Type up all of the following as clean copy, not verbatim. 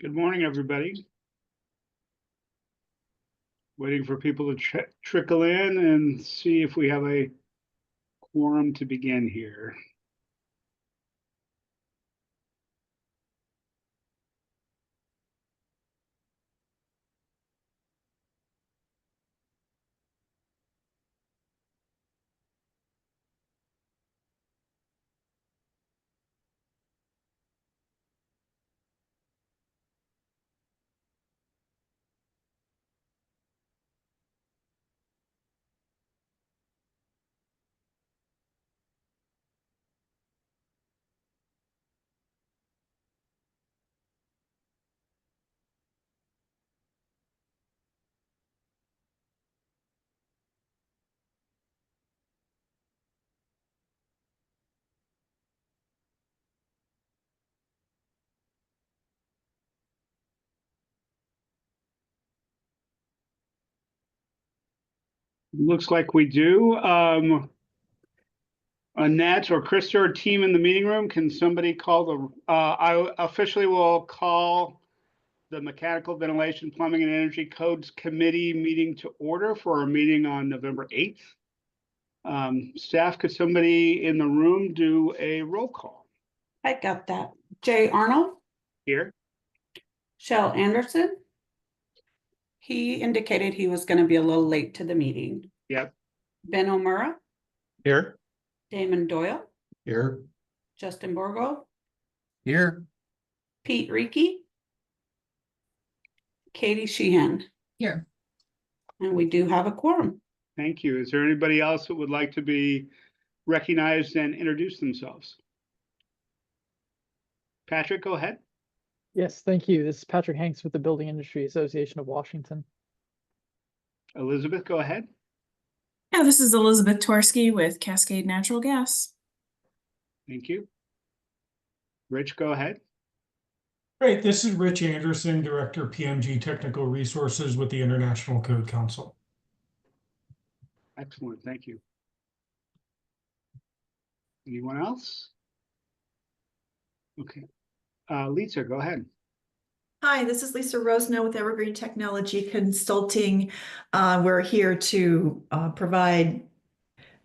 Good morning, everybody. Waiting for people to trickle in and see if we have a quorum to begin here. Looks like we do. Annette or Krista or team in the meeting room, can somebody call the, I officially will call the Mechanical Ventilation, Plumbing and Energy Codes Committee meeting to order for our meeting on November 8th. Staff, could somebody in the room do a roll call? I got that. Jay Arnold. Here. Shell Anderson. He indicated he was going to be a little late to the meeting. Yep. Ben O'Mara. Here. Damon Doyle. Here. Justin Borgo. Here. Pete Reiki. Katie Sheehan. Here. And we do have a quorum. Thank you. Is there anybody else that would like to be recognized and introduce themselves? Patrick, go ahead. Yes, thank you. This is Patrick Hanks with the Building Industry Association of Washington. Elizabeth, go ahead. Yeah, this is Elizabeth Torsky with Cascade Natural Gas. Thank you. Rich, go ahead. Great. This is Rich Anderson, Director PMG Technical Resources with the International Code Council. Excellent. Thank you. Anyone else? Okay. Lisa, go ahead. Hi, this is Lisa Rosenow with Evergreen Technology Consulting. We're here to provide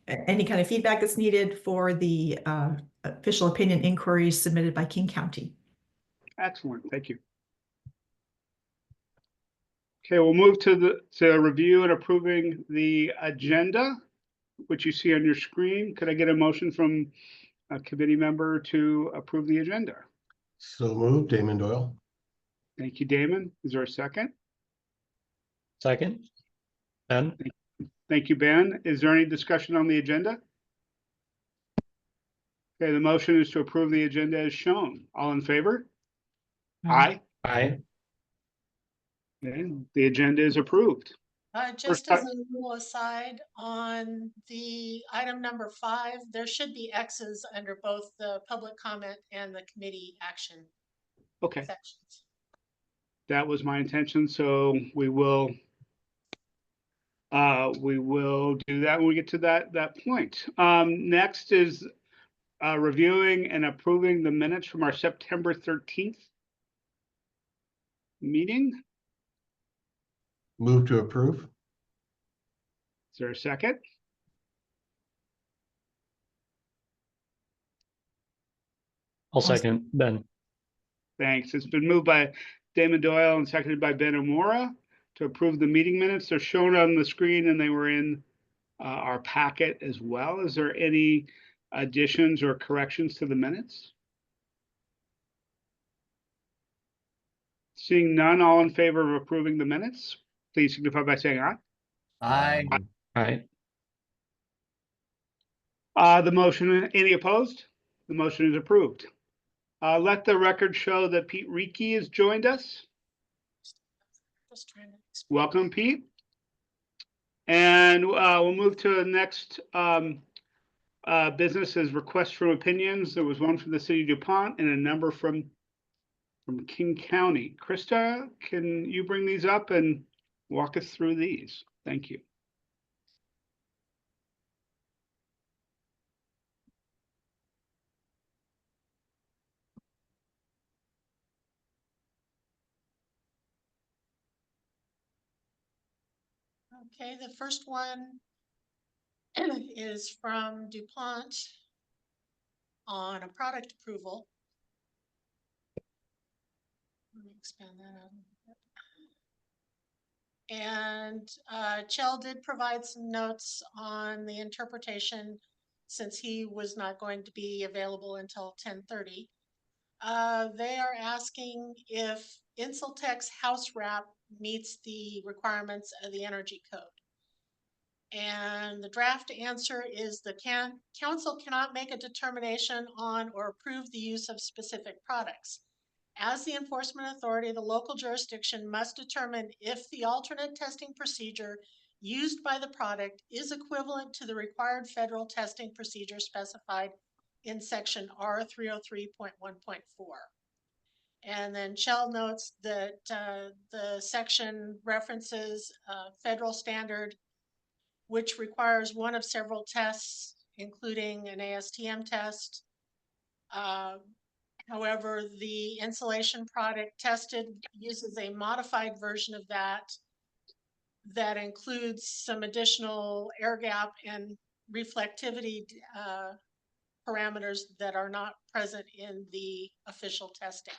any kind of feedback that's needed for the official opinion inquiries submitted by King County. Excellent. Thank you. Okay, we'll move to review and approving the agenda, which you see on your screen. Could I get a motion from a committee member to approve the agenda? So moved, Damon Doyle. Thank you, Damon. Is there a second? Second. Ben. Thank you, Ben. Is there any discussion on the agenda? Okay, the motion is to approve the agenda as shown. All in favor? Aye. Aye. Okay, the agenda is approved. Just as a little aside, on the item number 5, there should be X's under both the public comment and the committee action Okay, sections. that was my intention, so we will do that when we get to that point. Next is reviewing and approving the minutes from our September 13th meeting. Move to approve. Is there a second? I'll second, Ben. Thanks. It's been moved by Damon Doyle and seconded by Ben O'Mara to approve the meeting minutes. They're shown on the screen and they were in our packet as well. Is there any additions or corrections to the minutes? Seeing none, all in favor of approving the minutes, please signify by saying aye. Aye. Aye. The motion, any opposed? The motion is approved. Let the record show that Pete Reiki has joined us. Just trying to explain. Welcome, Pete. And we'll move to the next business as requests from opinions. There was one from the city of DuPont and a number from King County. Krista, can you bring these up and walk us through these? Thank you. Okay, the first one is from DuPont on a product approval. Let me expand that out a little bit. And Chell did provide some notes on the interpretation since he was not going to be available until 10:30. They are asking if Insultech's house wrap meets the requirements of the energy code. And the draft answer is the council cannot make a determination on or approve the use of specific products. As the enforcement authority, the local jurisdiction must determine if the alternate testing procedure used by the product is equivalent to the required federal testing procedure specified in section R303.1.4. And then Chell notes that the section references federal standard, which requires one of several tests, including an ASTM test. However, the insulation product tested uses a modified version of that includes some additional air gap and reflectivity parameters that are not present in the official testing.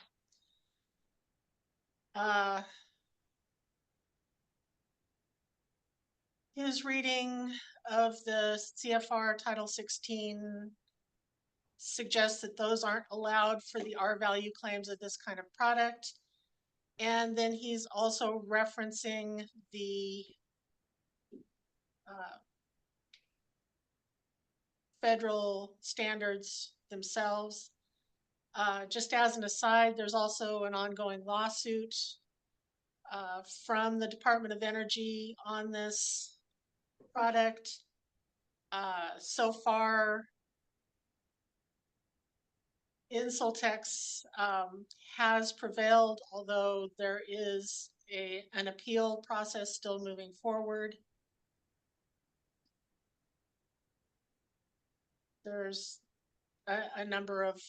His reading of the CFR Title 16 suggests that those aren't allowed for the R value claims of this kind of product. And then he's also referencing the federal standards themselves. Just as an aside, there's also an ongoing lawsuit from the Department of Energy on this product. So far, Insultex has prevailed, although there is an appeal process still moving forward. There's a number of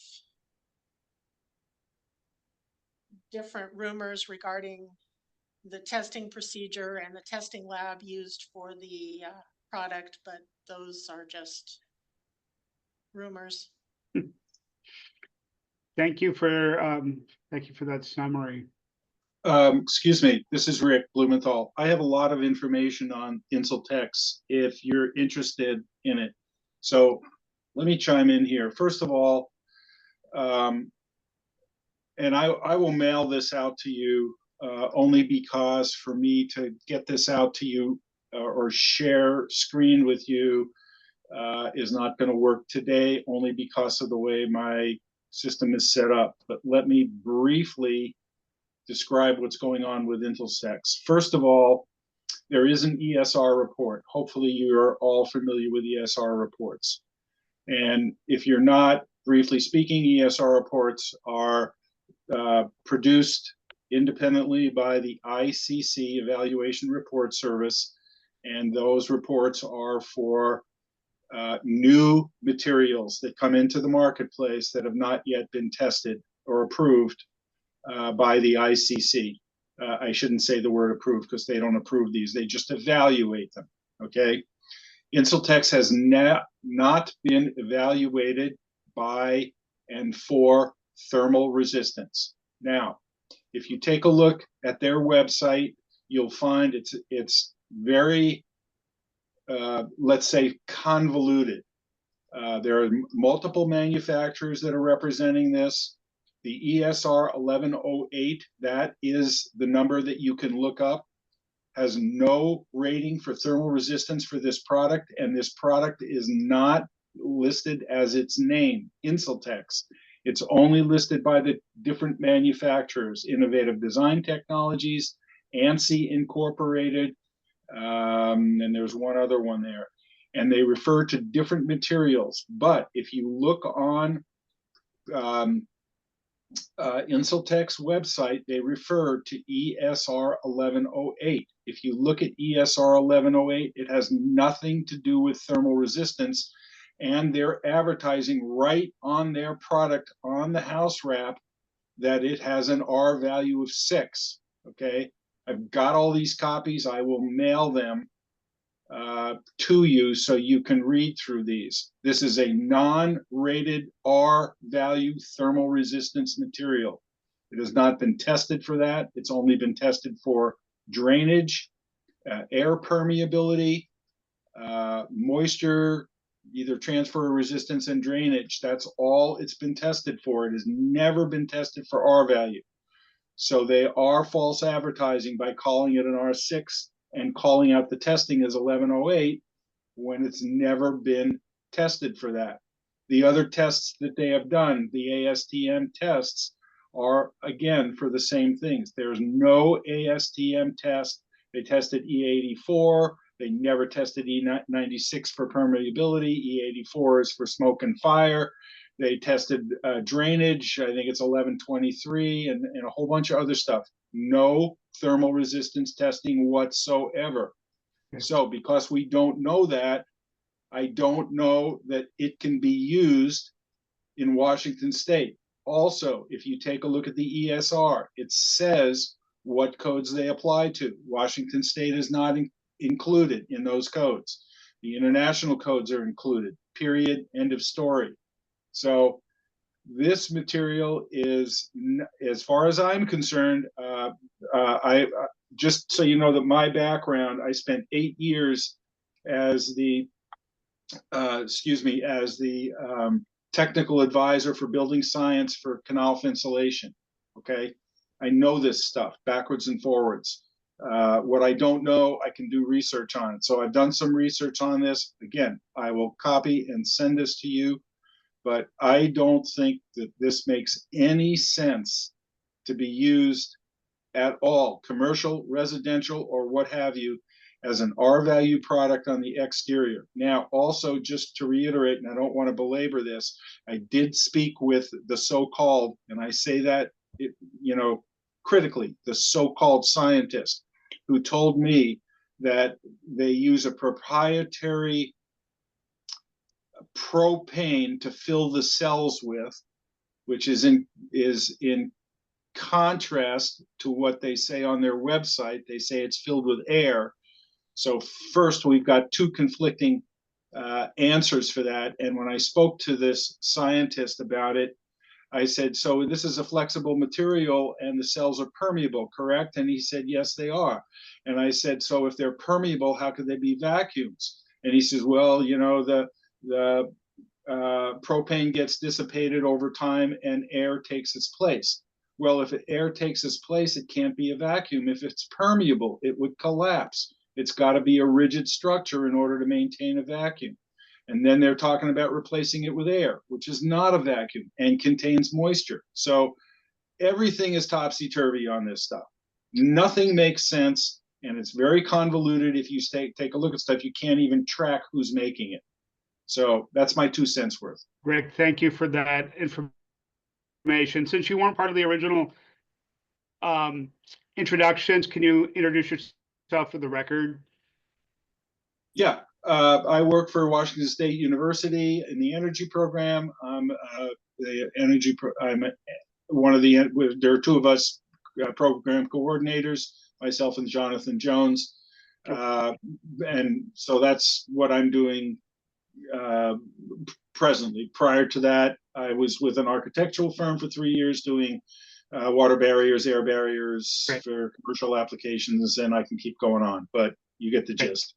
different rumors regarding the testing procedure and the testing lab used for the product, but those are just rumors. Thank you for that summary. Excuse me, this is Rick Blumenthal. I have a lot of information on Insultex if you're interested in it. So let me chime in here. First of all, and I will mail this out to you only because for me to get this out to you or share screen with you is not going to work today, only because of the way my system is set up. But let me briefly describe what's going on with Intelstex. First of all, there is an ESR report. Hopefully you're all familiar with ESR reports. And if you're not, briefly speaking, ESR reports are produced independently by the ICC, Evaluation Report Service. And those reports are for new materials that come into the marketplace that have not yet been tested or approved by the ICC. I shouldn't say the word approved because they don't approve these, they just evaluate them, okay? Insultex has not been evaluated by and for thermal resistance. Now, if you take a look at their website, you'll find it's very, let's say, convoluted. There are multiple manufacturers that are representing this. The ESR 1108, that is the number that you can look up, has no rating for thermal resistance for this product, and this product is not listed as its name, Insultex. It's only listed by the different manufacturers, Innovative Design Technologies, ANSI Incorporated, and there's one other one there. And they refer to different materials. But if you look on Insultex website, they refer to ESR 1108. If you look at ESR 1108, it has nothing to do with thermal resistance, and they're advertising right on their product on the house wrap that it has an R value of 6. Okay, I've got all these copies. I will mail them to you so you can read through these. This is a non-rated R value thermal resistance material. It has not been tested for that. It's only been tested for drainage, air permeability, moisture, either transfer resistance and drainage. That's all it's been tested for. It has never been tested for R value. So they are false advertising by calling it an R6 and calling out the testing as 1108 when it's never been tested for that. The other tests that they have done, the ASTM tests, are again for the same things. There's no ASTM test. They tested E84. They never tested E96 for permeability. E84 is for smoke and fire. They tested drainage. I think it's 1123 and a whole bunch of other stuff. No thermal resistance testing whatsoever. So because we don't know that, I don't know that it can be used in Washington State. Also, if you take a look at the ESR, it says what codes they apply to. Washington State is not included in those codes. The international codes are included, period, end of story. So this material is, as far as I'm concerned, I just so you know that my background, I spent 8 years as the, technical advisor for building science for Knauf insulation. Okay, I know this stuff backwards and forwards. What I don't know, I can do research on it. So I've done some research on this. Again, I will copy and send this to you, but I don't think that this makes any sense to be used at all, commercial, residential, or what have you, as an R value product on the exterior. Now, also, just to reiterate, and I don't want to belabor this, I did speak with the so-called, and I say that, critically, the so-called scientist who told me that they use a proprietary propane to fill the cells with, which is in contrast to what they say on their website. They say it's filled with air. So first, we've got two conflicting answers for that. And when I spoke to this scientist about it, I said, so this is a flexible material and the cells are permeable, correct? And he said, yes, they are. And I said, so if they're permeable, how could they be vacuums? And he says, well, the propane gets dissipated over time and air takes its place. Well, if air takes its place, it can't be a vacuum. If it's permeable, it would collapse. It's got to be a rigid structure in order to maintain a vacuum. And then they're talking about replacing it with air, which is not a vacuum and contains moisture. So everything is topsy-turvy on this stuff. Nothing makes sense, and it's very convoluted. If you take a look at stuff, you can't even track who's making it. So that's my 2 cents worth. Greg, thank you for that information. Since you weren't part of the original introductions, can you introduce yourself for the record? Yeah, I work for Washington State University in the energy program. I'm one of the, there are two of us program coordinators, myself and Jonathan Jones. And so that's what I'm doing presently. Prior to that, I was with an architectural firm for 3 years doing water barriers, air barriers for commercial applications, and I can keep going on, but you get the gist.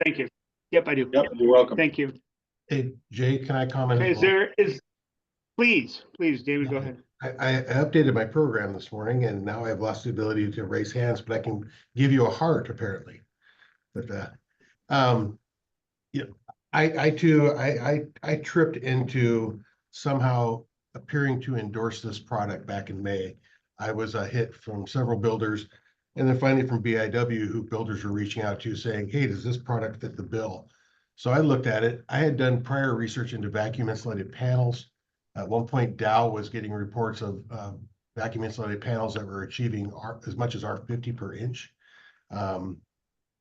Thank you. Yep, I do. Yep, you're welcome. Thank you. Hey, Jay, can I comment? Okay, please, David, go ahead. I updated my program this morning and now I've lost the ability to raise hands, but I can give you a heart apparently. But I tripped into somehow appearing to endorse this product back in May. I was hit from several builders and then finally from BIW, who builders were reaching out to saying, hey, does this product fit the bill? So I looked at it. I had done prior research into vacuum insulated panels. At one point, Dow was getting reports of vacuum insulated panels that were achieving as much as R50 per inch. And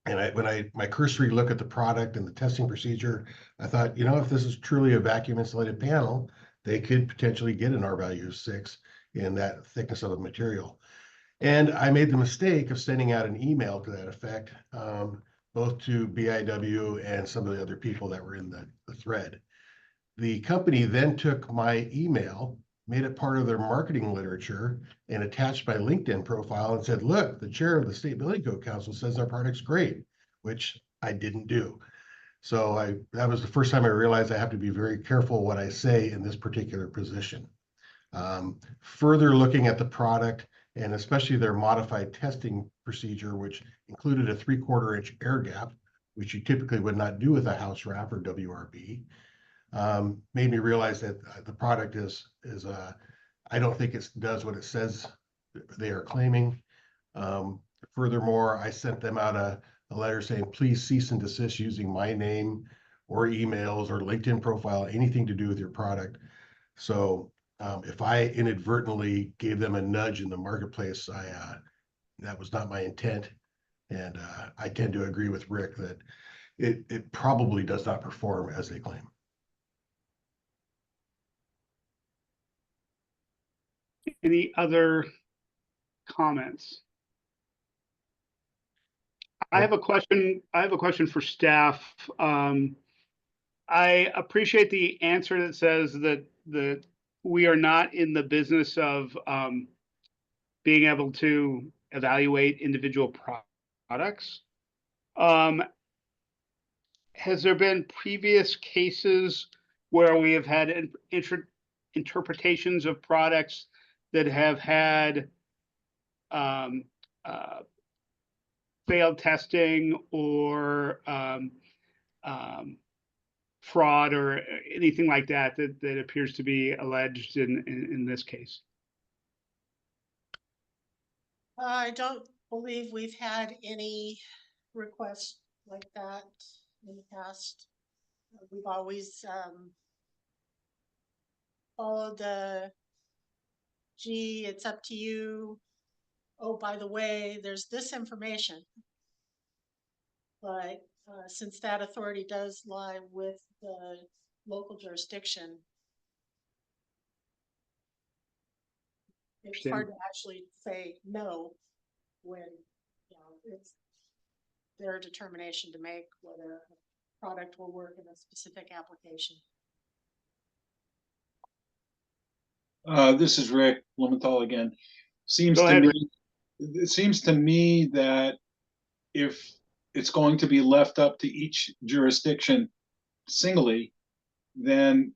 my cursory look at the product and the testing procedure, I thought, if this is truly a vacuum insulated panel, they could potentially get an R value of 6 in that thickness of the material. And I made the mistake of sending out an email to that effect both to BIW and some of the other people that were in the thread. The company then took my email, made it part of their marketing literature, and attached my LinkedIn profile and said, look, the chair of the State Building Code Council says our product's great, which I didn't do. So that was the first time I realized I have to be very careful what I say in this particular position. Further looking at the product, and especially their modified testing procedure, which included a 3/4 inch air gap, which you typically would not do with a house wrap or WRB, made me realize that the product is I don't think it does what it says they are claiming. Furthermore, I sent them out a letter saying, please cease and desist using my name or emails or LinkedIn profile, anything to do with your product. So if I inadvertently gave them a nudge in the marketplace, that was not my intent. And I tend to agree with Rick that it probably does not perform as they claim. Any other comments? I have a question for staff. I appreciate the answer that says that we are not in the business of being able to evaluate individual products. Has there been previous cases where we have had interpretations of products that have had failed testing or fraud or anything like that appears to be alleged in this case? I don't believe we've had any requests like that in the past. We've always followed the, gee, it's up to you. Oh, by the way, there's this information. But since that authority does lie with the local jurisdiction, it's hard to actually say no when, you know, it's their determination to make whether a product will work in a specific application. This is Rick Blumenthal again. It seems to me that if it's going to be left up to each jurisdiction singly, then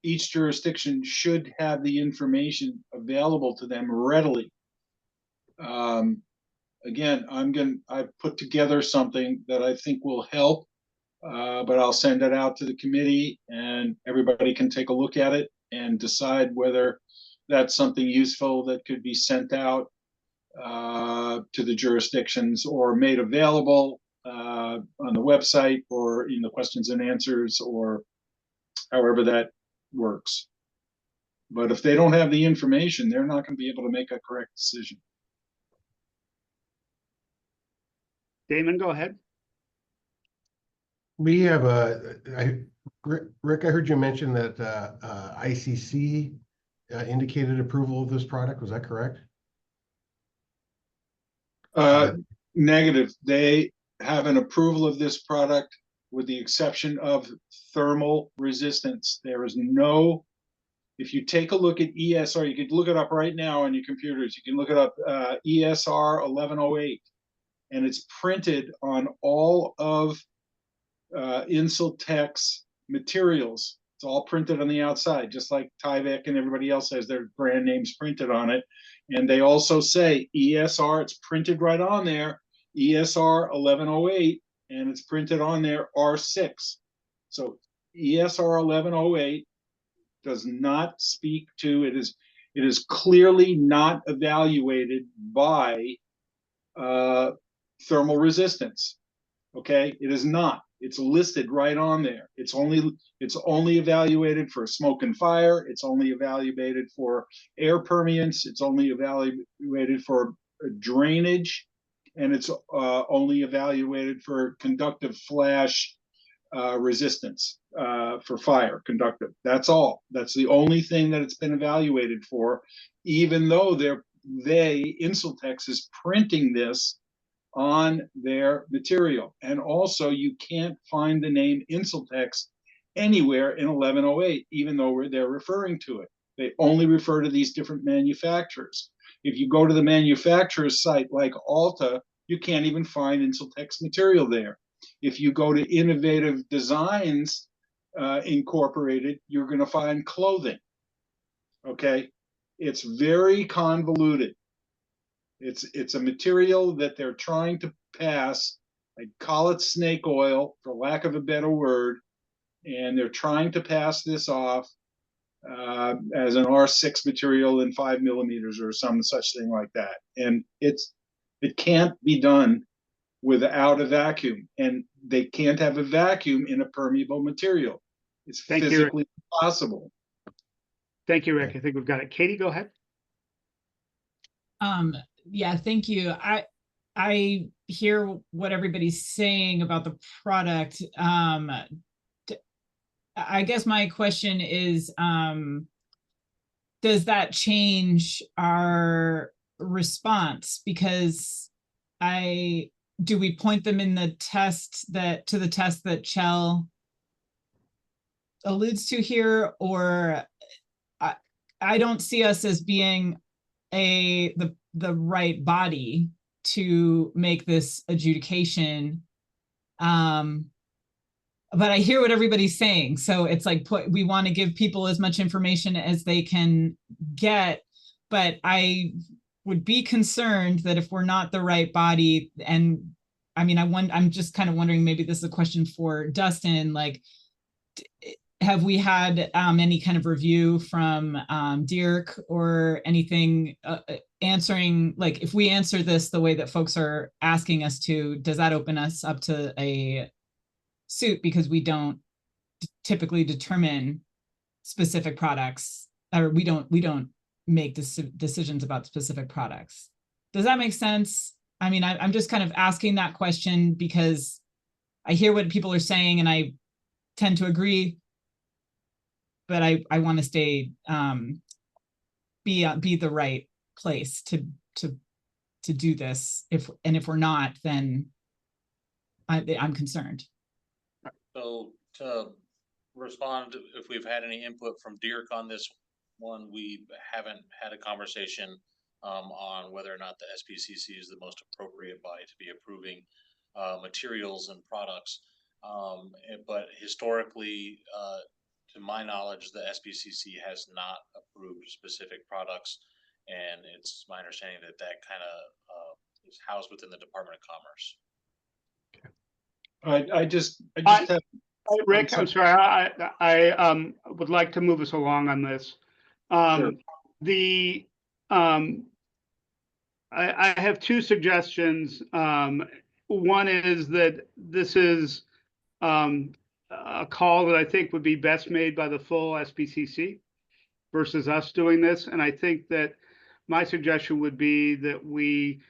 each jurisdiction should have the information available to them readily. Again, I've put together something that I think will help, but I'll send it out to the committee and everybody can take a look at it and decide whether that's something useful that could be sent out to the jurisdictions or made available on the website or in the questions and answers or however that works. But if they don't have the information, they're not going to be able to make a correct decision. Damon, go ahead. We have Rick, I heard you mention that ICC indicated approval of this product. Was that correct? Negative. They have an approval of this product with the exception of thermal resistance. There is no, if you take a look at ESR, you can look it up right now on your computers. You can look it up, ESR 1108, and it's printed on all of Insultech's materials. It's all printed on the outside, just like Tyvek and everybody else has their brand names printed on it. And they also say ESR, it's printed right on there, ESR 1108, and it's printed on there R6. So ESR 1108 does not speak to, it is clearly not evaluated by thermal resistance. Okay, it is not. It's listed right on there. It's only evaluated for smoke and fire. It's only evaluated for air permeance. It's only evaluated for drainage, and it's only evaluated for conductive flash resistance for fire, conductive. That's all. That's the only thing that it's been evaluated for, even though Insultex is printing this on their material. And also, you can't find the name Insultex anywhere in 1108, even though they're referring to it. They only refer to these different manufacturers. If you go to the manufacturer's site like Alta, you can't even find Insultex material there. If you go to Innovative Designs Incorporated, you're going to find clothing. Okay, it's very convoluted. It's a material that they're trying to pass. I call it snake oil, for lack of a better word, and they're trying to pass this off as an R6 material in 5 millimeters or some such thing like that. And it can't be done without a vacuum, and they can't have a vacuum in a permeable material. It's physically impossible. Thank you, Rick. I think we've got it. Katie, go ahead. Yeah, thank you. I hear what everybody's saying about the product. I guess my question is, does that change our response? Because do we point them in the test to the test that Chell alludes to here, or I don't see us as being the right body to make this adjudication. But I hear what everybody's saying. So it's like, we want to give people as much information as they can get, but I would be concerned that if we're not the right body, and I mean, I'm just kind of wondering, maybe this is a question for Dustin, like, have we had any kind of review from Dirk or anything answering, like, if we answer this the way that folks are asking us to, does that open us up to a suit because we don't typically determine specific products, or we don't make decisions about specific products? Does that make sense? I mean, I'm just kind of asking that question because I hear what people are saying and I tend to agree, but I want to stay be the right place to do this. If we're not, then I'm concerned. So to respond, if we've had any input from Dirk on this one, we haven't had a conversation on whether or not the SBCC is the most appropriate body to be approving materials and products. But historically, to my knowledge, the SBCC has not approved specific products, and it's my understanding that that kind of is housed within the Department of Commerce. I just have, Rick, I'm sorry, I would like to move us along on this. Sure. I have two suggestions. One is that this is a call that I think would be best made by the full SBCC versus us doing this. And I think that my suggestion would be that we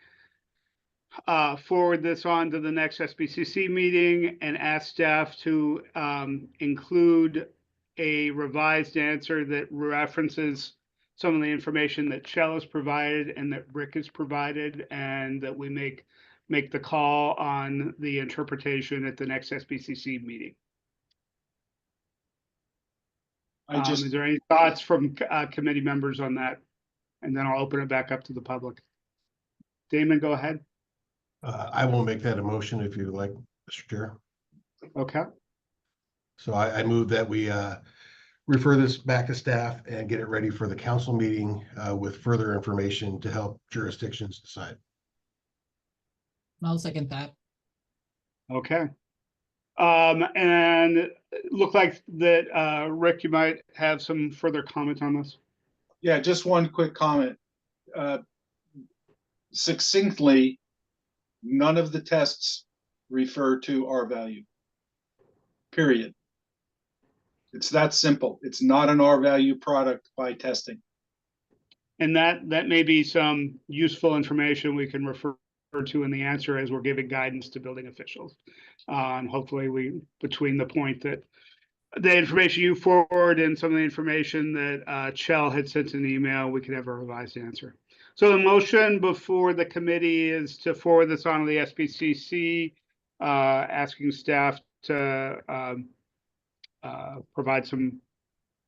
forward this on to the next SBCC meeting and ask staff to include a revised answer that references some of the information that Chell has provided and that Rick has provided, and that we make the call on the interpretation at the next SBCC meeting. Is there any thoughts from committee members on that? And then I'll open it back up to the public. Damon, go ahead. I will make that a motion if you like, Mr. Chair. Okay. So I move that we refer this back to staff and get it ready for the council meeting with further information to help jurisdictions decide. I'll second that. Okay. And look like that, Rick, you might have some further comment on this. Yeah, just one quick comment. Succinctly, none of the tests refer to R value, period. It's that simple. It's not an R value product by testing. And that may be some useful information we can refer to in the answer as we're giving guidance to building officials. And hopefully between the point that the information you forward and some of the information that Chell had sent in the email, we could have a revised answer. So the motion before the committee is to forward this on to the SBCC, asking staff to provide some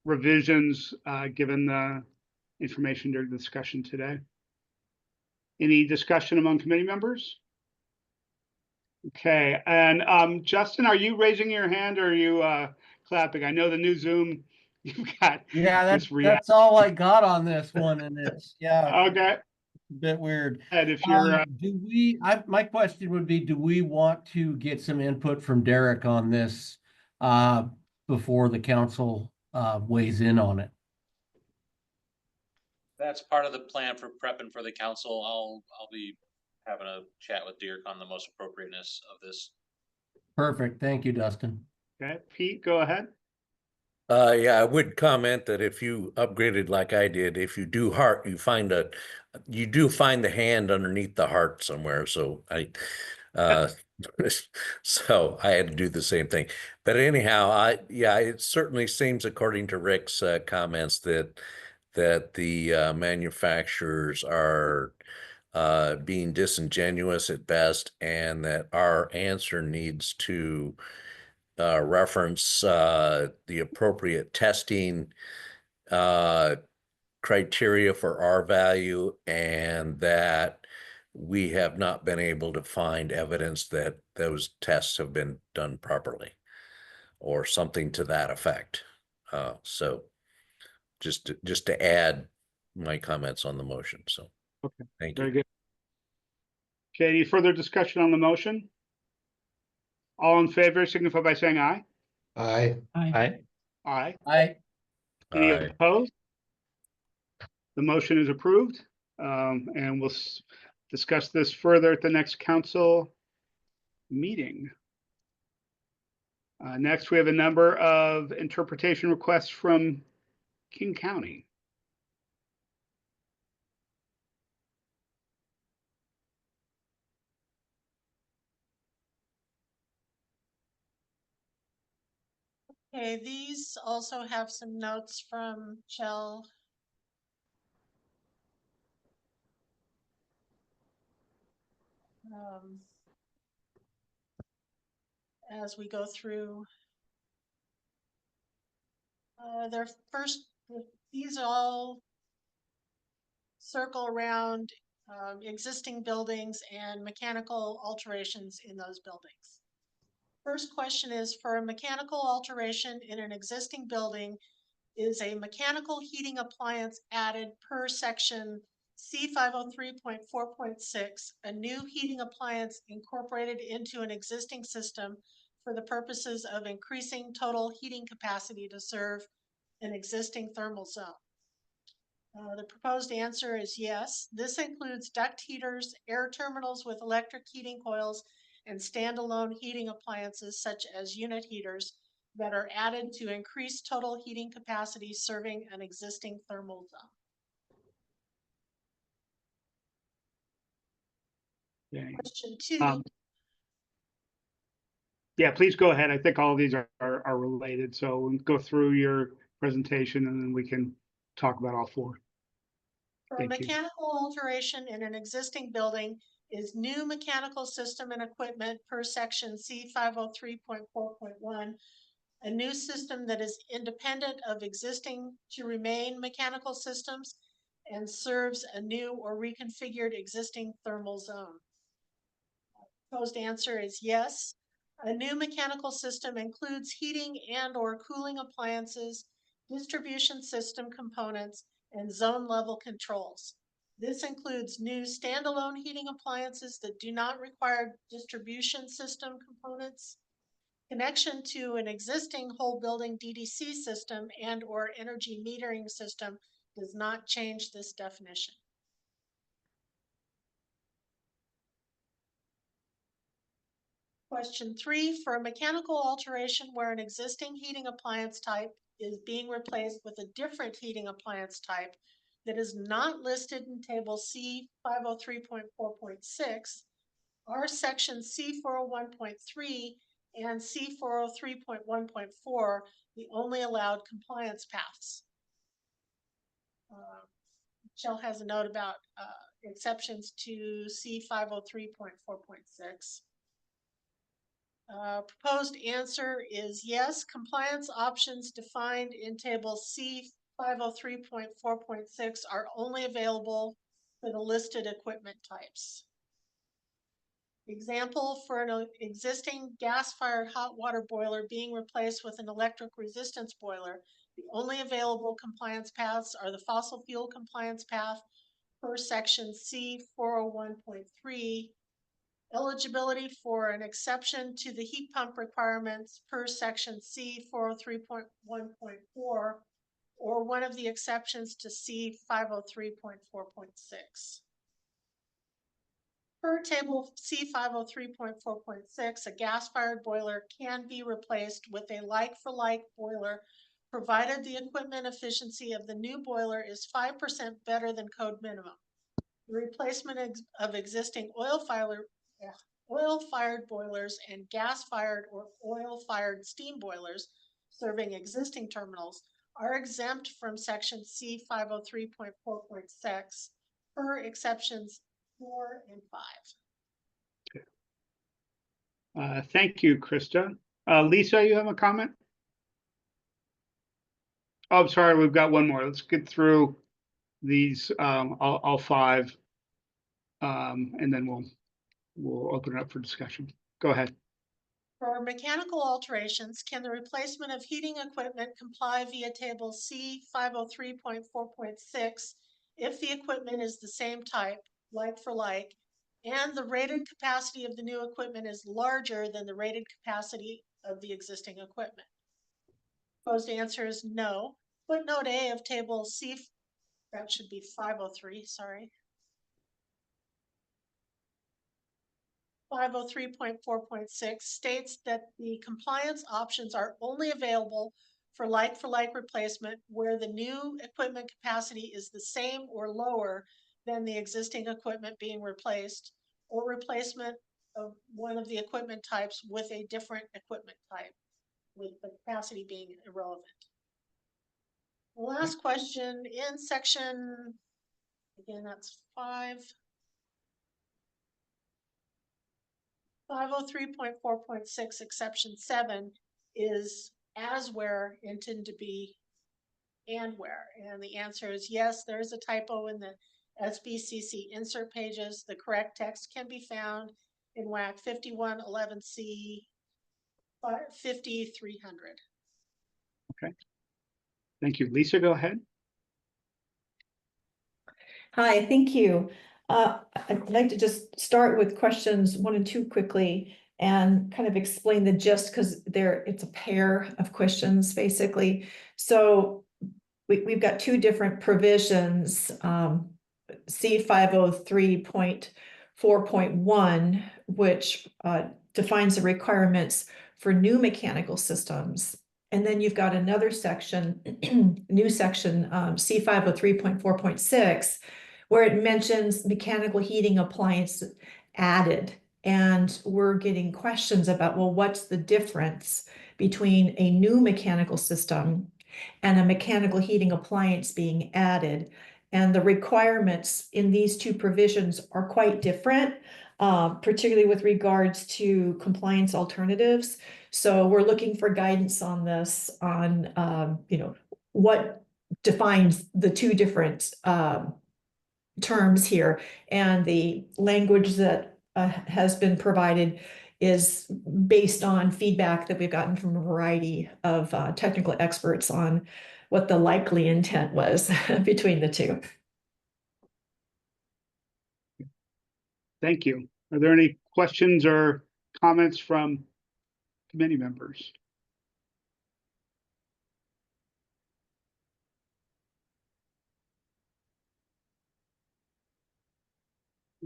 revisions, given the information during the discussion today. Any discussion among committee members? Okay, and Justin, are you raising your hand or are you clapping? I know the new Zoom, you've got Yeah, this that's all I got on this one, and it's, yeah, Okay, a bit weird. and if you're, My question would be, do we want to get some input from Derek on this before the council weighs in on it? That's part of the plan for prepping for the council. I'll be having a chat with Dirk on the most appropriateness of this. Perfect. Thank you, Dustin. okay, Pete, go ahead. Yeah, I would comment that if you upgraded like I did, if you do heart, you do find the hand underneath the heart somewhere. So so I had to do the same thing. But anyhow, it certainly seems, according to Rick's comments, that the manufacturers are being disingenuous at best, and that our answer needs to reference the appropriate testing criteria for R value, and that we have not been able to find evidence that those tests have been done properly, or something to that effect. So just to add my comments on the motion. So Okay, thank very you. good. Okay, any further discussion on the motion? All in favor signify by saying aye. Aye. Aye. Aye. Any Aye. opposed? The motion is approved, and we'll discuss this further at the next council meeting. Next, we have a number of interpretation requests from King County. Okay, these also have some notes from Shell. As we go through their first, these all circle around existing buildings and mechanical alterations in those buildings. First question is, for a mechanical alteration in an existing building, is a mechanical heating appliance added per section C503.4.6, a new heating appliance incorporated into an existing system for the purposes of increasing total heating capacity to serve an existing thermal zone? The proposed answer is yes. This includes duct heaters, air terminals with electric heating coils, and standalone heating appliances such as unit heaters that are added to increase total heating capacity serving an existing thermal zone. Okay. Question 2. Yeah, please go ahead. I think all of these are related. So we'll go through your presentation and then we can talk about all four. For a mechanical alteration in an existing building, is new mechanical system and equipment per section C503.4.1 a new system that is independent of existing to remain mechanical systems and serves a new or reconfigured existing thermal zone? Proposed answer is yes. A new mechanical system includes heating and or cooling appliances, distribution system components, and zone level controls. This includes new standalone heating appliances that do not require distribution system components, connection to an existing whole building DDC system and or energy metering system does not change this definition. Question 3, for a mechanical alteration where an existing heating appliance type is being replaced with a different heating appliance type that is not listed in table C503.4.6, are section C401.3 and C403.1.4 the only allowed compliance paths? Shell has a note about exceptions to C 503.4.6. Proposed answer is yes. Compliance options defined in table C 503.4.6 are only available for the listed equipment types. Example, for an existing gas-fired hot water boiler being replaced with an electric resistance boiler, the only available compliance paths are the fossil fuel compliance path per section C 401.3, eligibility for an exception to the heat pump requirements per section C 403.1.4, or one of the exceptions to C 503.4.6. Per table C 503.4.6, a gas-fired boiler can be replaced with a like-for-like boiler, provided the equipment efficiency of the new boiler is 5% better than code minimum. The replacement of existing oil-fired boilers and gas-fired or oil-fired steam boilers serving existing terminals are exempt from section C 503.4.6 per exceptions 4 and 5. Thank you, Krista. Lisa, you have a comment? Oh, I'm sorry, we've got one more. Let's get through these, all 5. And then we'll open it up for discussion. Go ahead. For mechanical alterations, can the replacement of heating equipment comply via table C 503.4.6 if the equipment is the same type, like for like, and the rated capacity of the new equipment is larger than the rated capacity of the existing equipment? Proposed answer is no. Footnote A of table C, that should be 503, sorry. 503.4.6 states that the compliance options are only available for like replacement where the new equipment capacity is the same or lower than the existing equipment being replaced, or replacement of one of the equipment types with a different equipment type, with the capacity being irrelevant. The last question in section, again, that's 503.4.6 exception 7 is as where intended to be and where. And the answer is yes, there is a typo in the SBCC insert pages. The correct text can be found in WAC 5111C 5300. Okay. Thank you. Lisa, go ahead. Hi, thank you. I'd like to just start with questions 1 and 2 quickly and kind of explain the gist, because it's a pair of questions basically. So we've got 2 different provisions, C 503.4.1, which defines the requirements for new mechanical systems. And then you've got another section, new section, C 503.4.6, where it mentions mechanical heating appliance added. And we're getting questions about, well, what's the difference between a new mechanical system and a mechanical heating appliance being added? And the requirements in these 2 provisions are quite different, particularly with regards to compliance alternatives. So we're looking for guidance on this, on what defines the 2 different terms here, and the language that has been provided is based on feedback that we've gotten from a variety of technical experts on what the likely intent was between the 2. Thank you. Are there any questions or comments from committee members?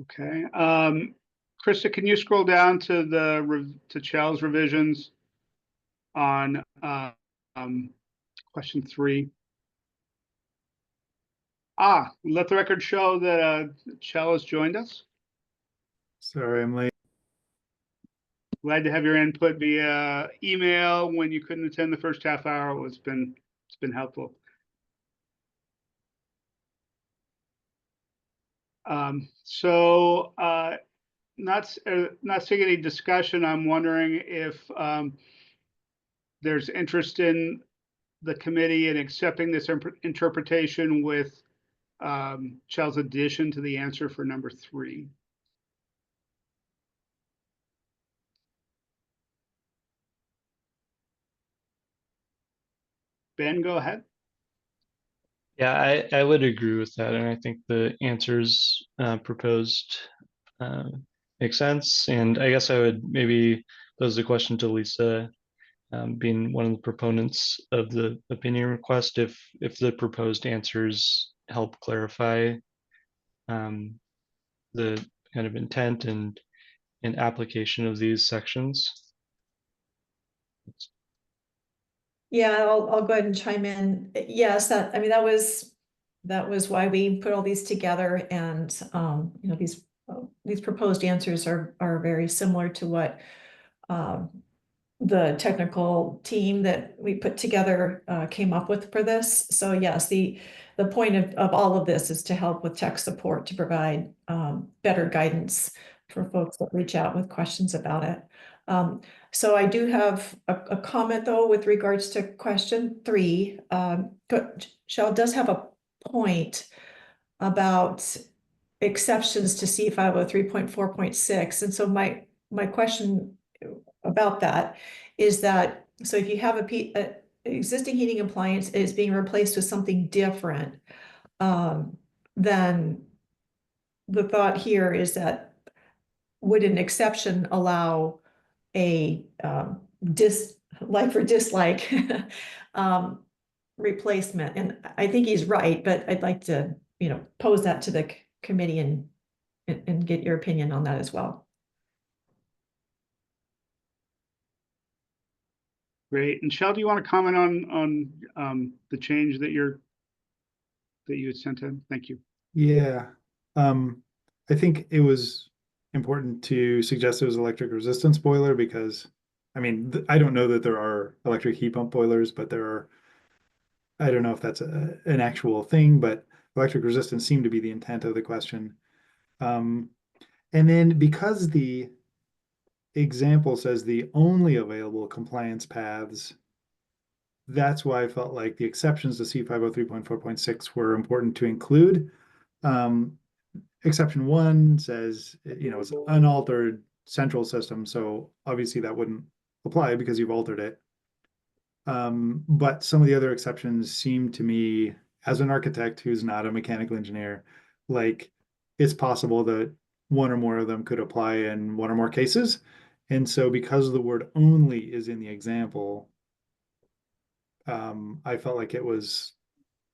Okay. Krista, can you scroll down to to Chel's revisions on question 3? Let the record show that Chel has joined us. Sorry, I'm late. Glad to have your input via email when you couldn't attend the first half hour. It's been helpful. Not seeing any discussion. I'm wondering if there's interest in the committee in accepting this interpretation with Chel's addition to the answer for number 3. Ben, go ahead. Yeah, I would agree with that, and I think the answers proposed make sense. And I guess I would maybe pose the question to Lisa, being one of the proponents of the opinion request, if the proposed answers help clarify the kind of intent and application of these sections. Yeah, I'll go ahead and chime in. Yes, I mean, that was why we put all these together, and you know, these proposed answers are very similar to what the technical team that we put together came up with for this. So yes, the point of all of this is to help with tech support, to provide better guidance for folks that reach out with questions about it. So I do have a comment though with regards to question 3. Shell does have a point about exceptions to C503.4.6, and so my question about that is that, so if you have a existing heating appliance is being replaced with something different, then the thought here is that would an exception allow a like for dislike replacement? And I think he's right, but I'd like to, you know, pose that to the committee and get your opinion on that as well. Great. And Shel, do you want to comment on the change that you had sent in? Thank you. Yeah. I think it was important to suggest it was electric resistance boiler because, I mean, I don't know that there are electric heat pump boilers, but there are, I don't know if that's an actual thing, but electric resistance seemed to be the intent of the question. And then because the example says the only available compliance paths, that's why I felt like the exceptions to C503.4.6 were important to include. Exception 1 says, you know, it's an unaltered central system, so obviously that wouldn't apply because you've altered it. But some of the other exceptions seem to me, as an architect who's not a mechanical engineer, like it's possible that one or more of them could apply in one or more cases. And so because the word only is in the example, I felt like it was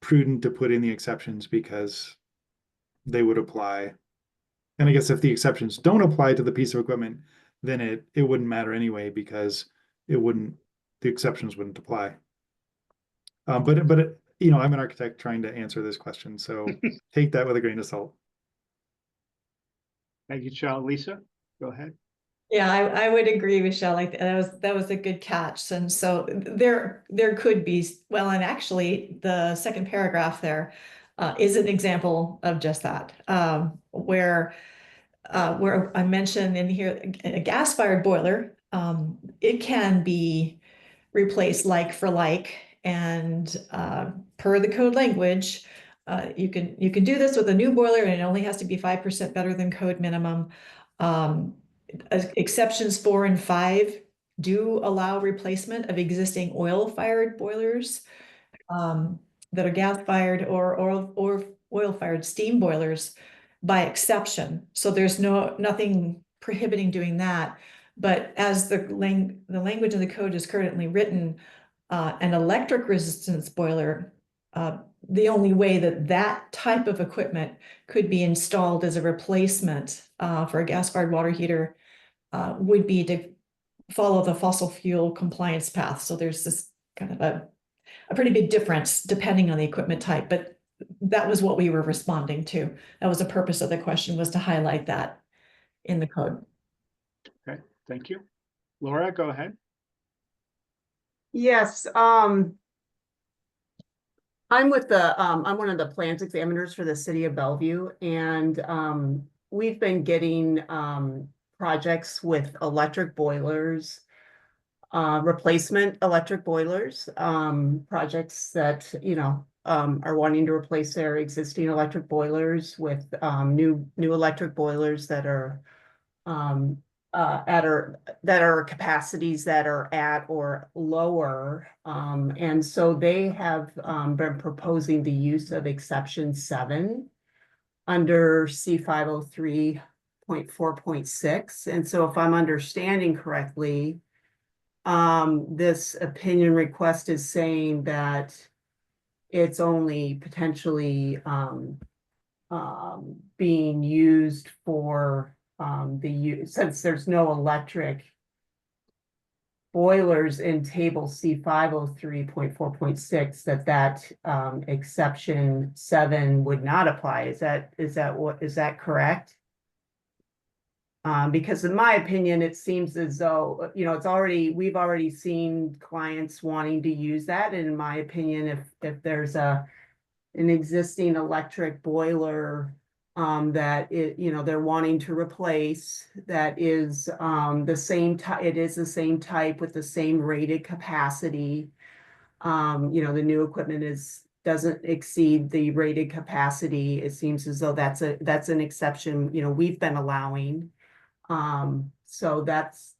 prudent to put in the exceptions because they would apply. And I guess if the exceptions don't apply to the piece of equipment, then it wouldn't matter anyway because the exceptions wouldn't apply. But you know, I'm an architect trying to answer this question, so take that with a grain of salt. Thank you, Shel. Lisa, go ahead. Yeah, I would agree, Michelle. Like that was a good catch. And so there could be, well, and actually the second paragraph there is an example of just that, where I mentioned in here a gas-fired boiler, it can be replaced like for like, and per the code language, you can do this with a new boiler, and it only has to be 5% better than code minimum. Exceptions 4 and 5 do allow replacement of existing oil-fired boilers that are gas-fired or oil-fired steam boilers by exception. So there's nothing prohibiting doing that. But as the language in the code is currently written, an electric resistance boiler, the only way that type of equipment could be installed as a replacement for a gas-fired water heater would be to follow the fossil fuel compliance path. So there's this kind of a pretty big difference depending on the equipment type, but that was what we were responding to. That was the purpose of the question, was to highlight that in the code. Okay, thank you. Laura, go ahead. Yes, I'm with the, I'm one of the plans examiners for the city of Bellevue, and we've been getting projects with electric boilers, replacement electric boilers, projects that, are wanting to replace their existing electric boilers with new electric boilers that are that are capacities that are at or lower. And so they have been proposing the use of exception 7 under C503.4.6. And so if I'm understanding correctly, this opinion request is saying that it's only potentially being used for since there's no electric boilers in table C503.4.6, that exception 7 would not apply. Is that correct? Because in my opinion, it seems as though, we've already seen clients wanting to use that. And in my opinion, if there's an existing electric boiler that they're wanting to replace, that is the same type, it is the same type with the same rated capacity. The new equipment doesn't exceed the rated capacity. It seems as though that's an exception, we've been allowing. So that's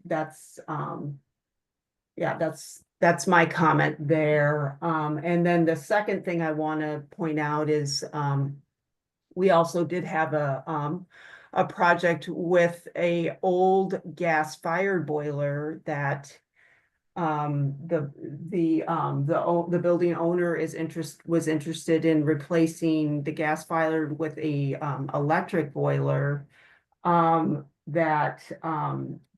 my comment there. And then the second thing I want to point out is we also did have a project with a old gas-fired boiler that the building owner was interested in replacing the gas-fired with a electric boiler that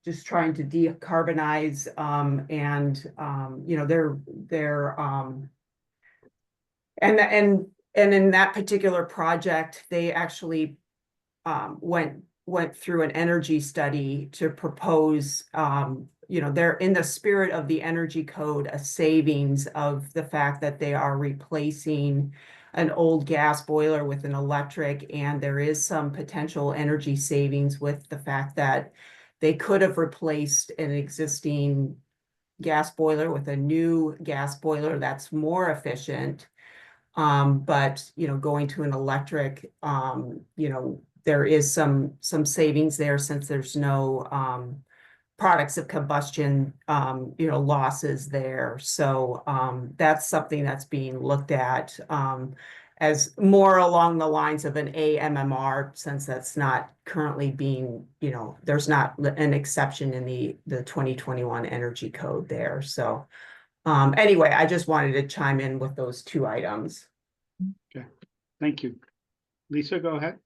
just trying to decarbonize and and in that particular project, they actually went through an energy study to propose, they're in the spirit of the energy code, a savings of the fact that they are replacing an old gas boiler with an electric, and there is some potential energy savings with the fact that they could have replaced an existing gas boiler with a new gas boiler that's more efficient. But going to an electric, there is some savings there since there's no products of combustion, losses there. So that's something that's being looked at as more along the lines of an AMMR, since that's not currently being, there's not an exception in the 2021 energy code there. So anyway, I just wanted to chime in with those two items. Okay, thank you. Lisa, go ahead.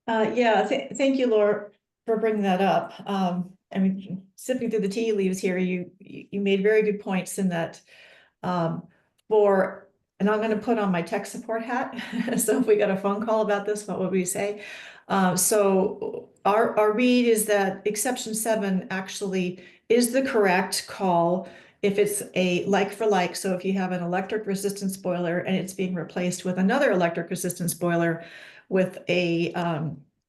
Thank you, Laura, for bringing that up. I mean, sipping through the tea leaves here, you made very good points in that and I'm going to put on my tech support hat. So if we got a phone call about this, what would we say? So our read is that exception 7 actually is the correct call if it's a like for like. So if you have an electric resistance boiler and it's being replaced with another electric resistance boiler with a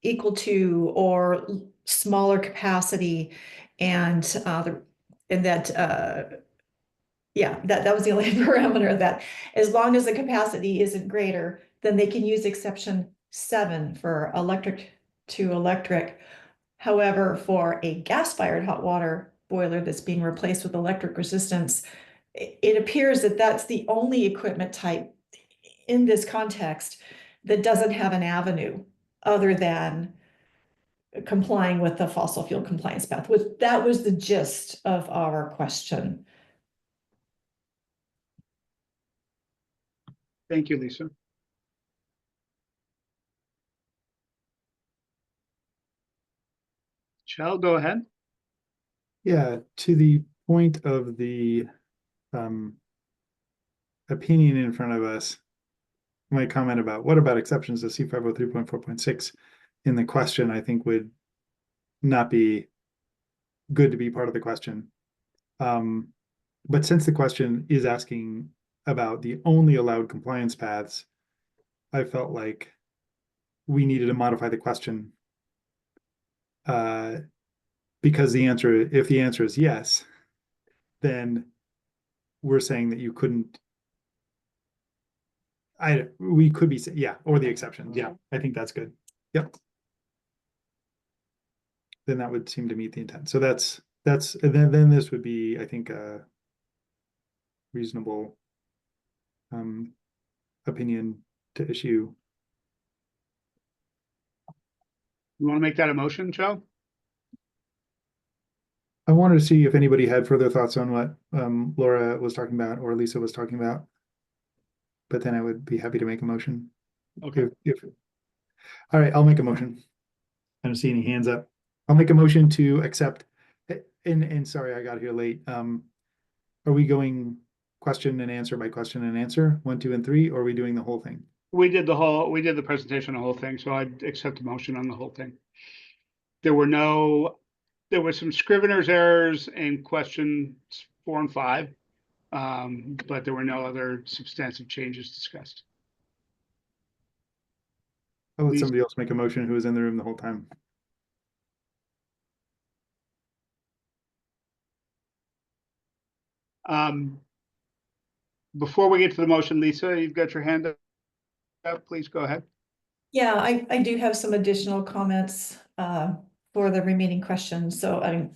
equal to or smaller capacity, and that was the only parameter, that as long as the capacity isn't greater, then they can use exception 7 for electric to electric. However, for a gas-fired hot water boiler that's being replaced with electric resistance, it appears that that's the only equipment type in this context that doesn't have an avenue other than complying with the fossil fuel compliance path. That was the gist of our question. Thank you, Lisa. Shall go ahead. Yeah, to the point of the opinion in front of us, my comment about what about exceptions to C503.4.6 in the question, I think would not be good to be part of the question. But since the question is asking about the only allowed compliance paths, I felt like we needed to modify the question. Because if the answer is yes, then we're saying that you couldn't. We could be, yeah, or the exceptions. Yeah, I think that's good. Yep. Then that would seem to meet the intent. So and then this would be, I think, a reasonable opinion to issue. You want to make that a motion, Joe? I wanted to see if anybody had further thoughts on what Laura was talking about or Lisa was talking about. But then I would be happy to make a motion. Okay. All right, I'll make a motion. I don't see any hands up. I'll make a motion to accept, and sorry, I got here late. Are we going question and answer by question and answer, 1, 2, and 3, or are we doing the whole thing? We did the presentation, the whole thing, so I'd accept the motion on the whole thing. There were some scrivener's errors in questions 4 and 5, but there were no other substantive changes discussed. I'll let somebody else make a motion who was in the room the whole time. Before we get to the motion, Lisa, you've got your hand up. Please go ahead. Yeah, I do have some additional comments for the remaining questions. So I'm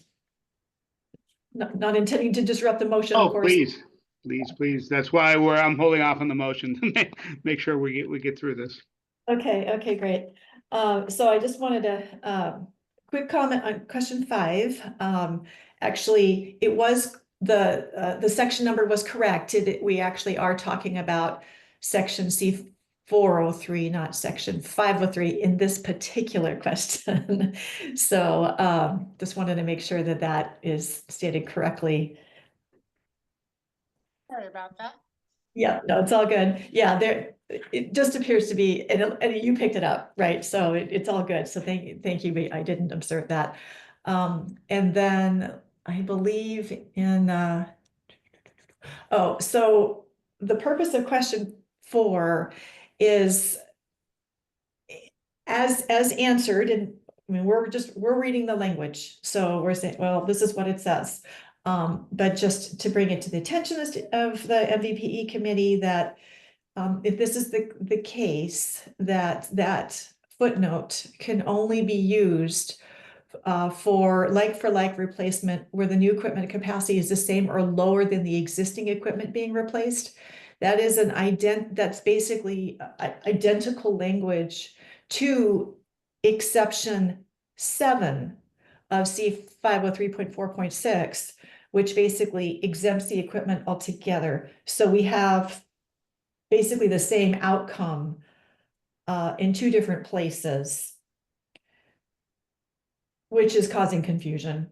not intending to disrupt the motion, of course. Please. That's why I'm holding off on the motion to make sure we get through this. Okay, great. So I just wanted to quick comment on question 5. Actually, it was the section number was correct. We actually are talking about section C 403, not section 503 in this particular question. So just wanted to make sure that is stated correctly. Sorry about that. Yeah, no, it's all good. Yeah, it just appears to be, and you picked it up, right? So it's all good. So thank you. I didn't observe that. And then I believe in, so the purpose of question 4 is as answered, and I mean, we're reading the language. So we're saying, well, this is what it says. But just to bring it to the attention of the MVPE committee that if this is the case, that footnote can only be used for like replacement where the new equipment capacity is the same or lower than the existing equipment being replaced. That is that's basically identical language to exception 7 of C 503.4.6, which basically exempts the equipment altogether. So we have basically the same outcome in 2 different places, which is causing confusion.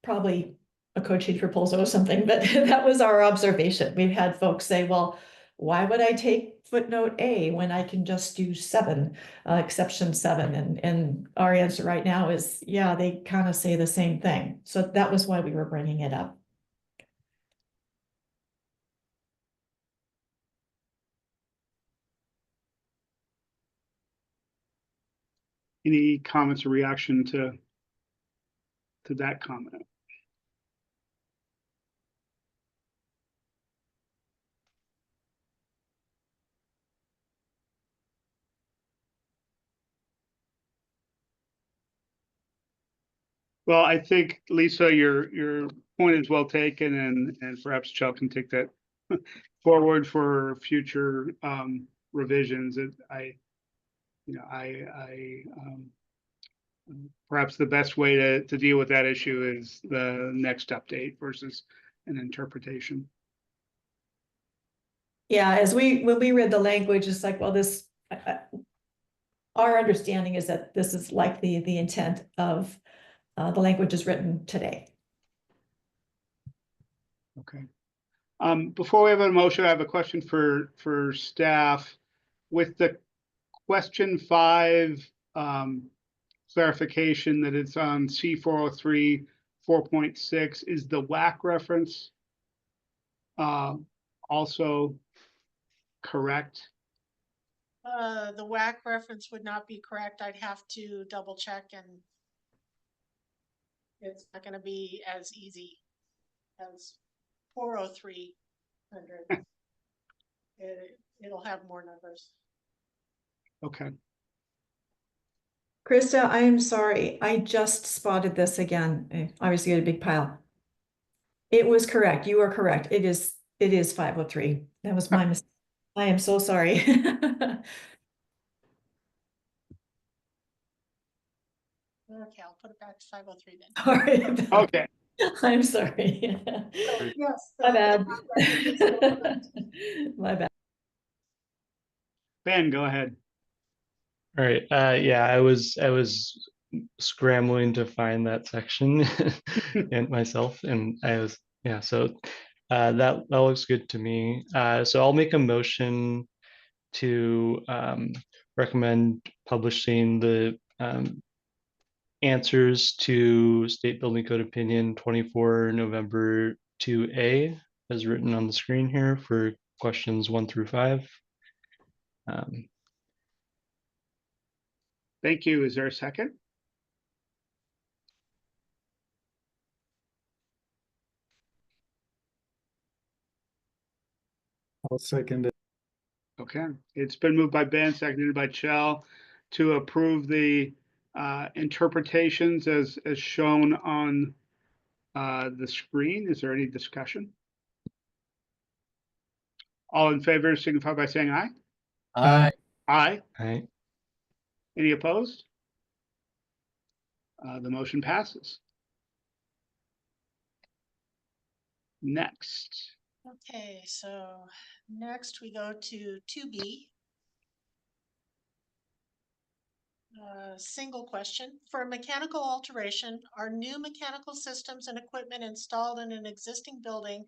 Probably a code change proposal or something, but that was our observation. We've had folks say, well, why would I take footnote A when I can just do 7, exception 7? And our answer right now is, yeah, they kind of say the same thing. So that was why we were bringing it up. Any comments or reaction to that comment? Well, I think, Lisa, your point is well taken, and perhaps Chuck can take that forward for future revisions. Perhaps the best way to deal with that issue is the next update versus an interpretation. Yeah, when we read the language, it's like, well, this, our understanding is that this is like the intent of the language is written today. Okay. Before we have a motion, I have a question for staff. With the question 5 clarification that it's on C403 4.6, is the WAC reference also correct? The WAC reference would not be correct. I'd have to double check, and it's not gonna be as easy as 40300. It'll have more numbers. Okay. Krista, I am sorry. I just spotted this again. Obviously, you had a big pile. It was correct. You are correct. It is 503. That was my mistake. I am so sorry. Okay, I'll put it back to 503 then. All right. Okay. I'm sorry. Yes. My bad. My bad. Ben, go ahead. All right. Yeah, I was scrambling to find that section and myself, and I was, yeah, so that looks good to me. So I'll make a motion to recommend publishing the answers to State Building Code Opinion 24 November 2A as written on the screen here for questions 1 through 5. Thank you. Is there a second? I'll second it. Okay, it's been moved by Ben, seconded by Chell to approve the interpretations as shown on the screen. Is there any discussion? All in favor signify by saying aye. Aye. Aye. Aye. Any opposed? The motion passes. Next. Okay, so next we go to 2B. Single question. For a mechanical alteration, are new mechanical systems and equipment installed in an existing building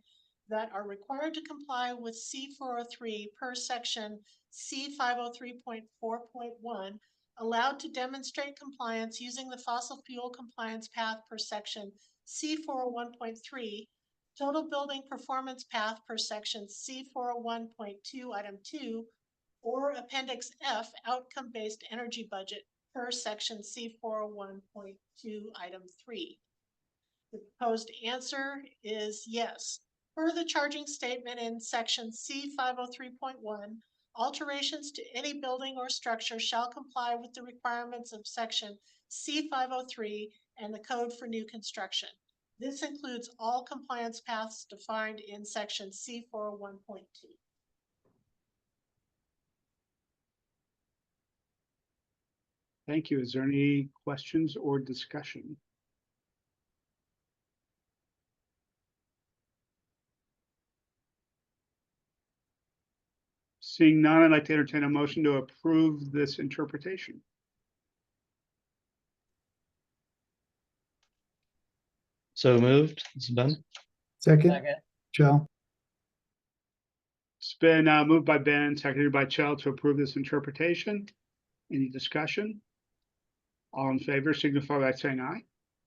that are required to comply with C403 per section C503.4.1 allowed to demonstrate compliance using the fossil fuel compliance path per section C401.3, total building performance path per section C401.2 item 2, or Appendix F, outcome-based energy budget per section C401.2 item 3. The proposed answer is yes. Per the charging statement in section C503.1, alterations to any building or structure shall comply with the requirements of section C503 and the code for new construction. This includes all compliance paths defined in section C401.2. Thank you. Is there any questions or discussion? Seeing none, I'd like to entertain a motion to approve this interpretation. So moved. It's done. Second, Chell. It's been moved by Ben, seconded by Chell to approve this interpretation. Any discussion? All in favor signify by saying aye.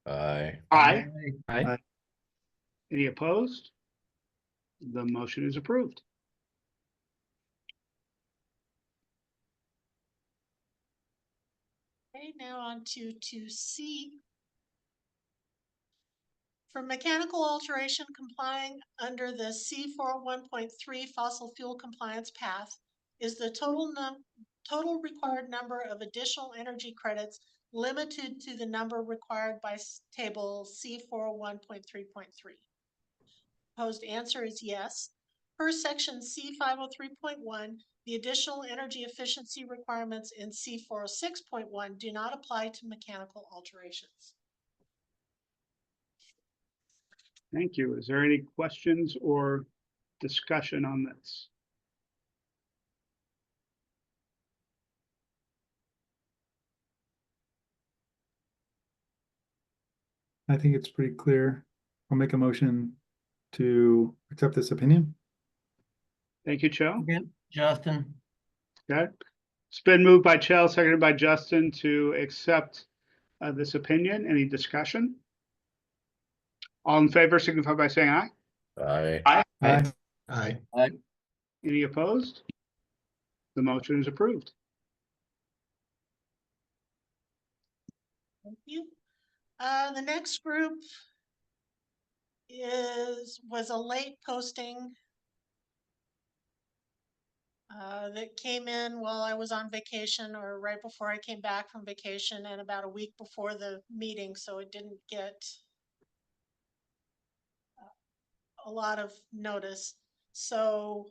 Aye. Aye. Aye. Any opposed? The motion is approved. Okay, now on to 2C. For mechanical alteration complying under the C401.3 fossil fuel compliance path is the total required number of additional energy credits limited to the number required by table C401.3.3. Proposed answer is yes. Per section C503.1, the additional energy efficiency requirements in C406.1 do not apply to mechanical alterations. Thank you. Is there any questions or discussion on this? I think it's pretty clear. I'll make a motion to accept this opinion. Thank you, Chell. Again, Justin. Okay. It's been moved by Chell, seconded by Justin to accept this opinion. Any discussion? All in favor signify by saying aye. Aye. Aye. Aye. Aye. Any opposed? The motion is approved. Thank you. The next group was a late posting that came in while I was on vacation or right before I came back from vacation and about a week before the meeting, so it didn't get a lot of notice. So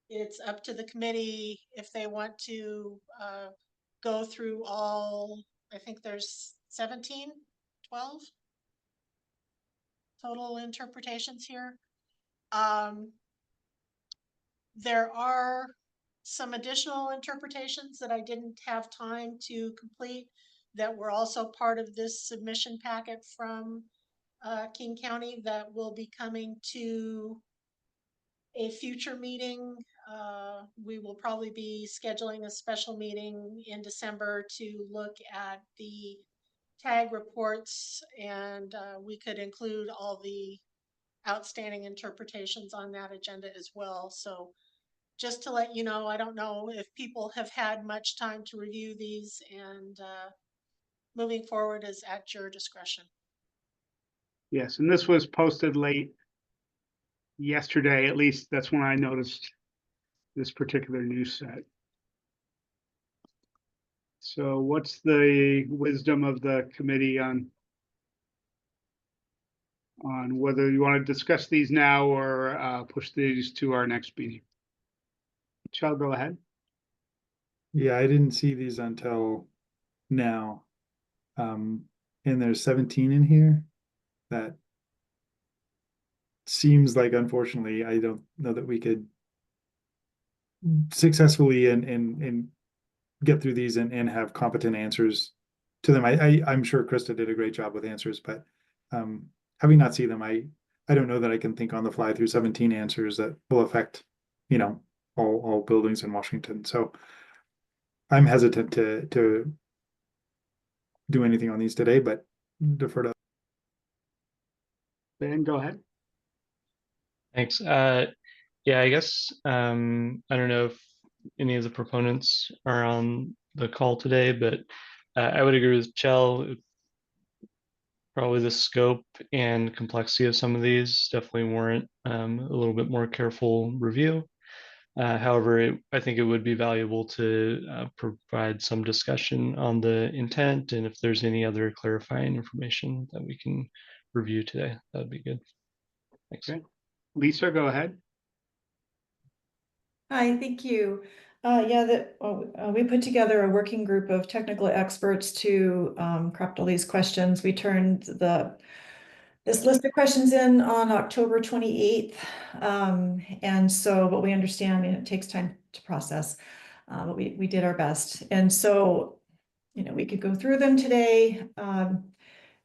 it's up to the committee if they want to go through all, I think there's 17, 12 total interpretations here. There are some additional interpretations that I didn't have time to complete that were also part of this submission packet from King County that will be coming to a future meeting. We will probably be scheduling a special meeting in December to look at the tag reports, and we could include all the outstanding interpretations on that agenda as well. So just to let you know, I don't know if people have had much time to review these, and moving forward is at your discretion. Yes, and this was posted late yesterday, at least that's when I noticed this particular news set. So what's the wisdom of the committee on whether you want to discuss these now or push these to our next meeting? Shall go ahead. Yeah, I didn't see these until now. And there's 17 in here. That seems like, unfortunately, I don't know that we could successfully and get through these and have competent answers to them. I'm sure Krista did a great job with answers, but having not seen them, I don't know that I can think on the fly through 17 answers that will affect, all buildings in Washington. So I'm hesitant to do anything on these today, but defer to. Ben, go ahead. Thanks. Yeah, I guess I don't know if any of the proponents are on the call today, but I would agree with Chell. Probably the scope and complexity of some of these definitely warrant a little bit more careful review. However, I think it would be valuable to provide some discussion on the intent, and if there's any other clarifying information that we can review today, that would be good. Thanks. Okay. Lisa, go ahead. Hi, thank you. We put together a working group of technical experts to craft all these questions. We turned this list of questions in on October 28th. But we understand it takes time to process, but we did our best. And so, we could go through them today.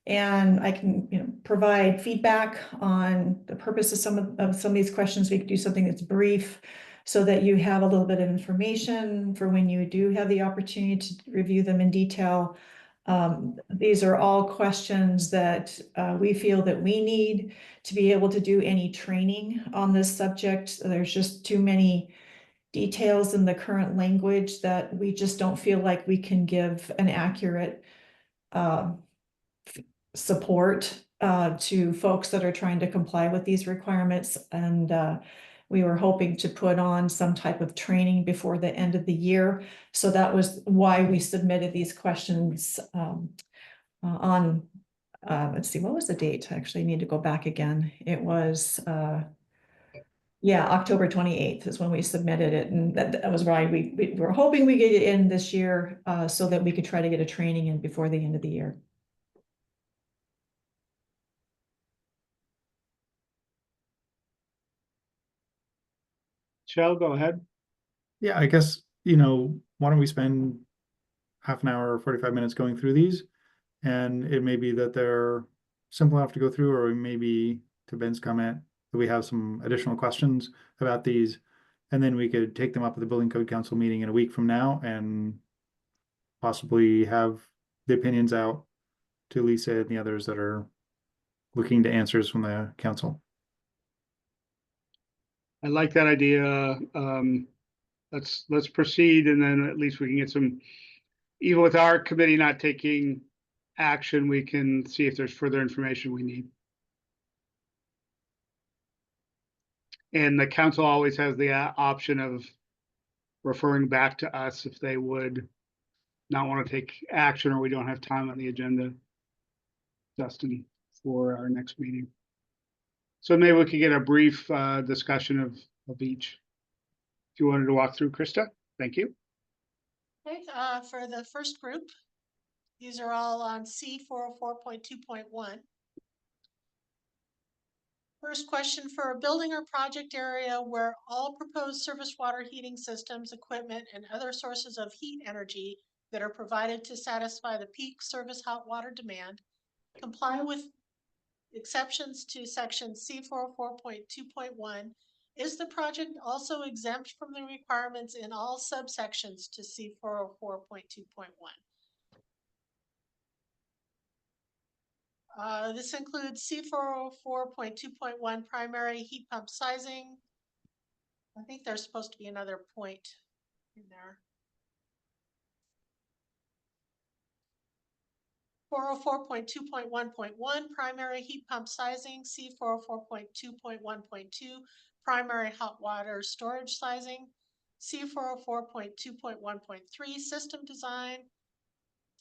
And I can, provide feedback on the purpose of some of these questions. We could do something that's brief so that you have a little bit of information for when you do have the opportunity to review them in detail. These are all questions that we feel that we need to be able to do any training on this subject. There's just too many details in the current language that we just don't feel like we can give an accurate support to folks that are trying to comply with these requirements. And we were hoping to put on some type of training before the end of the year. So that was why we submitted these questions on, let's see, what was the date? I actually need to go back again. It was, October 28th is when we submitted it. And that was why we were hoping we get it in this year so that we could try to get a training in before the end of the year. Shall go ahead. Yeah, I guess, why don't we spend half an hour or 45 minutes going through these? And it may be that they're simple enough to go through, or maybe, to Ben's comment, that we have some additional questions about these. And then we could take them up at the Building Code Council meeting in a week from now and possibly have the opinions out to Lisa and the others that are looking to answers from the council. I like that idea. Let's proceed, and then at least we can get some, even with our committee not taking action, we can see if there's further information we need. And the council always has the option of referring back to us if they would not want to take action or we don't have time on the agenda, Dustin, for our next meeting. So maybe we could get a brief discussion of each. If you wanted to walk through, Krista, thank you. Okay, for the first group, these are all on C404.2.1. First question: for a building or project area where all proposed surface water heating systems, equipment, and other sources of heat energy that are provided to satisfy the peak service hot water demand comply with exceptions to section C404.2.1, is the project also exempt from the requirements in all subsections to C404.2.1? This includes C404.2.1 primary heat pump sizing. I think there's supposed to be another point in there. 404.2.1.1 primary heat pump sizing, C404.2.1.2 primary hot water storage sizing, C404.2.1.3 system design,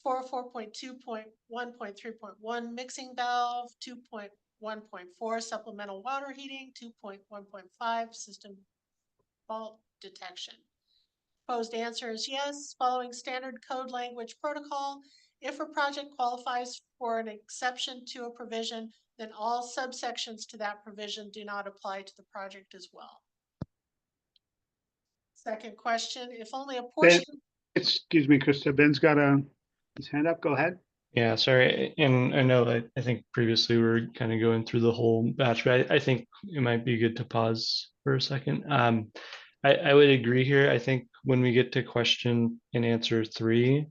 404.2.1.3.1 mixing valve, 2.1.4 supplemental water heating, 2.1.5 system fault detection. Proposed answer is yes, following standard code language protocol. If a project qualifies for an exception to a provision, then all subsections to that provision do not apply to the project as well. Second question: if only a portion. Excuse me, Krista. Ben's got his hand up. Go ahead. Yeah, sorry. And I know that I think previously we were kind of going through the whole batch, but I think it might be good to pause for a second. I would agree here. I think when we get to question and answer 3,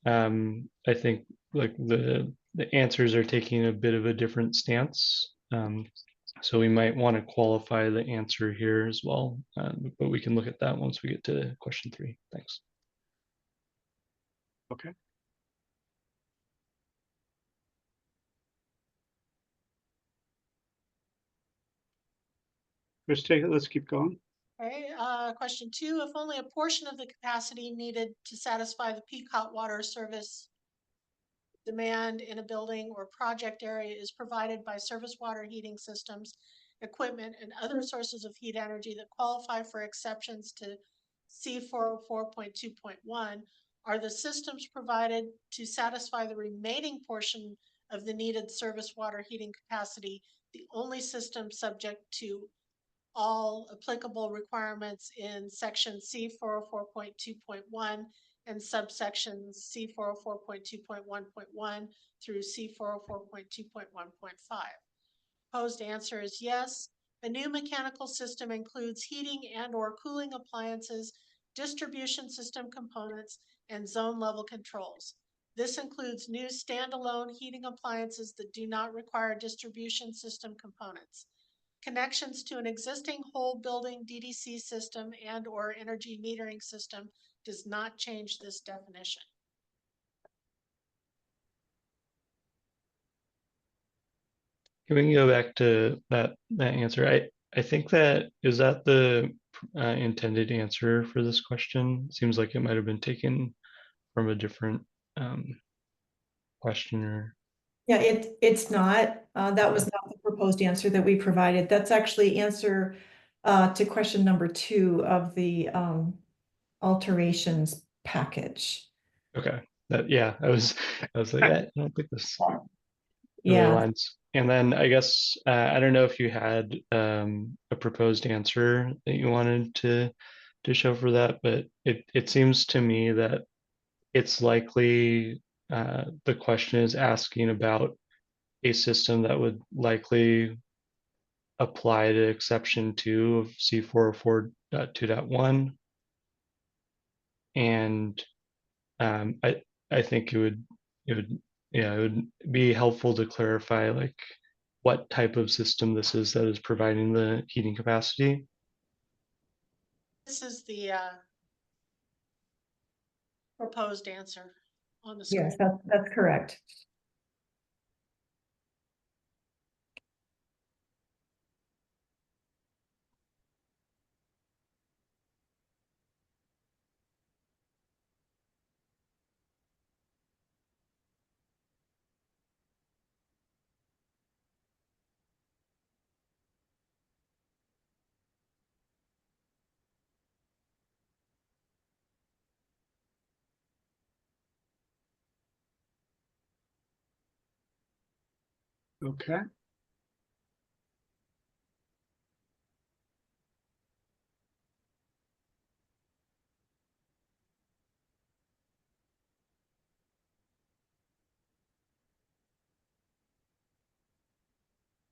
I think like the answers are taking a bit of a different stance. So we might want to qualify the answer here as well, but we can look at that once we get to question 3. Thanks. Okay. Krista, let's keep going. Okay, question 2, if only a portion of the capacity needed to satisfy the peak hot water service demand in a building or project area is provided by surface water heating systems, equipment, and other sources of heat energy that qualify for exceptions to C404.2.1, are the systems provided to satisfy the remaining portion of the needed surface water heating capacity the only system subject to all applicable requirements in section C404.2.1 and subsections C404.2.1.1 through C404.2.1.5? Proposed answer is yes. A new mechanical system includes heating and/or cooling appliances, distribution system components, and zone level controls. This includes new standalone heating appliances that do not require distribution system components. Connections to an existing whole building DDC system and/or energy metering system does not change this definition. Can we go back to that answer? I think that is that the intended answer for this question. Seems like it might have been taken from a different questioner. Yeah, it's not. That was not the proposed answer that we provided. That's actually answer to question number 2 of the alterations package. Okay. I was like, I don't think this Yeah. lines. And then I guess I don't know if you had a proposed answer that you wanted to show for that, but it seems to me that it's likely the question is asking about a system that would likely apply to exception 2 of C404.2.1. And I think it would be helpful to clarify like what type of system this is that is providing the heating capacity. This is the proposed answer on the Yes, screen. that's correct. Okay.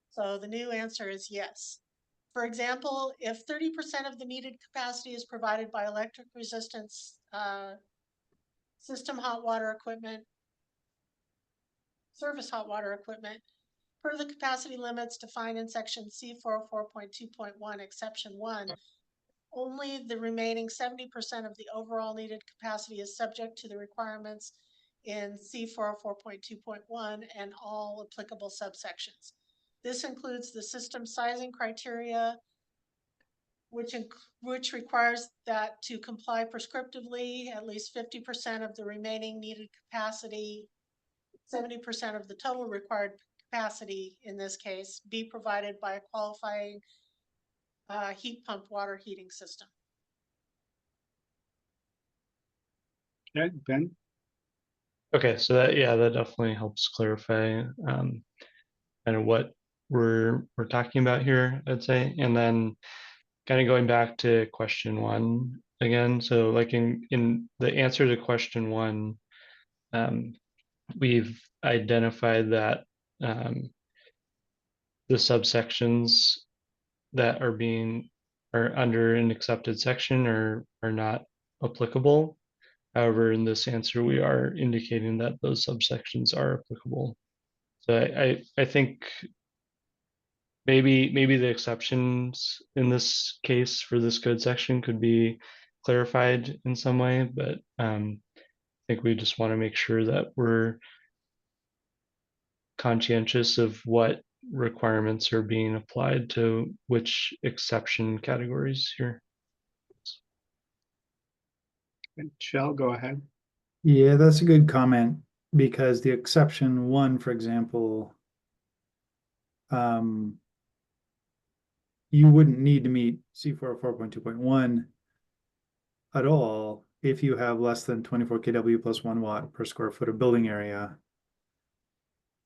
So the new answer is yes. For example, if 30% of the needed capacity is provided by electric resistance system hot water equipment, service hot water equipment, per the capacity limits defined in section C404.2.1, exception 1, only the remaining 70% of the overall needed capacity is subject to the requirements in C404.2.1 and all applicable subsections. This includes the system sizing criteria, which requires that to comply prescriptively, at least 50% of the remaining needed capacity, 70% of the total required capacity in this case, be provided by a qualifying heat pump water heating system. Okay, Ben? Okay, so that, yeah, that definitely helps clarify kind of what we're talking about here, I'd say. And then kind of going back to question 1 again. So like in the answer to question 1, we've identified that the subsections that are under an accepted section are not applicable. However, in this answer, we are indicating that those subsections are applicable. So I think maybe the exceptions in this case for this code section could be clarified in some way, but I think we just want to make sure that we're conscientious of what requirements are being applied to which exception categories here. Shell, go ahead. Yeah, that's a good comment because the exception 1, for example, you wouldn't need to meet C404.2.1 at all if you have less than 24 kW plus 1 watt per square foot of building area.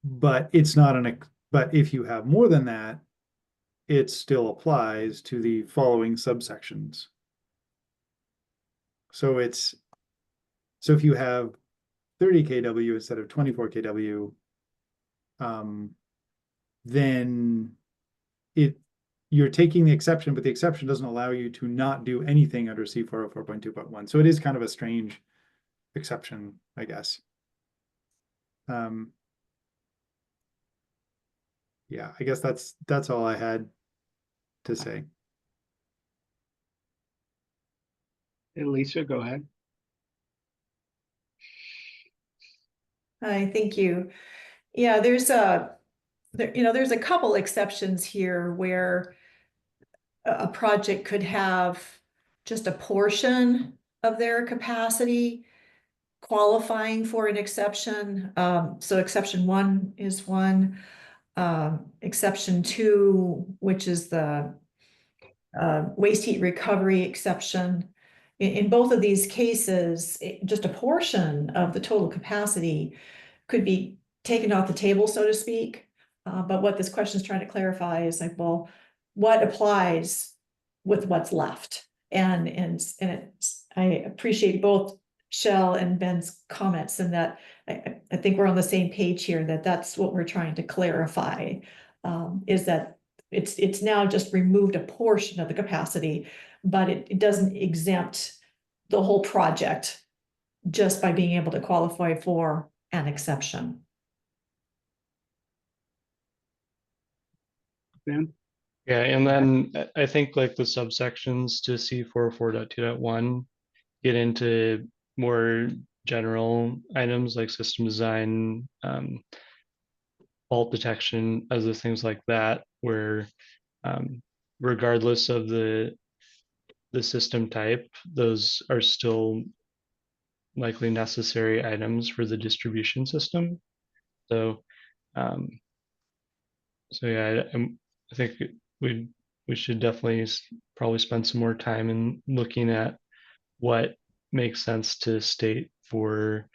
But it's not but if you have more than that, it still applies to the following subsections. So if you have 30 kW instead of 24 kW, then you're taking the exception, but the exception doesn't allow you to not do anything under C404.2.1. So it is kind of a strange exception, I guess. Yeah, I guess that's all I had to say. Hey, Lisa, go ahead. Hi, thank you. Yeah, there's a couple exceptions here where a project could have just a portion of their capacity qualifying for an exception. So exception 1 is one. Exception 2, which is the waste heat recovery exception. In both of these cases, just a portion of the total capacity could be taken off the table, so to speak. But what this question is trying to clarify is like, well, what applies with what's left? And I appreciate both Shell and Ben's comments, and that I think we're on the same page here, that that's what we're trying to clarify, is that it's now just removed a portion of the capacity, but it doesn't exempt the whole project just by being able to qualify for an exception. Ben? Yeah, and then I think like the subsections to C404.2.1 get into more general items like system design, fault detection, other things like that, where regardless of the system type, those are still likely necessary items for the distribution system. So, yeah, I think we should definitely probably spend some more time in looking at what makes sense to state for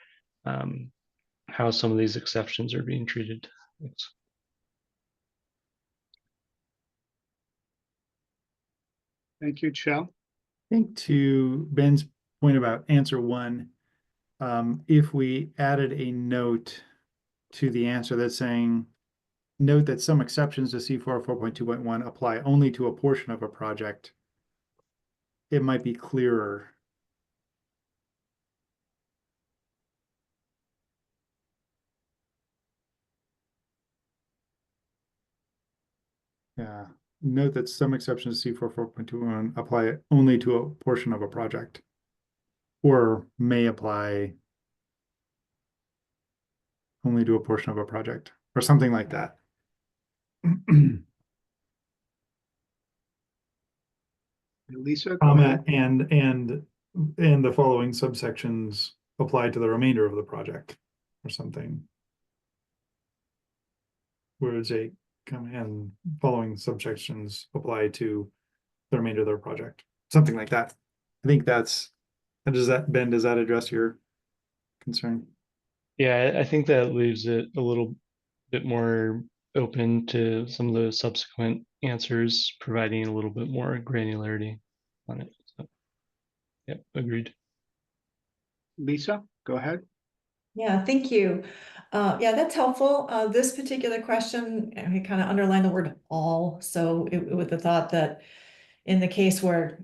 how some of these exceptions are being treated. Thanks. Thank you, Chell. I think to Ben's point about answer one, if we added a note to the answer that's saying, note that some exceptions to C404.2.1 apply only to a portion of a project, it might be clearer. Yeah, note that some exceptions to C404.2.1 apply only to a portion of a project, or may apply only to a portion of a project, or something like that. Lisa, go Comma ahead. and the following subsections apply to the remainder of the project, or something. Where it's a comma and following subsections apply to the remainder of their project, something like that. I think that's, does that, Ben, does that address your concern? Yeah, I think that leaves it a little bit more open to some of the subsequent answers, providing a little bit more granularity on it. So, yeah, agreed. Lisa, go ahead. Yeah, thank you. Yeah, that's helpful. This particular question, we kind of underline the word all. So with the thought that in the case where,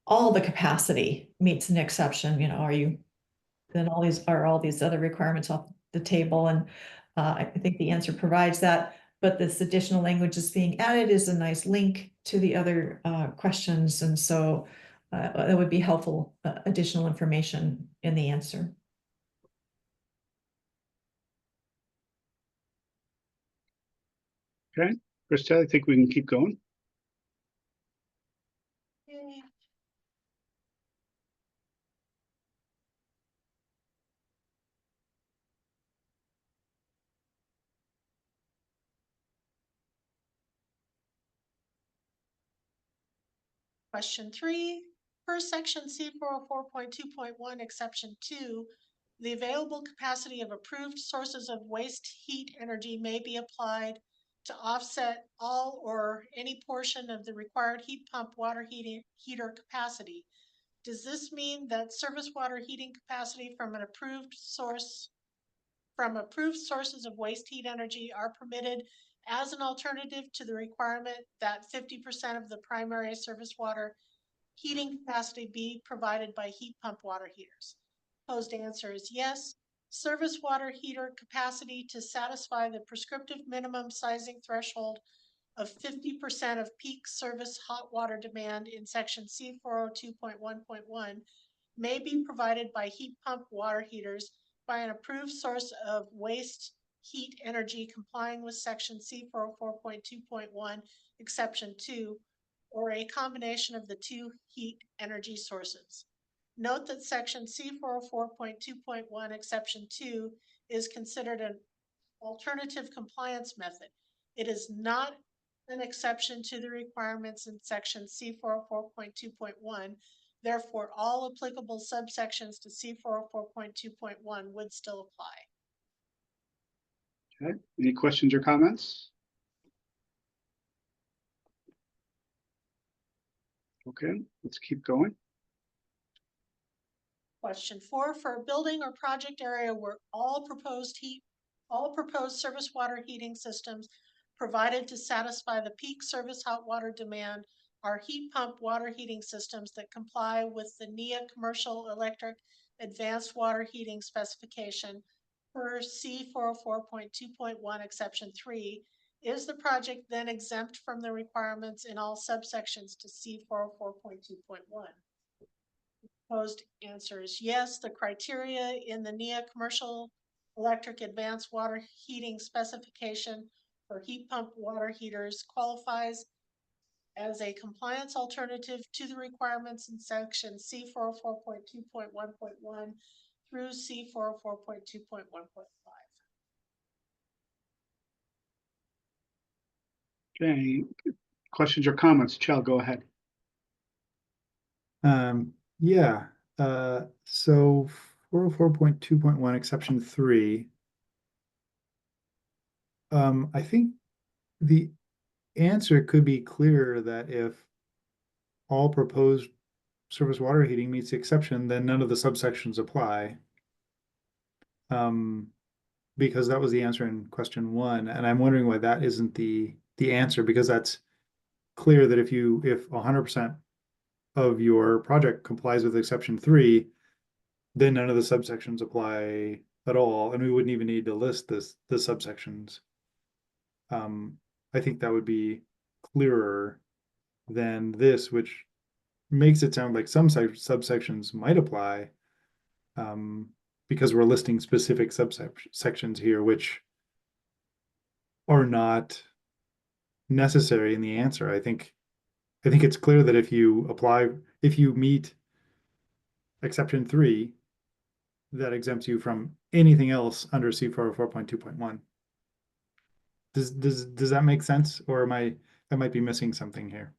all the capacity meets an exception, then all these other requirements off the table. And I think the answer provides that. But this additional language is being added is a nice link to the other questions. And so that would be helpful additional information in the answer. Okay, Christelle, I think we can keep going. Okay. Question 3, per section C404.2.1, exception 2, the available capacity of approved sources of waste heat energy may be applied to offset all or any portion of the required heat pump water heater capacity. Does this mean that surface water heating capacity from approved sources of waste heat energy are permitted as an alternative to the requirement that 50% of the primary surface water heating capacity be provided by heat pump water heaters? Proposed answer is yes. Surface water heater capacity to satisfy the prescriptive minimum sizing threshold of 50% of peak service hot water demand in section C402.1.1 may be provided by heat pump water heaters by an approved source of waste heat energy complying with section C404.2.1 exception 2, or a combination of the two heat energy sources. Note that section C404.2.1 exception 2 is considered an alternative compliance method. It is not an exception to the requirements in section C404.2.1. Therefore, all applicable subsections to C404.2.1 would still apply. Okay, any questions or comments? Okay, let's keep going. Question 4, for a building or project area where all proposed surface water heating systems provided to satisfy the peak service hot water demand are heat pump water heating systems that comply with the NEA Commercial Electric Advanced Water Heating Specification per C404.2.1 exception 3, Is the project then exempt from the requirements in all subsections to C 404.2.1? Proposed answer is yes. The criteria in the NEA commercial electric advanced water heating specification for heat pump water heaters qualifies as a compliance alternative to the requirements in section C 404.2.1.1 through C 404.2.1.5. Okay, questions or comments? Chell, go ahead. Yeah, so 404.2.1 exception 3. I think the answer could be clearer that if all proposed surface water heating meets the exception, then none of the subsections apply. Because that was the answer in question 1, and I'm wondering why that isn't the answer, because that's clear that if 100% of your project complies with exception 3, then none of the subsections apply at all, and we wouldn't even need to list the subsections. I think that would be clearer than this, which makes it sound like some subsections might apply, because we're listing specific subsections here, which are not necessary in the answer. I think it's clear that if you meet exception 3, that exempts you from anything else under C 404.2.1. Does that make sense, or I might be missing something here?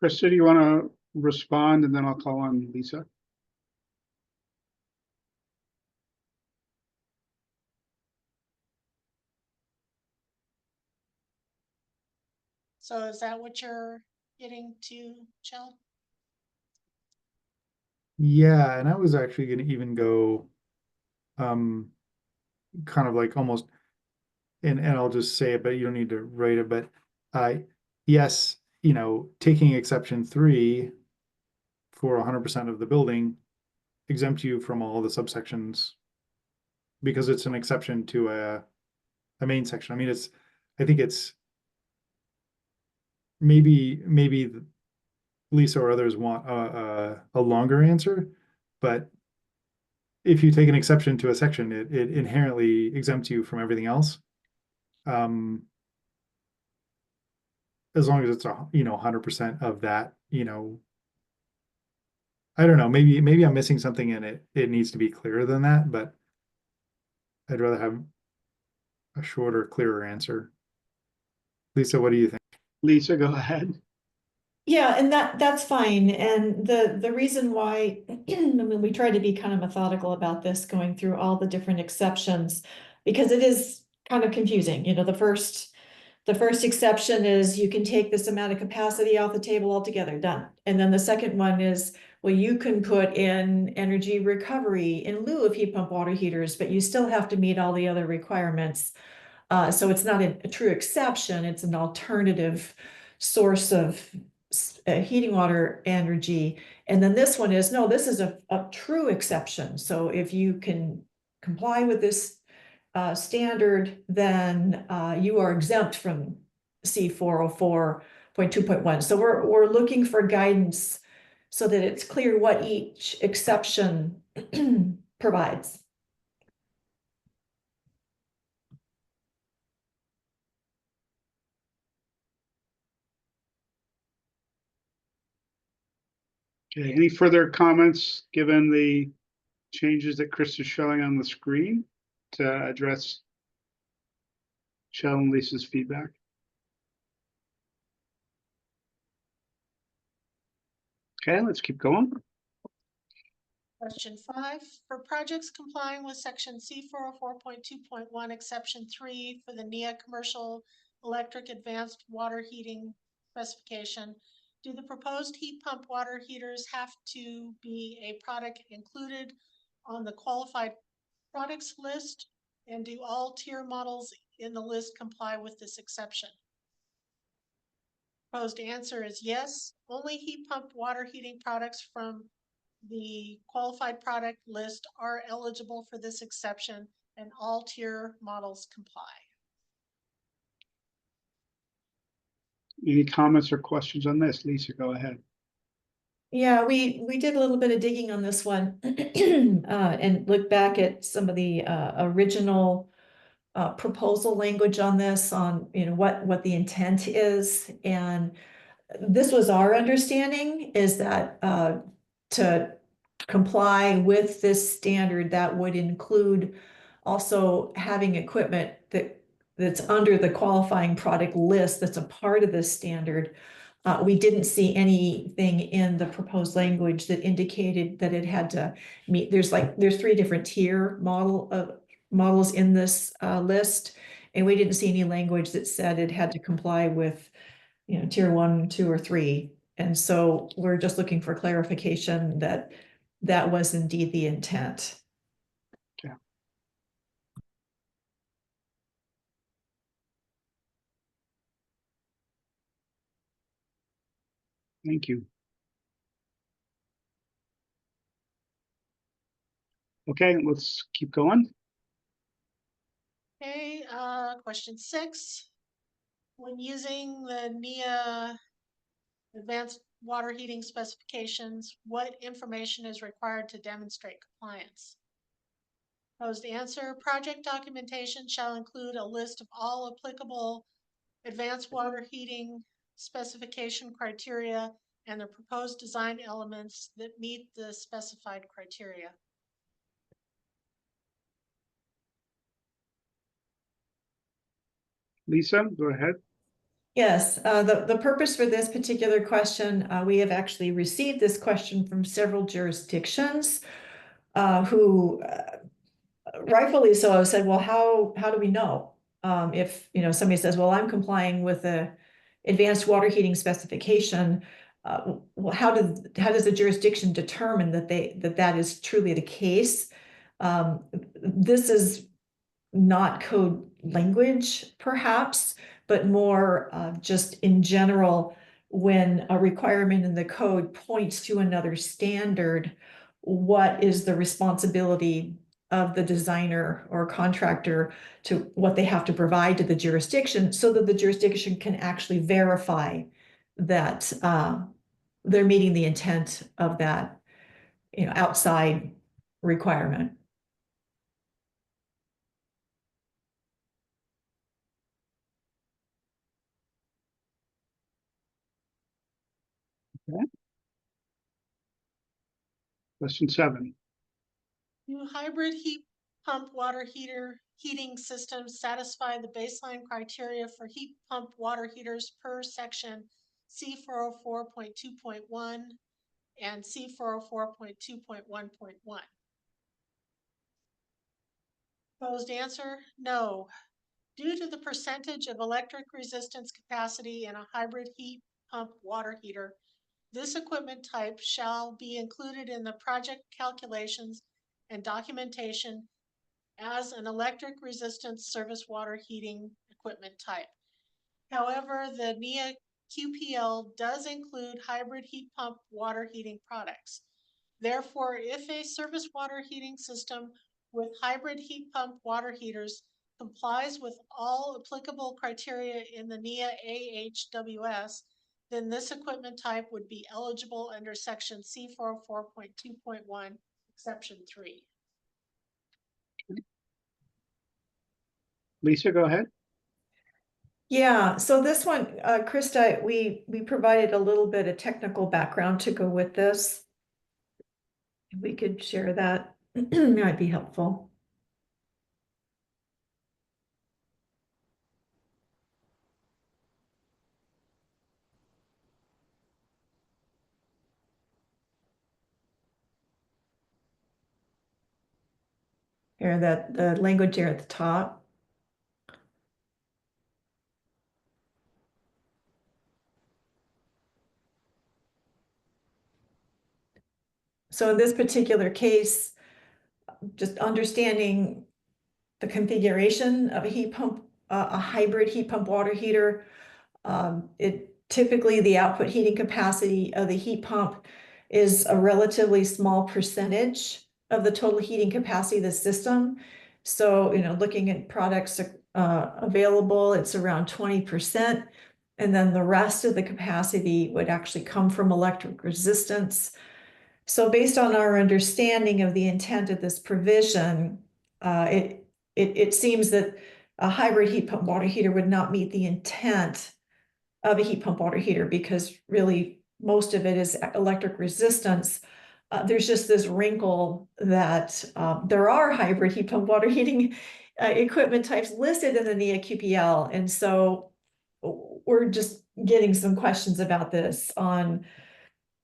Krista, do you want to respond, and then I'll call on Lisa? So is that what you're getting to, Chell? Yeah, and I was actually going to even go kind of like almost, and I'll just say it, but you don't need to write it, but yes, taking exception 3 for 100% of the building exempt you from all the subsections because it's an exception to a main section. I mean, I think it's maybe Lisa or others want a longer answer, but if you take an exception to a section, it inherently exempts you from everything else. As long as it's 100% of that, I don't know, maybe I'm missing something in it. It needs to be clearer than that, but I'd rather have a shorter, clearer answer. Lisa, what do you think? Lisa, go ahead. Yeah, and that's fine. And the reason why, I mean, we try to be kind of methodical about this, going through all the different exceptions, because it is kind of confusing. The first exception is you can take this amount of capacity off the table altogether, done. And then the second one is, well, you can put in energy recovery in lieu of heat pump water heaters, but you still have to meet all the other requirements. So it's not a true exception, it's an alternative source of heating water energy. And then this one is, no, this is a true exception. So if you can comply with this standard, then you are exempt from C 404.2.1. So we're looking for guidance so that it's clear what each exception provides. Okay, any further comments, given the changes that Chris is showing on the screen to address Chell and Lisa's feedback? Okay, let's keep going. Question 5, for projects complying with section C 404.2.1 exception 3 for the NEA commercial electric advanced water heating specification, do the proposed heat pump water heaters have to be a product included on the qualified products list? And do all tier models in the list comply with this exception? Proposed answer is yes. Only heat pump water heating products from the qualified product list are eligible for this exception, and all tier models comply. Any comments or questions on this? Lisa, go ahead. Yeah, we did a little bit of digging on this one and looked back at some of the original proposal language on this, on what the intent is. And this was our understanding, is that to comply with this standard, that would include also having equipment that's under the qualifying product list that's a part of this standard. We didn't see anything in the proposed language that indicated that it had to meet. There's 3 different tier models in this list, and we didn't see any language that said it had to comply with tier 1, 2, or 3. And so we're just looking for clarification that that was indeed the intent. Okay. Thank you. Okay, let's keep going. Okay, question 6. When using the NEA advanced water heating specifications, what information is required to demonstrate compliance? Proposed answer: project documentation shall include a list of all applicable advanced water heating specification criteria and the proposed design elements that meet the specified criteria. Lisa, go ahead. Yes, the purpose for this particular question, we have actually received this question from several jurisdictions who rightfully so have said, well, how do we know? If somebody says, well, I'm complying with the advanced water heating specification, well, how does the jurisdiction determine that is truly the case? This is not code language, perhaps, but more just in general, when a requirement in the code points to another standard, what is the responsibility of the designer or contractor to what they have to provide to the jurisdiction, so that the jurisdiction can actually verify that they're meeting the intent of that outside requirement. Okay. Question 7. Do hybrid heat pump water heating systems satisfy the baseline criteria for heat pump water heaters per section C404.2.1 and C404.2.1.1? Proposed answer: no. Due to the percentage of electric resistance capacity in a hybrid heat pump water heater, this equipment type shall be included in the project calculations and documentation as an electric resistance service water heating equipment type. However, the NEA QPL does include hybrid heat pump water heating products. Therefore, if a service water heating system with hybrid heat pump water heaters complies with all applicable criteria in the NEA AHWS, then this equipment type would be eligible under section C404.2.1, exception 3. Lisa, go ahead. Yeah, so this one, Krista, we provided a little bit of technical background to go with this. If we could share that, might be helpful. Here, the language here at the top. So in this particular case, just understanding the configuration of a heat pump, a hybrid heat pump water heater, it typically the output heating capacity of the heat pump is a relatively small percentage of the total heating capacity of the system. So, looking at products available, it's around 20%. And then the rest of the capacity would actually come from electric resistance. So based on our understanding of the intent of this provision, it seems that a hybrid heat pump water heater would not meet the intent of a heat pump water heater, because really most of it is electric resistance. There's just this wrinkle that there are hybrid heat pump water heating equipment types listed in the NEA QPL. And so we're just getting some questions about this on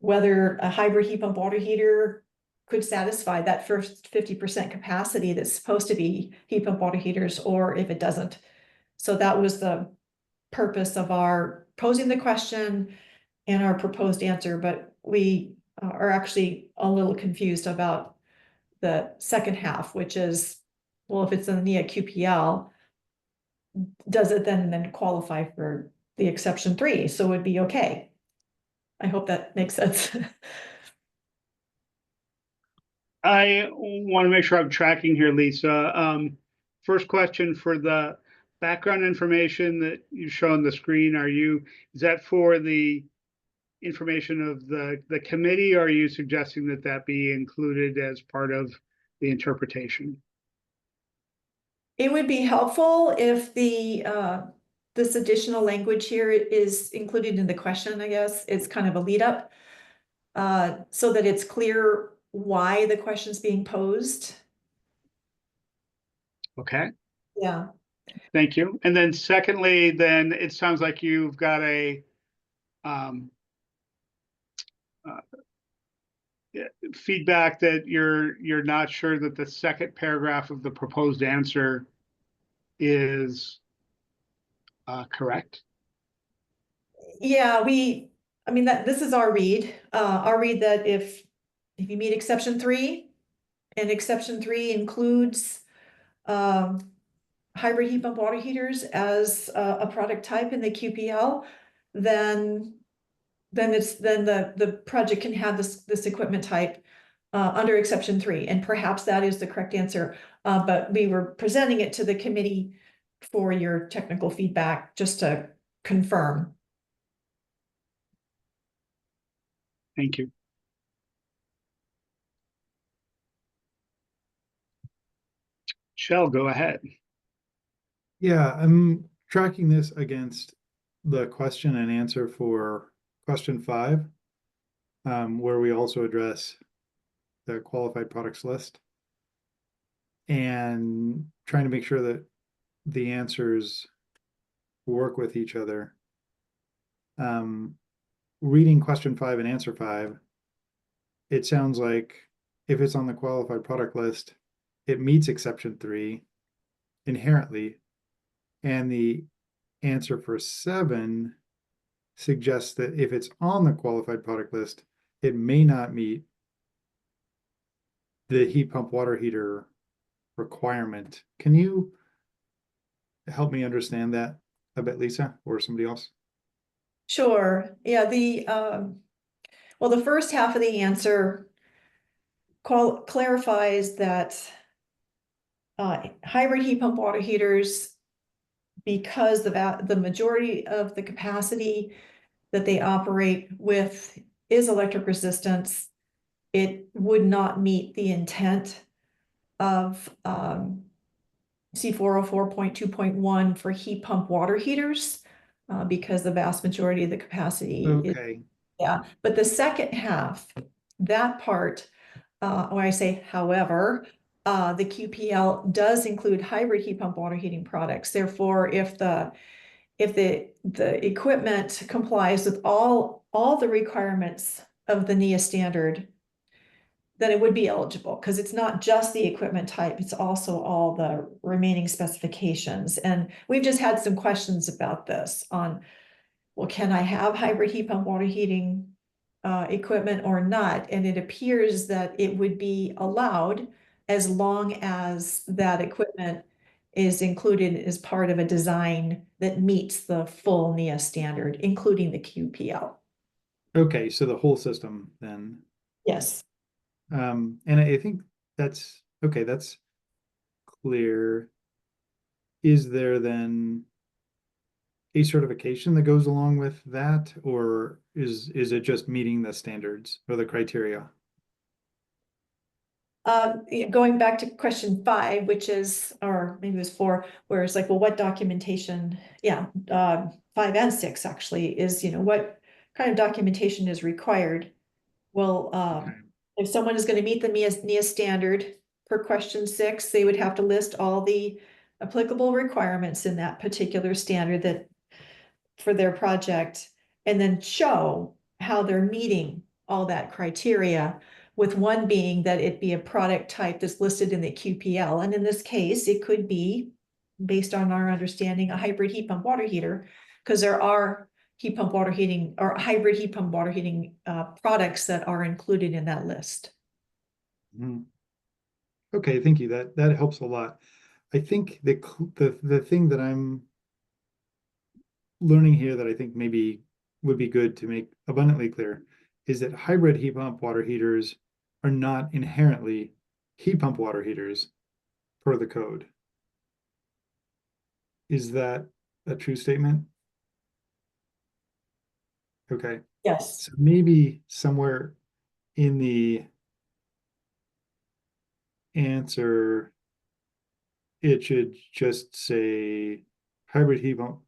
whether a hybrid heat pump water heater could satisfy that first 50% capacity that's supposed to be heat pump water heaters, or if it doesn't. So that was the purpose of our posing the question and our proposed answer, but we are actually a little confused about the second half, which is, well, if it's in the NEA QPL, does it then qualify for the exception 3? So it would be okay. I hope that makes sense. I want to make sure I'm tracking here, Lisa. First question, for the background information that you show on the screen, is that for the information of the committee, or are you suggesting that that be included as part of the interpretation? It would be helpful if this additional language here is included in the question, I guess. It's kind of a lead up, so that it's clear why the question's being posed. Okay. Yeah. Thank you. And then secondly, then it sounds like you've got a feedback that you're not sure that the second paragraph of the proposed answer is correct. Yeah, this is our read. Our read that if you meet exception 3, and exception 3 includes hybrid heat pump water heaters as a product type in the QPL, then the project can have this equipment type under exception 3, and perhaps that is the correct answer. But we were presenting it to the committee for your technical feedback, just to confirm. Thank you. Shell, go ahead. Yeah, I'm tracking this against the question and answer for question 5, where we also address the qualified products list, and trying to make sure that the answers work with each other. Reading question 5 and answer 5, it sounds like if it's on the qualified product list, it meets exception 3 inherently, and the answer for 7 suggests that if it's on the qualified product list, it may not meet the heat pump water heater requirement. Can you help me understand that a bit, Lisa, or somebody else? Sure. Yeah, the first half of the answer clarifies that hybrid heat pump water heaters, because the majority of the capacity that they operate with is electric resistance, it would not meet the intent of C404.2.1 for heat pump water heaters, because the vast majority of the capacity Okay. yeah. But the second half, that part, when I say however, the QPL does include hybrid heat pump water heating products. Therefore, if the equipment complies with all the requirements of the NEA standard, then it would be eligible, because it's not just the equipment type, it's also all the remaining specifications. And we've just had some questions about this on, well, can I have hybrid heat pump water heating equipment or not? And it appears that it would be allowed as long as that equipment is included as part of a design that meets the full NEA standard, including the QPL. Okay, so the whole system then. Yes. And I think that's okay, that's clear, is there then a certification that goes along with that, or is it just meeting the standards or the criteria? Going back to question 5, which is, or maybe it was 4, where it's like, well, what documentation? Yeah, 5 and 6 actually is, what kind of documentation is required? Well, if someone is going to meet the NIA standard per question 6, they would have to list all the applicable requirements in that particular standard that for their project, and then show how they're meeting all that criteria, with one being that it be a product type that's listed in the QPL. And in this case, it could be, based on our understanding, a hybrid heat pump water heater, because there are heat pump water heating or hybrid heat pump water heating products that are included in that list. Okay, thank you. That helps a lot. I think the thing that I'm learning here that I think maybe would be good to make abundantly clear is that hybrid heat pump water heaters are not inherently heat pump water heaters per the code. Is that a true statement? Okay. Yes. So maybe somewhere in the answer, it should just say hybrid heat pump.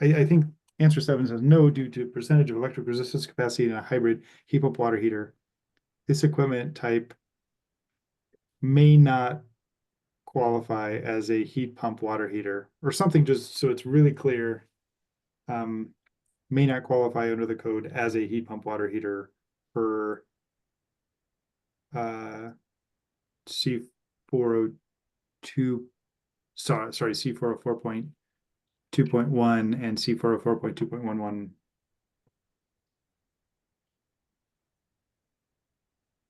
I think answer 7 says no, due to percentage of electric resistance capacity in a hybrid heat pump water heater. This equipment type may not qualify as a heat pump water heater, or something, just so it's really clear. May not qualify under the code as a heat pump water heater for C402, sorry, C404.2.1 and C404.2.11.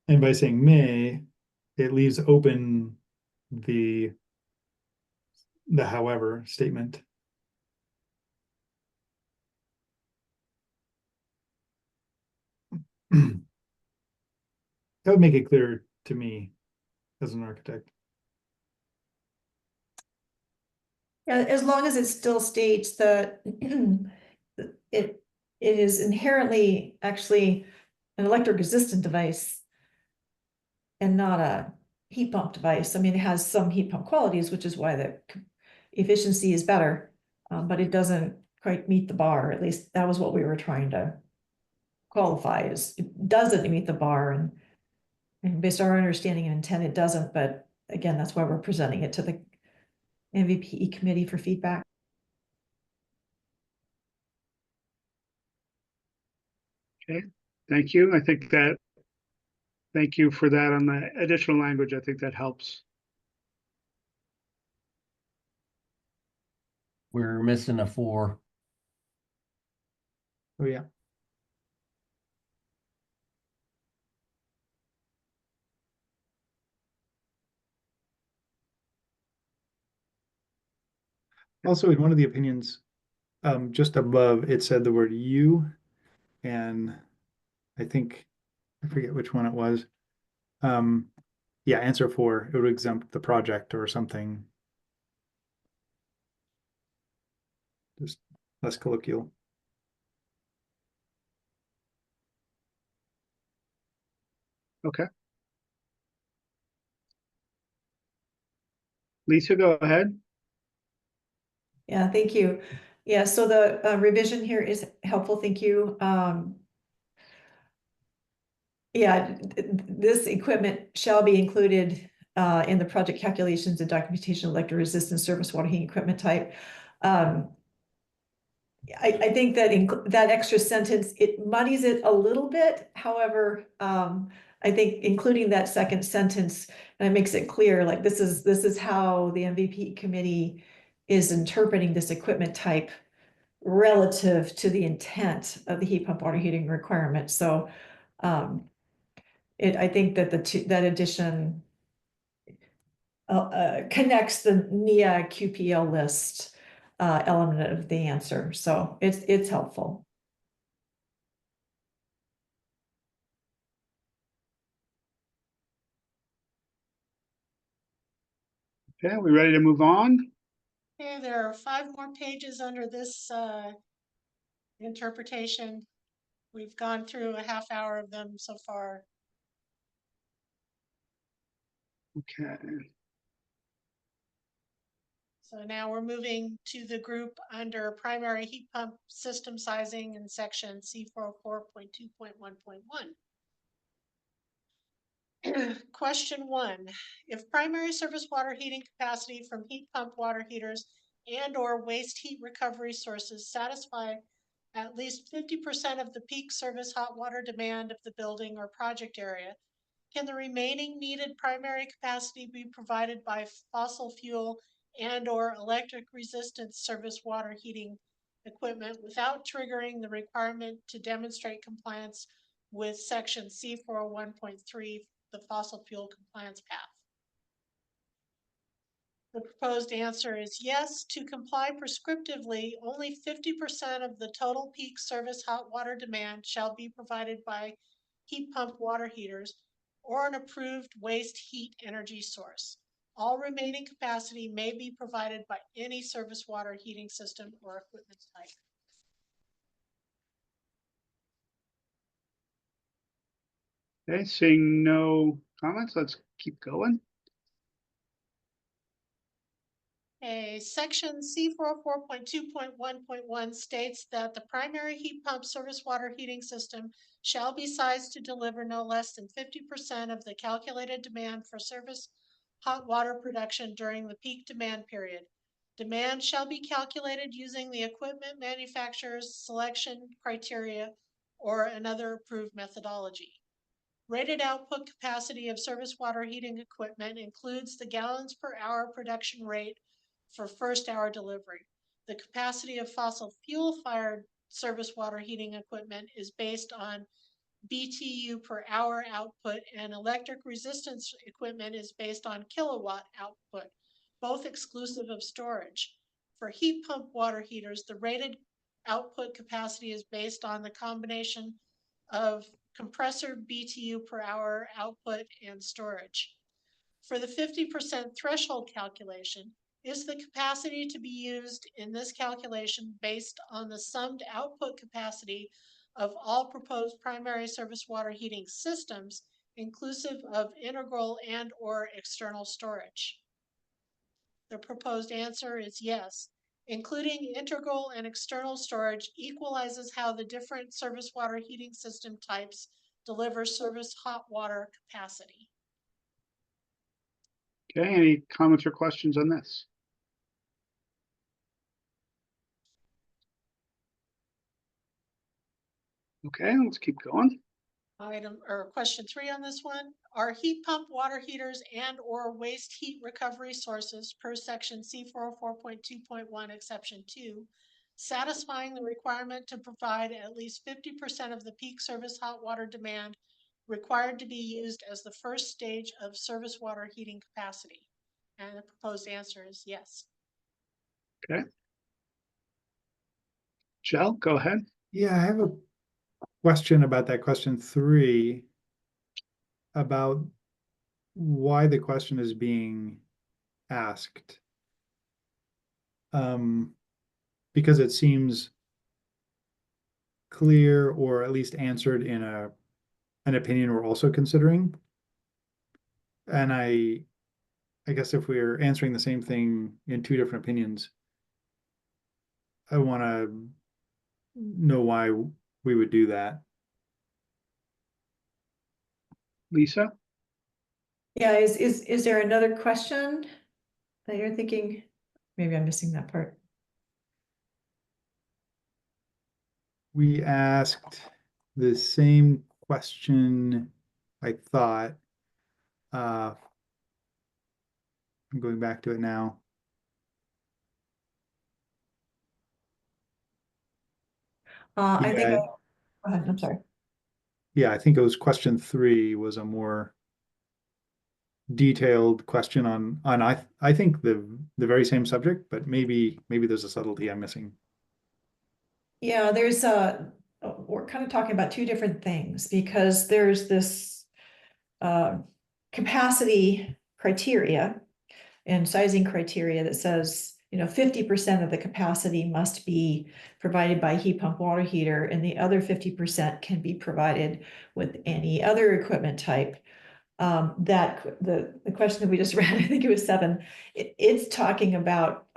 And by saying may, it leaves open the however statement. That would make it clearer to me as an architect. Yeah, as long as it still states that it is inherently actually an electric resistant device and not a heat pump device. I mean, it has some heat pump qualities, which is why the efficiency is better, but it doesn't quite meet the bar. At least that was what we were trying to qualify, is it doesn't meet the bar, and based on our understanding and intent, it doesn't. But again, that's why we're presenting it to the MVPE committee for feedback. Okay, thank you. Thank you for that on the additional language. I think that helps. We're missing a 4. Oh, yeah. Also, in one of the opinions, just above, it said the word you, and I forget which one it was. Yeah, answer 4, it would exempt the project or something. Just less colloquial. Okay. Lisa, go ahead. Yeah, thank you. Yeah, so the revision here is helpful. Thank you. Yeah, this equipment shall be included in the project calculations and documentation of electric resistance service water heating equipment type. I think that that extra sentence, it muddies it a little bit. However, I think including that second sentence, and it makes it clear, like this is how the MVP committee is interpreting this equipment type relative to the intent of the heat pump water heating requirement. So I think that that addition connects the NIA QPL list element of the answer. So it's helpful. Okay, we ready to move on? Okay, there are 5 more pages under this interpretation. We've gone through a half hour of them so far. Okay. So now we're moving to the group under primary heat pump system sizing in section C404.2.1.1. Question 1, if primary surface water heating capacity from heat pump water heaters and or waste heat recovery sources satisfy at least 50% of the peak service hot water demand of the building or project area, can the remaining needed primary capacity be provided by fossil fuel and or electric resistance service water heating equipment without triggering the requirement to demonstrate compliance with section C401.3, the fossil fuel compliance path? The proposed answer is yes. To comply prescriptively, only 50% of the total peak service hot water demand shall be provided by heat pump water heaters or an approved waste heat energy source. All remaining capacity may be provided by any surface water heating system or equipment type. Okay, seeing no comments, let's keep going. Section C404.2.1.1 states that the primary heat pump service water heating system shall be sized to deliver no less than 50% of the calculated demand for surface hot water production during the peak demand period. Demand shall be calculated using the equipment manufacturer's selection criteria or another approved methodology. Rated output capacity of surface water heating equipment includes the gallons per hour production rate for first hour delivery. The capacity of fossil fuel fired surface water heating equipment is based on BTU per hour output, and electric resistance equipment is based on kilowatt output, both exclusive of storage. For heat pump water heaters, the rated output capacity is based on the combination of compressor BTU per hour output and storage. For the 50% threshold calculation, is the capacity to be used in this calculation based on the summed output capacity of all proposed primary surface water heating systems, inclusive of integral and or external storage? The proposed answer is yes. Including integral and external storage equalizes how the different surface water heating system types deliver service hot water capacity. Okay, any comments or questions on this? Okay, let's keep going. Question 3 on this one. Are heat pump water heaters and or waste heat recovery sources per section C404.2.1 exception 2 satisfying the requirement to provide at least 50% of the peak service hot water demand required to be used as the first stage of service water heating capacity? And the proposed answer is yes. Okay. Jill, go ahead. Yeah, I have a question about that question 3, about why the question is being asked. Because it seems clear, or at least answered in an opinion we're also considering. And I guess if we're answering the same thing in 2 different opinions, I want to know why we would do that. Lisa? Yeah, is there another question that you're thinking? Maybe I'm missing that part. We asked the same question, I thought. I'm going back to it now. I think, Yeah. go ahead, I'm sorry. Yeah, I think it was question 3 was a more detailed question on I think the very same subject, but maybe there's a subtlety I'm missing. Yeah, we're kind of talking about 2 different things, because there's this capacity criteria, and sizing criteria that says, 50% of the capacity must be provided by heat pump water heater, and the other 50% can be provided with any other equipment type. That the question that we just read, I think it was 7, it's talking about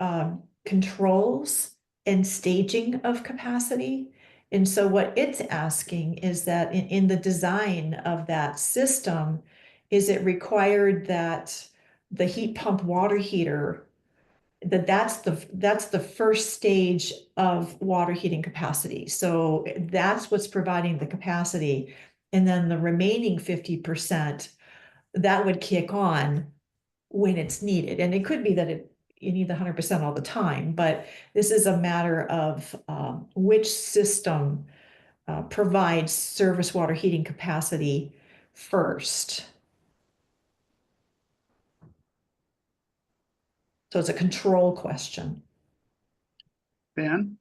controls and staging of capacity. And so what it's asking is that in the design of that system, is it required that the heat pump water heater, that's the first stage of water heating capacity. So that's what's providing the capacity. And then the remaining 50%, that would kick on when it's needed. And it could be that you need the 100% all the time, but this is a matter of which system provides service water heating capacity first. So it's a control question. Ben?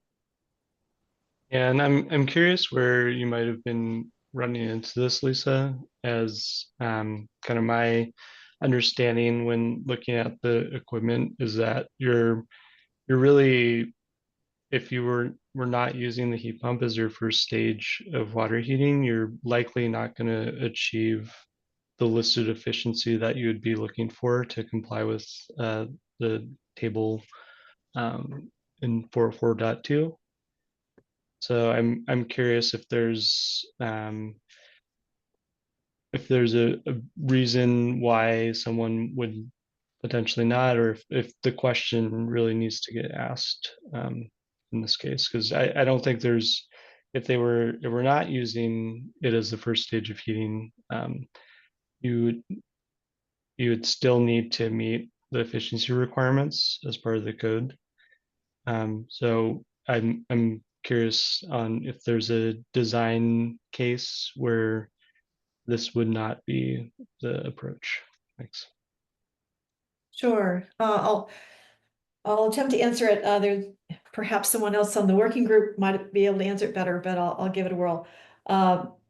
Yeah, and I'm curious where you might have been running into this, Lisa, as kind of my understanding when looking at the equipment is that you're really, if you were not using the heat pump as your first stage of water heating, you're likely not going to achieve the listed efficiency that you would be looking for to comply with the table in 404.2. So I'm curious if there's a reason why someone would potentially not, or if the question really needs to get asked in this case, because I don't think there's, if they were not using it as the first stage of heating, you would still need to meet the efficiency requirements as part of the code. So I'm curious on if there's a design case where this would not be the approach. Thanks. Sure. I'll attempt to answer it. There's perhaps someone else on the working group might be able to answer it better, but I'll give it a whirl.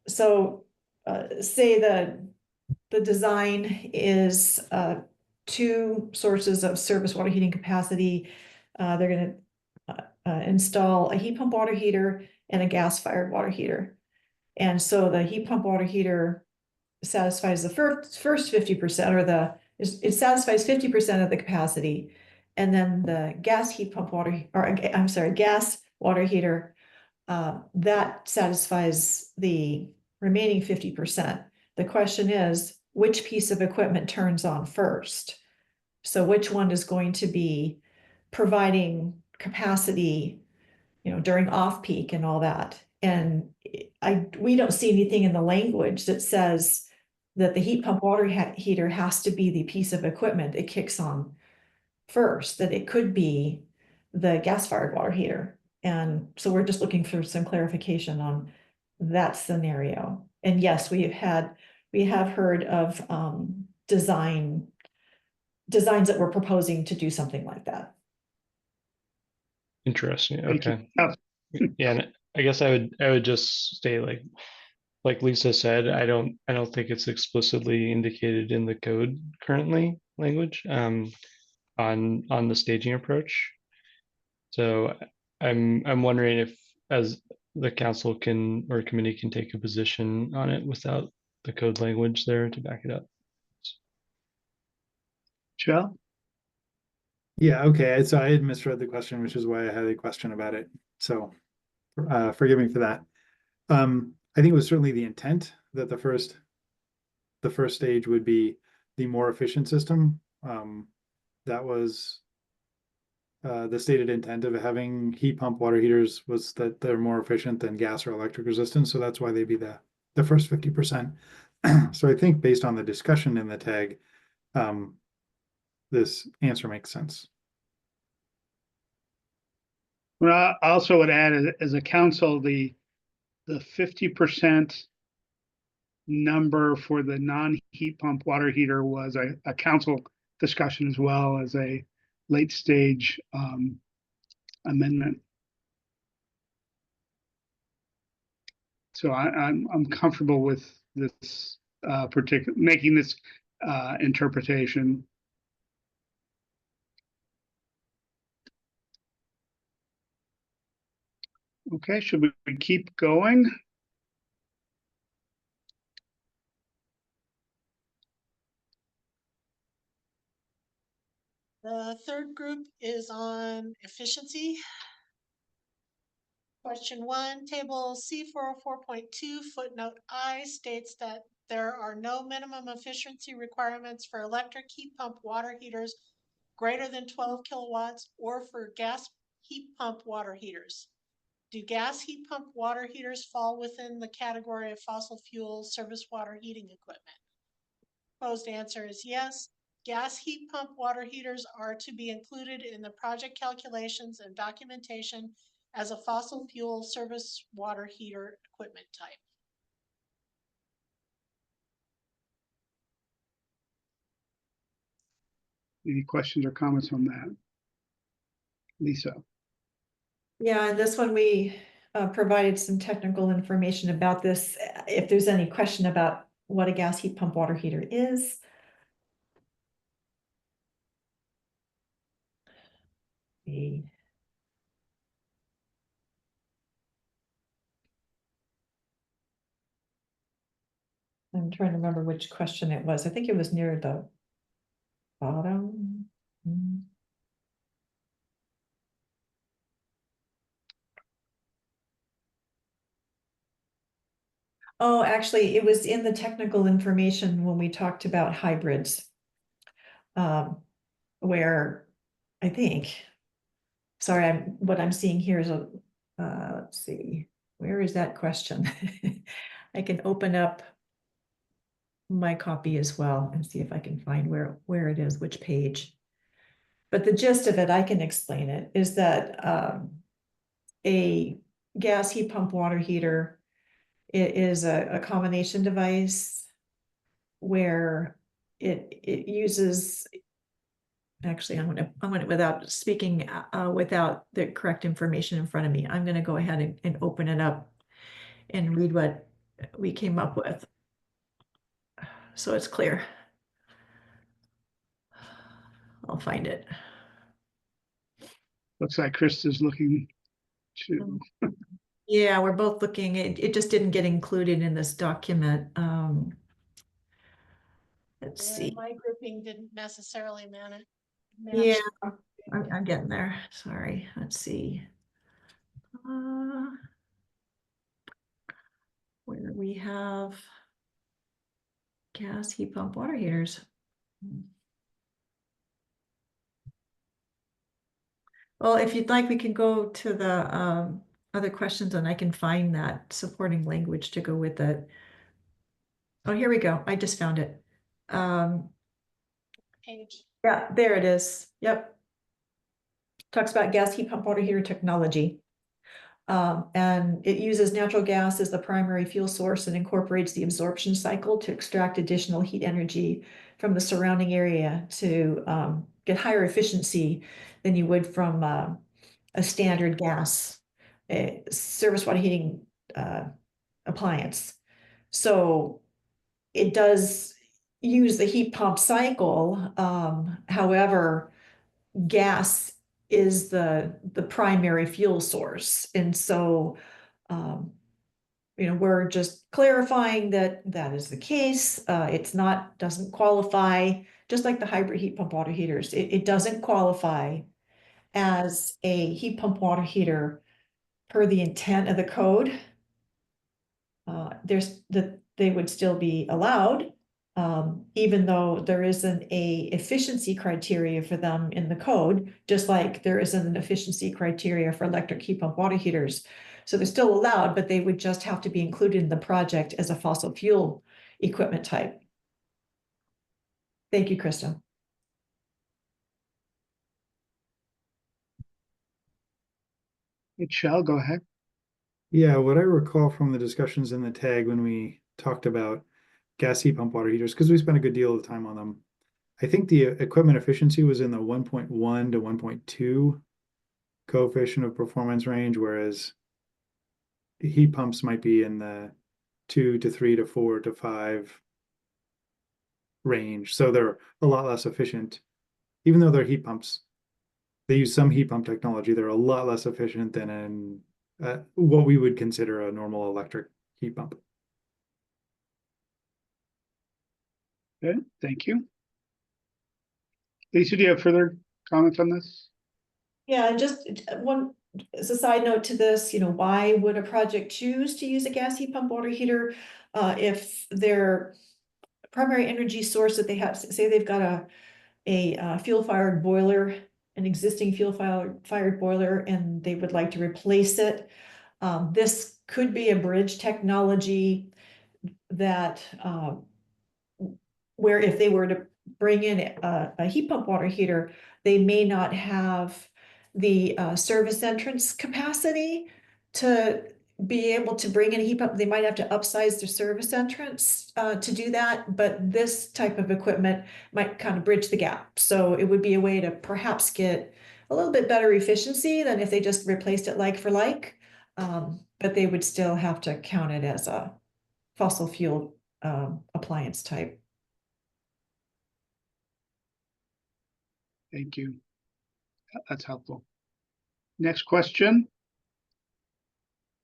Say the design is 2 sources of service water heating capacity. They're going to install a heat pump water heater and a gas-fired water heater. And so the heat pump water heater satisfies the first 50%, or it satisfies 50% of the capacity. And then the gas water heater, that satisfies the remaining 50%. The question is, which piece of equipment turns on first? So which one is going to be providing capacity, during off-peak and all that? And we don't see anything in the language that says that the heat pump water heater has to be the piece of equipment it kicks on first, that it could be the gas-fired water heater. And so we're just looking for some clarification on that scenario. And yes, we have heard of designs that we're proposing to do something like that. Interesting. Okay. Yeah, and I guess I would just say, like Lisa said, I don't think it's explicitly indicated in the code currently language on the staging approach. So I'm wondering if, as the council can, or committee can, take a position on it without the code language there to back it up. Joe? Yeah, okay. So I had misread the question, which is why I had a question about it. So forgive me for that. I think it was certainly the intent that the first stage would be the more efficient system. That was the stated intent of having heat pump water heaters, was that they're more efficient than gas or electric resistant. So that's why they'd be the first 50%. So I think based on the discussion in the tag, this answer makes sense. Well, I also would add, as a council, the 50% number for the non-heat pump water heater was a council discussion as well as a late stage amendment. So I'm comfortable with this making this interpretation. Okay, should we keep going? The third group is on efficiency. Question 1, table C404.2 footnote I states that there are no minimum efficiency requirements for electric heat pump water heaters greater than 12 kilowatts or for gas heat pump water heaters. Do gas heat pump water heaters fall within the category of fossil fuel service water heating equipment? Proposed answer is yes. Gas heat pump water heaters are to be included in the project calculations and documentation as a fossil fuel service water heater equipment type. Any questions or comments on that? Lisa? Yeah, and this one we provided some technical information about this. If there's any question about what a gas heat pump water heater is. I'm trying to remember which question it was. I think it was near the bottom. Oh, actually, it was in the technical information when we talked about hybrids. Where I think, sorry, what I'm seeing here is a, let's see, where is that question? I can open up my copy as well and see if I can find where it is, which page. But the gist of it, I can explain it, is that a gas heat pump water heater, it is a combination device where it uses, actually, I'm gonna without speaking without the correct information in front of me, I'm gonna go ahead and open it up and read what we came up with, so it's clear. I'll find it. Looks like Krista's looking to. Yeah, we're both looking. It just didn't get included in this document. Let's see. My grouping didn't necessarily match. Yeah, I'm getting there. Sorry. Let's see. Where we have gas heat pump water heaters. Well, if you'd like, we can go to the other questions and I can find that supporting language to go with it. Oh, here we go. I just found it. Page. Yeah, there it is. Yep. Talks about gas heat pump water heater technology. And it uses natural gas as the primary fuel source and incorporates the absorption cycle to extract additional heat energy from the surrounding area to get higher efficiency than you would from a standard gas service water heating appliance. So it does use the heat pump cycle. However, gas is the primary fuel source. And so, we're just clarifying that that is the case. It's not, doesn't qualify, just like the hybrid heat pump water heaters. It doesn't qualify as a heat pump water heater per the intent of the code. They would still be allowed, even though there isn't a efficiency criteria for them in the code, just like there isn't an efficiency criteria for electric heat pump water heaters. So they're still allowed, but they would just have to be included in the project as a fossil fuel equipment type. Thank you, Krista. Michelle, go ahead. Yeah, what I recall from the discussions in the tag when we talked about gas heat pump water heaters, because we spent a good deal of time on them, I think the equipment efficiency was in the 1.1 to 1.2 coefficient of performance range, whereas heat pumps might be in the 2 to 3 to 4 to 5 range. So they're a lot less efficient. Even though they're heat pumps, they use some heat pump technology. They're a lot less efficient than what we would consider a normal electric heat pump. Okay, thank you. Lisa, do you have further comments on this? Yeah, just one, as a side note to this, why would a project choose to use a gas heat pump water heater? If their primary energy source that they have, say they've got a fuel-fired boiler, an existing fuel-fired boiler, and they would like to replace it. This could be a bridge technology that, where if they were to bring in a heat pump water heater, they may not have the service entrance capacity to be able to bring in a heat pump. They might have to upsize their service entrance to do that, but this type of equipment might kind of bridge the gap. So it would be a way to perhaps get a little bit better efficiency than if they just replaced it like for like. But they would still have to count it as a fossil fuel appliance type. Thank you. That's helpful. Next question.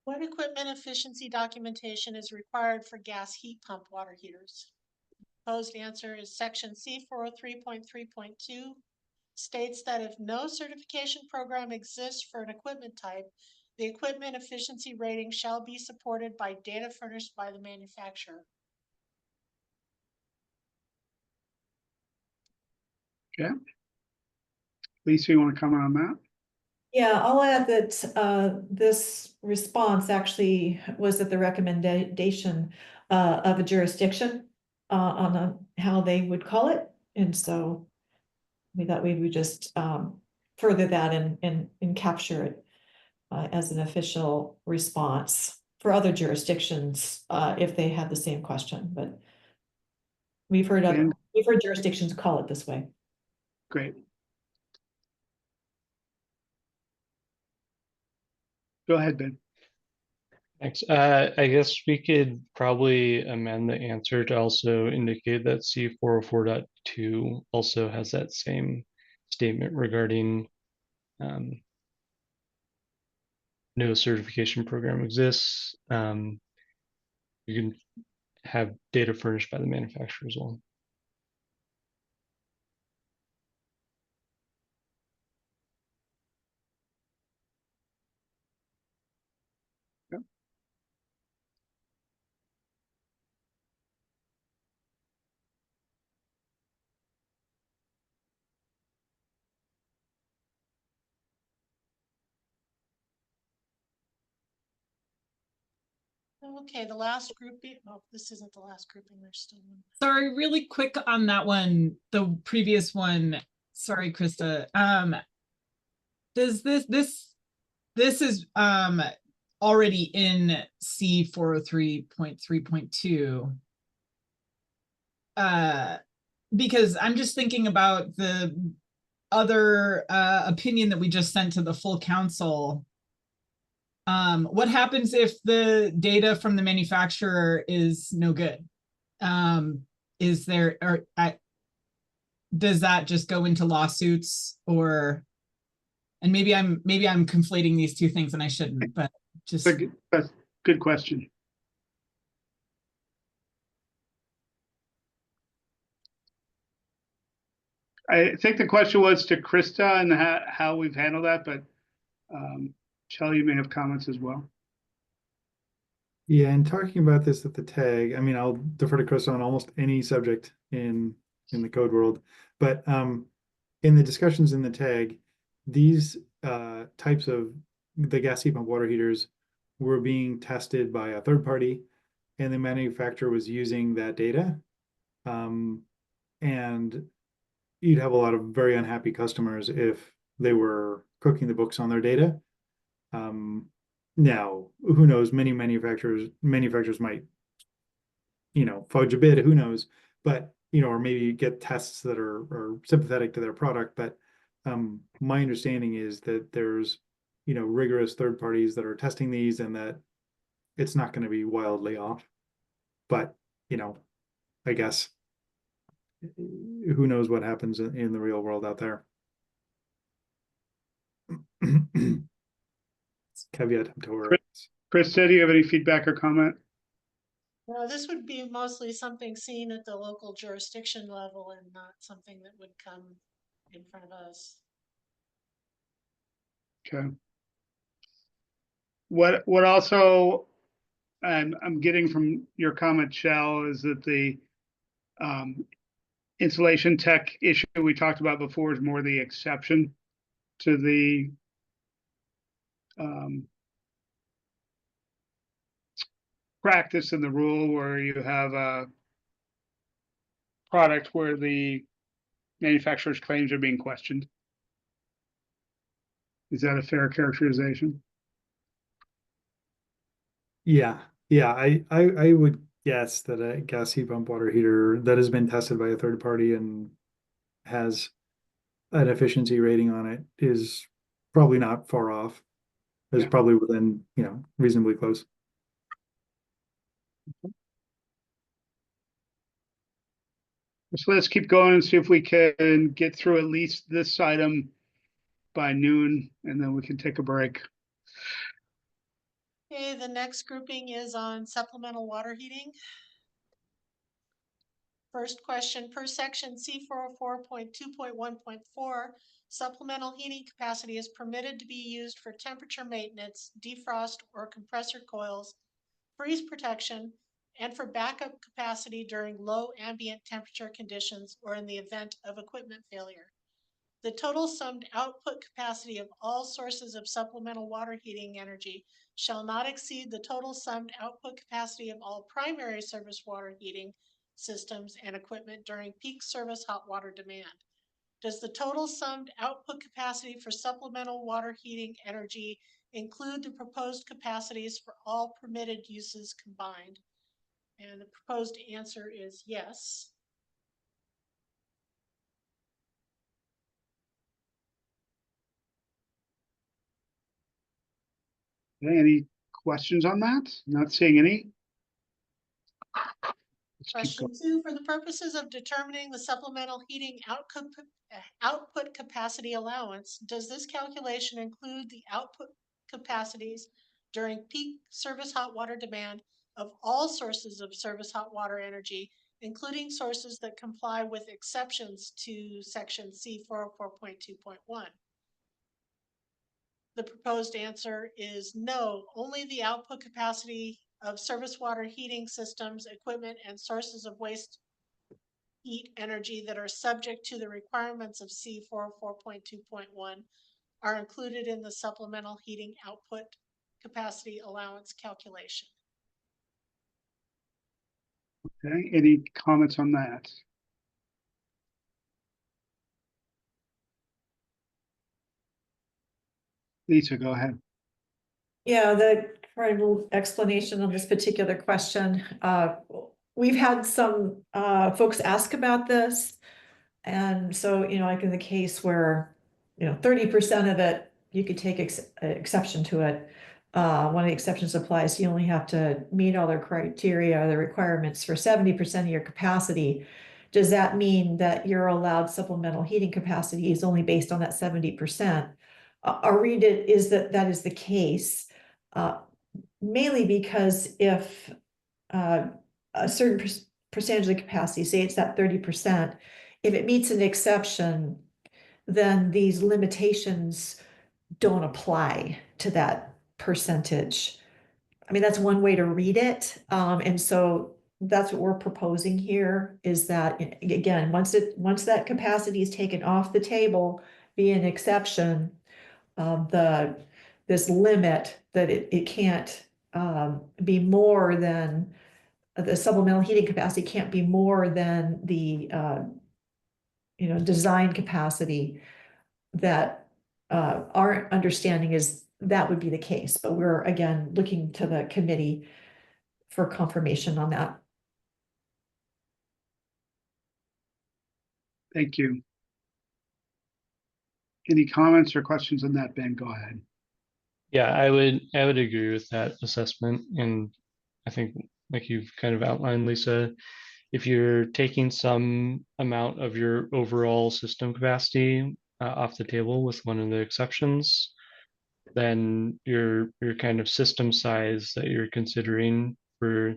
What equipment efficiency documentation is required for gas heat pump water heaters? Proposed answer is section C403.3.2 states that if no certification program exists for an equipment type, the equipment efficiency rating shall be supported by data furnished by the manufacturer. Okay. Lisa, you want to comment on that? Yeah, I'll add that this response actually was at the recommendation of a jurisdiction on how they would call it. And so we thought we would just further that and capture it as an official response for other jurisdictions if they had the same question. But we've heard jurisdictions call it this way. Great. Go ahead, Ben. Thanks. I guess we could probably amend the answer to also indicate that C404.2 also has that same statement regarding no certification program exists. You can have data furnished by the manufacturer as well. Okay, the last grouping. Oh, this isn't the last grouping. There's still one. Sorry, really quick on that one, the previous one. Sorry, Krista. Does this is already in C403.3.2. Because I'm just thinking about the other opinion that we just sent to the full council. What happens if the data from the manufacturer is no good? Is there, or does that just go into lawsuits, or, and maybe I'm conflating these two things and I shouldn't, but just. That's a good question. I think the question was to Krista and how we've handled that, but Shelley, you may have comments as well. Yeah, and talking about this at the tag, I mean, I'll defer to Chris on almost any subject in the code world, but in the discussions in the tag, these types of the gas heat pump water heaters were being tested by a third party, and the manufacturer was using that data. And you'd have a lot of very unhappy customers if they were cooking the books on their data. Now, who knows? Many manufacturers might, fudge a bit. Who knows? But or maybe get tests that are sympathetic to their product. But my understanding is that there's rigorous third parties that are testing these, and that it's not going to be wildly off. But I guess who knows what happens in the real world out there. caveat emptor. Krista, do you have any feedback or comment? No, this would be mostly something seen at the local jurisdiction level and not something that would come in front of us. Okay. What also I'm getting from your comment, Shell, is that the insulation tech issue we talked about before is more the exception to the practice and the rule, where you have a product where the manufacturer's claims are being questioned. Is that a fair characterization? Yeah, yeah, I would guess that a gas heat pump water heater that has been tested by a third party and has an efficiency rating on it is probably not far off. It's probably within, reasonably close. So let's keep going and see if we can get through at least this item by noon, and then we can take a break. Okay, the next grouping is on supplemental water heating. First question, per section C404.2.1.4, supplemental heating capacity is permitted to be used for temperature maintenance, defrost or compressor coils, freeze protection, and for backup capacity during low ambient temperature conditions or in the event of equipment failure. The total summed output capacity of all sources of supplemental water heating energy shall not exceed the total summed output capacity of all primary service water heating systems and equipment during peak service hot water demand. Does the total summed output capacity for supplemental water heating energy include the proposed capacities for all permitted uses combined? And the proposed answer is yes. Okay, any questions on that? Not seeing any. Question 2, for the purposes of determining the supplemental heating output capacity allowance, does this calculation include the output capacities during peak service hot water demand of all sources of service hot water energy, including sources that comply with exceptions to section C404.2.1? The proposed answer is no, only the output capacity of service water heating systems, equipment, and sources of waste heat energy that are subject to the requirements of C404.2.1 are included in the supplemental heating output capacity allowance calculation. Okay, any comments on that? Lisa, go ahead. Yeah, the final explanation on this particular question. We've had some folks ask about this. And so, like in the case where, 30% of it, you could take exception to it. One of the exceptions applies, you only have to meet all the criteria, the requirements for 70% of your capacity. Does that mean that your allowed supplemental heating capacity is only based on that 70%? Our read it is that is the case, mainly because if a certain percentage of the capacity, say it's that 30%, if it meets an exception, then these limitations don't apply to that percentage. I mean, that's one way to read it. And so that's what we're proposing here, is that, again, once that capacity is taken off the table, be an exception, this limit that it can't be more than the supplemental heating capacity can't be more than the design capacity, that our understanding is that would be the case, but we're again looking to the committee for confirmation on that. Thank you. Any comments or questions on that, Ben? Go ahead. Yeah, I would agree with that assessment. And I think, like you've kind of outlined, Lisa, if you're taking some amount of your overall system capacity off the table with one of the exceptions, then your kind of system size that you're considering for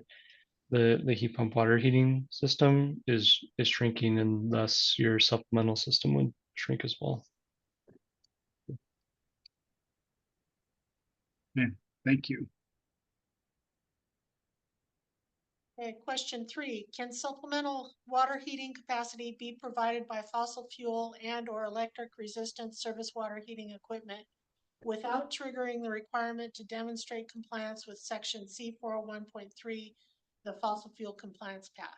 the heat pump water heating system is shrinking, and thus your supplemental system would shrink as well. Yeah, thank you. Okay, question 3, can supplemental water heating capacity be provided by fossil fuel and or electric resistant service water heating equipment without triggering the requirement to demonstrate compliance with section C401.3, the fossil fuel compliance path?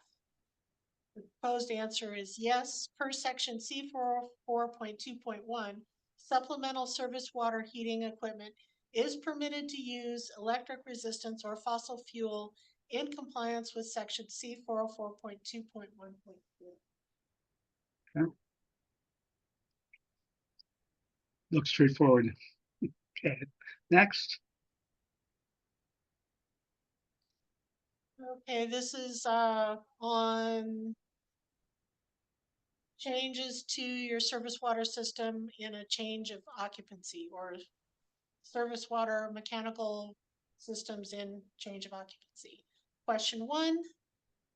The proposed answer is yes. Per section C404.2.1, supplemental service water heating equipment is permitted to use electric resistance or fossil fuel in compliance with section C404.2.1.2. Okay. Looks straightforward. Okay, next. Okay, this is on changes to your service water system in a change of occupancy, or service water mechanical systems in change of occupancy. Question 1,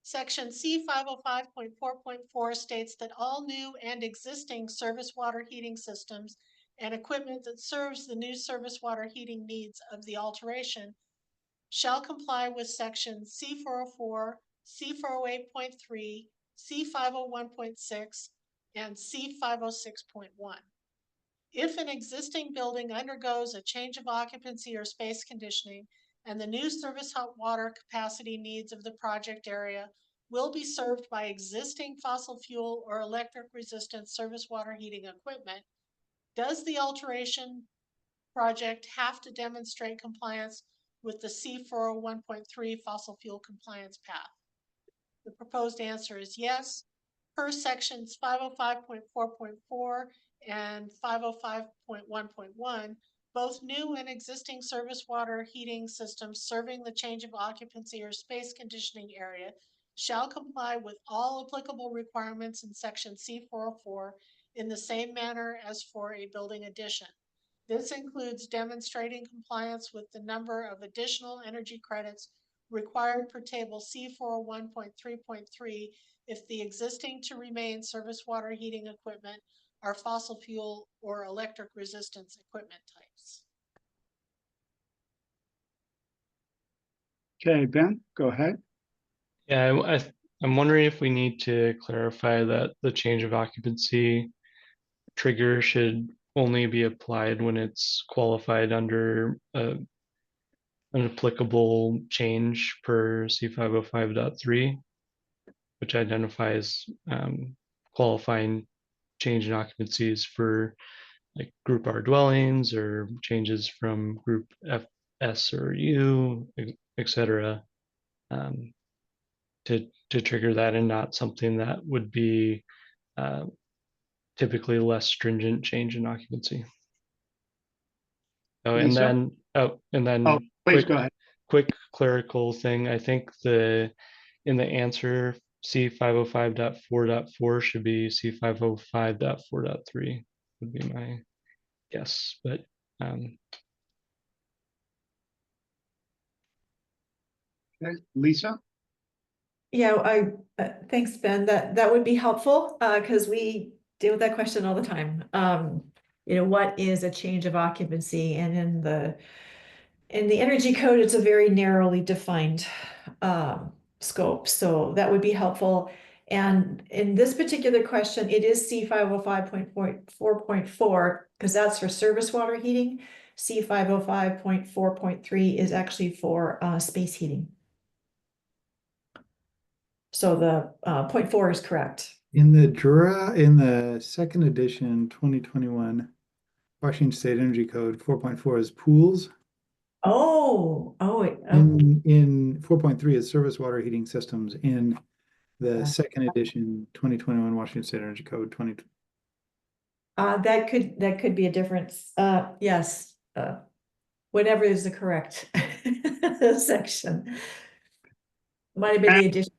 section C505.4.4 states that all new and existing service water heating systems and equipment that serves the new service water heating needs of the alteration shall comply with section C404, C408.3, C501.6, and C506.1. If an existing building undergoes a change of occupancy or space conditioning, and the new service hot water capacity needs of the project area will be served by existing fossil fuel or electric resistant service water heating equipment, does the alteration project have to demonstrate compliance with the C401.3 fossil fuel compliance path? The proposed answer is yes. Per sections 505.4.4 and 505.1.1, both new and existing service water heating systems serving the change of occupancy or space conditioning area shall comply with all applicable requirements in section C404 in the same manner as for a building addition. This includes demonstrating compliance with the number of additional energy credits required per table C401.3.3 if the existing to remain service water heating equipment are fossil fuel or electric resistance equipment types. Okay, Ben, go ahead. Yeah, I'm wondering if we need to clarify that the change of occupancy trigger should only be applied when it's qualified under an applicable change per C505.3, which identifies qualifying change in occupancies for like group R dwellings or changes from group F, S, or U, etc. To trigger that, and not something that would be typically less stringent change in occupancy. Oh, and Lisa? then Please go ahead. quick clerical thing. I think in the answer C505.4.4 should be C505.4.3 would be my guess, but Okay, Lisa? Yeah, thanks, Ben. That would be helpful because we deal with that question all the time. What is a change of occupancy? And in the energy code, it's a very narrowly defined scope. So that would be helpful. And in this particular question, it is C505.4.4 because that's for service water heating. C505.4.3 is actually for space heating. So the 0.4 is correct. In the second edition, 2021 Washington State Energy Code, 4.4 is pools. In 4.3 is service water heating systems. In the second edition, 2021 Washington State Energy Code, that could be a difference. Yes, whatever is the correct section. Might have been the addition.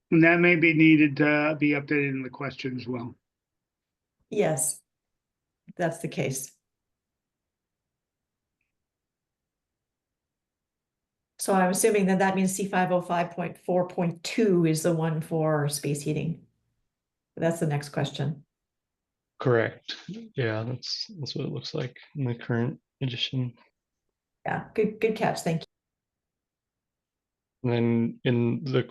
And that may be needed to be updated in the question as well. Yes, that's the case. So I'm assuming that that means C505.4.2 is the one for space heating. That's the next question. Correct. Yeah, that's what it looks like in the current edition. Yeah, good catch. Thank you. And then in the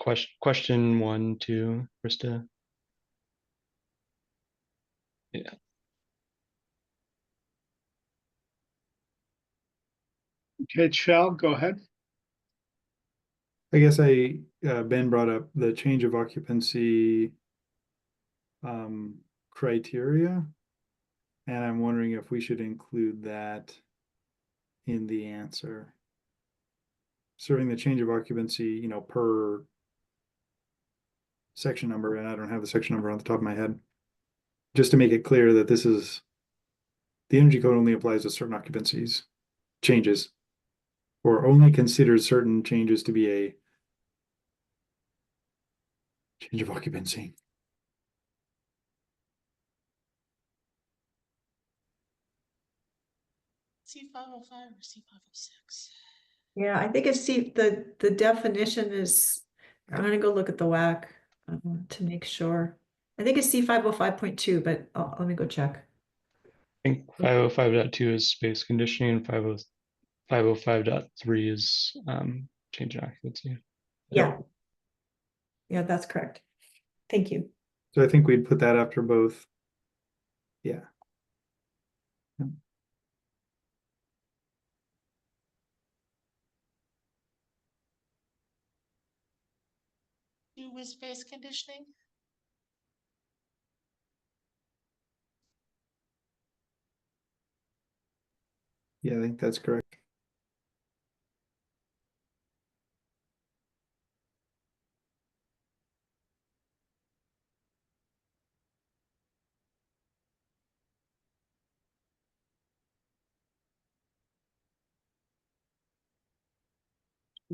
question 1, 2, Krista. Yeah. Okay, Shell, go ahead. I guess Ben brought up the change of occupancy criteria. And I'm wondering if we should include that in the answer. Serving the change of occupancy, you know, per section number, and I don't have the section number on the top of my head. Just to make it clear that this is, the energy code only applies to certain occupancies, changes, or only considers certain changes to be a change of occupancy. C505 or C506? Yeah, I think it's the definition is, I'm gonna go look at the WAC to make sure. I think it's C505.2, but let me go check. I think 505.2 is space conditioning and 505.3 is change in occupancy. Yeah. Yeah, that's correct. Thank you. So I think we'd put that after both. Yeah. With space conditioning? Yeah, I think that's correct.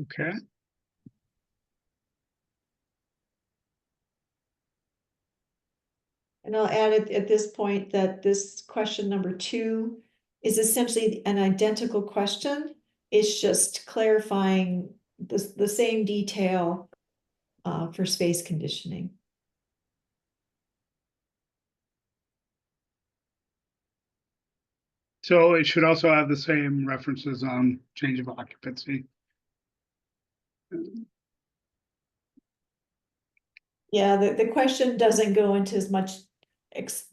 Okay. And I'll add at this point that this question number 2 is essentially an identical question. It's just clarifying the same detail for space conditioning. So it should also have the same references on change of occupancy. Yeah, the question doesn't go into as much,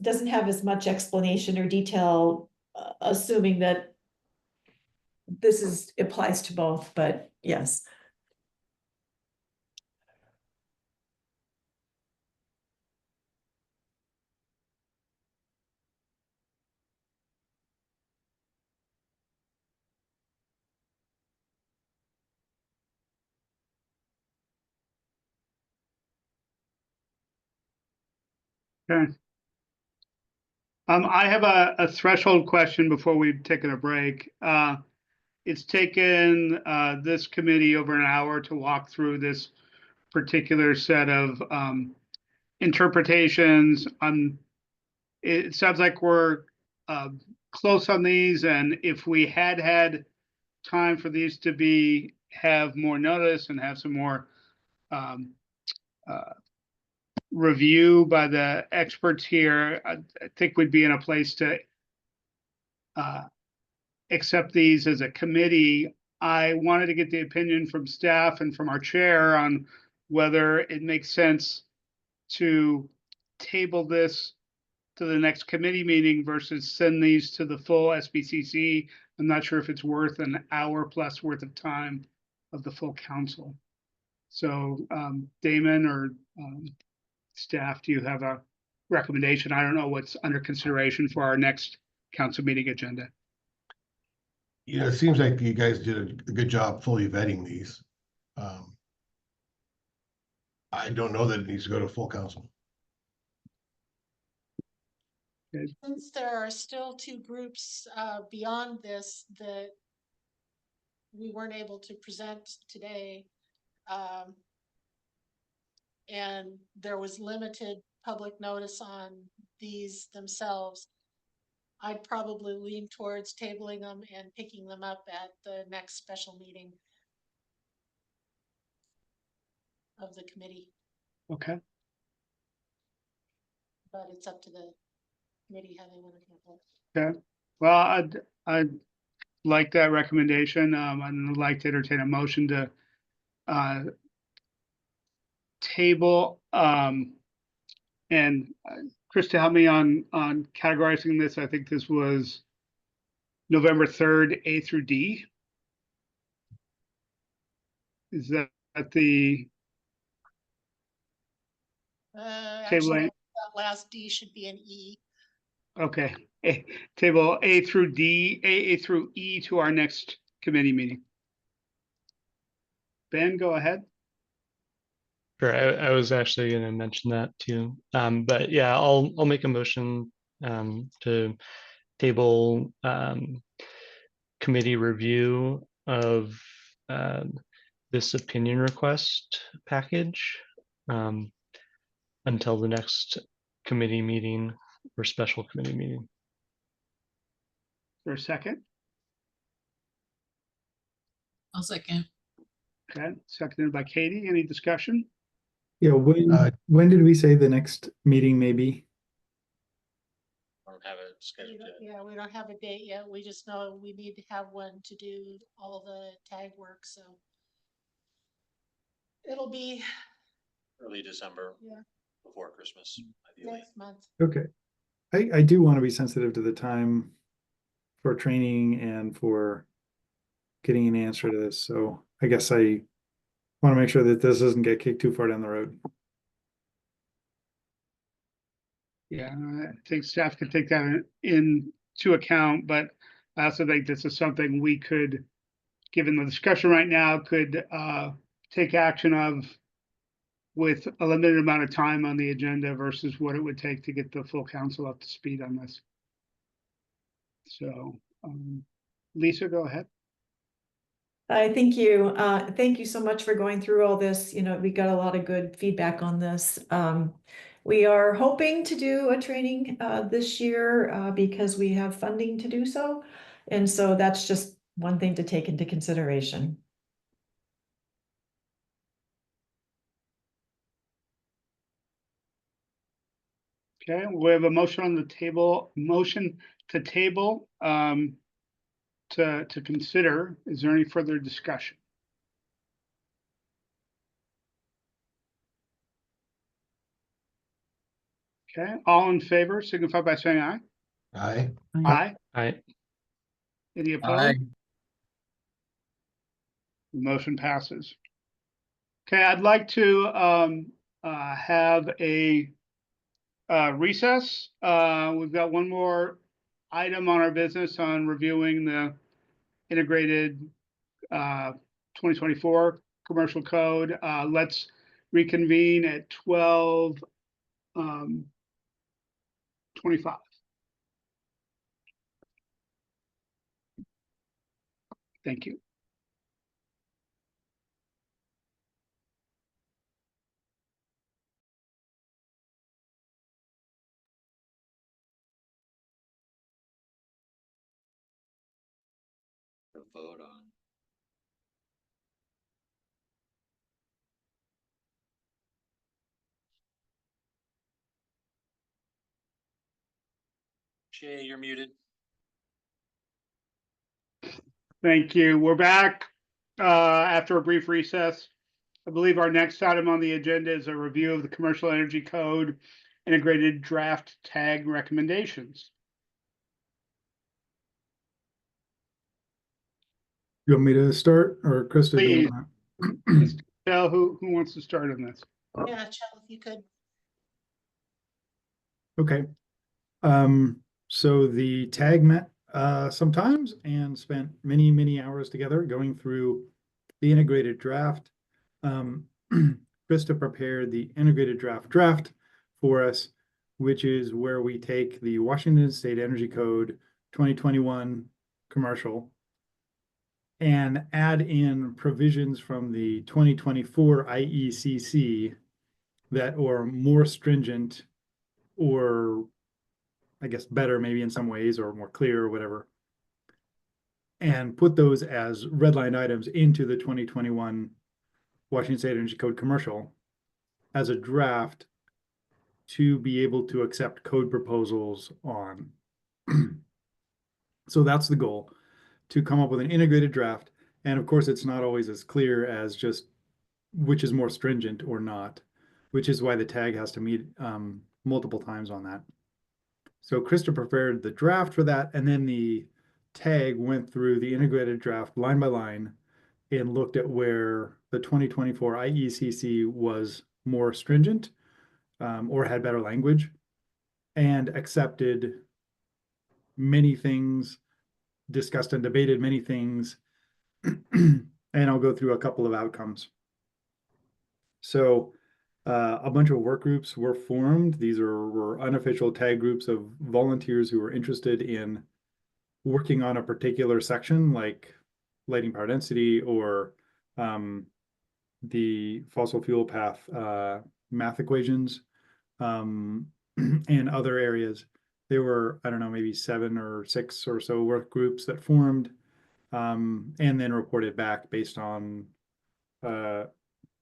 doesn't have as much explanation or detail, assuming that this applies to both, but yes. Okay. I have a threshold question before we've taken a break. It's taken this committee over an hour to walk through this particular set of interpretations. It sounds like we're close on these, and if we had time for these to have more notice and have some more review by the experts here, I think we'd be in a place to accept these as a committee. I wanted to get the opinion from staff and from our chair on whether it makes sense to table this to the next committee meeting versus send these to the full SBCC. I'm not sure if it's worth an hour plus worth of time of the full council. So Damon or staff, do you have a recommendation? I don't know what's under consideration for our next council meeting agenda. You know, it seems like you guys did a good job fully vetting these. I don't know that it needs to go to full council. Since there are still 2 groups beyond this that we weren't able to present today, and there was limited public notice on these themselves, I'd probably lean towards tabling them and picking them up at the next special meeting. of the committee, Okay, but it's up to the committee how they want to handle it. okay. Well, I'd like that recommendation. I'd like to entertain a motion to table, and Krista, help me on categorizing this. I think this was November 3rd, A through D. Is that the table? Actually, that last D should be an E. Okay, table A through D, A through E to our next committee meeting. Ben, go ahead. Sure, I was actually going to mention that too. But yeah, I'll make a motion to table committee review of this opinion request package until the next committee meeting or special committee meeting. For a second. I'll second. Okay, seconded by Katie. Any discussion? Yeah, when did we say the next meeting may be? I don't have it scheduled yet. Yeah, we don't have a date yet. We just know we need to have one to do all the tag work, so. It'll be Early December, yeah, before Christmas, ideally. next month. Okay. I do want to be sensitive to the time for training and for getting an answer to this. So I guess I want to make sure that this doesn't get kicked too far down the road. Yeah, I think staff could take that into account, but I also think this is something we could, given the discussion right now, could take action of with a limited amount of time on the agenda versus what it would take to get the full council up to speed on this. So, Lisa, go ahead. Thank you. Thank you so much for going through all this. You know, we got a lot of good feedback on this. We are hoping to do a training this year because we have funding to do so. And so that's just one thing to take into consideration. Okay, we have a motion on the table, motion to table to consider. Is there any further discussion? Okay, all in favor signify by saying aye. Aye. Aye. Aye. Any opposed? The motion passes. Okay, I'd like to have a recess. We've got one more item on our business on reviewing the integrated 2024 commercial code. Let's reconvene at 12:25. Thank you. Vote on. Jay, you're muted. Thank you. We're back after a brief recess. I believe our next item on the agenda is a review of the Commercial Energy Code integrated draft tag recommendations. You want me to start or Krista? do you Please. Tell who wants to start on this. Yeah, Chell, if you could. Okay. So the tag met sometimes and spent many hours together going through the integrated draft. Krista prepared the integrated draft for us, which is where we take the Washington State Energy Code 2021 commercial and add in provisions from the 2024 IECC that are more stringent or I guess better maybe in some ways or more clear or whatever, and put those as red line items into the 2021 Washington State Energy Code Commercial as a draft to be able to accept code proposals on. So that's the goal, to come up with an integrated draft. And of course, it's not always as clear as just which is more stringent or not, which is why the tag has to meet multiple times on that. So Krista prepared the draft for that, and then the tag went through the integrated draft line by line and looked at where the 2024 IECC was more stringent or had better language, and accepted many things, discussed and debated many things, and I'll go through a couple of outcomes. So a bunch of work groups were formed. These were unofficial tag groups of volunteers who were interested in working on a particular section, like lighting power density or the fossil fuel path math equations and other areas. There were, I don't know, maybe 7 or 6 or so work groups that formed and then reported back based on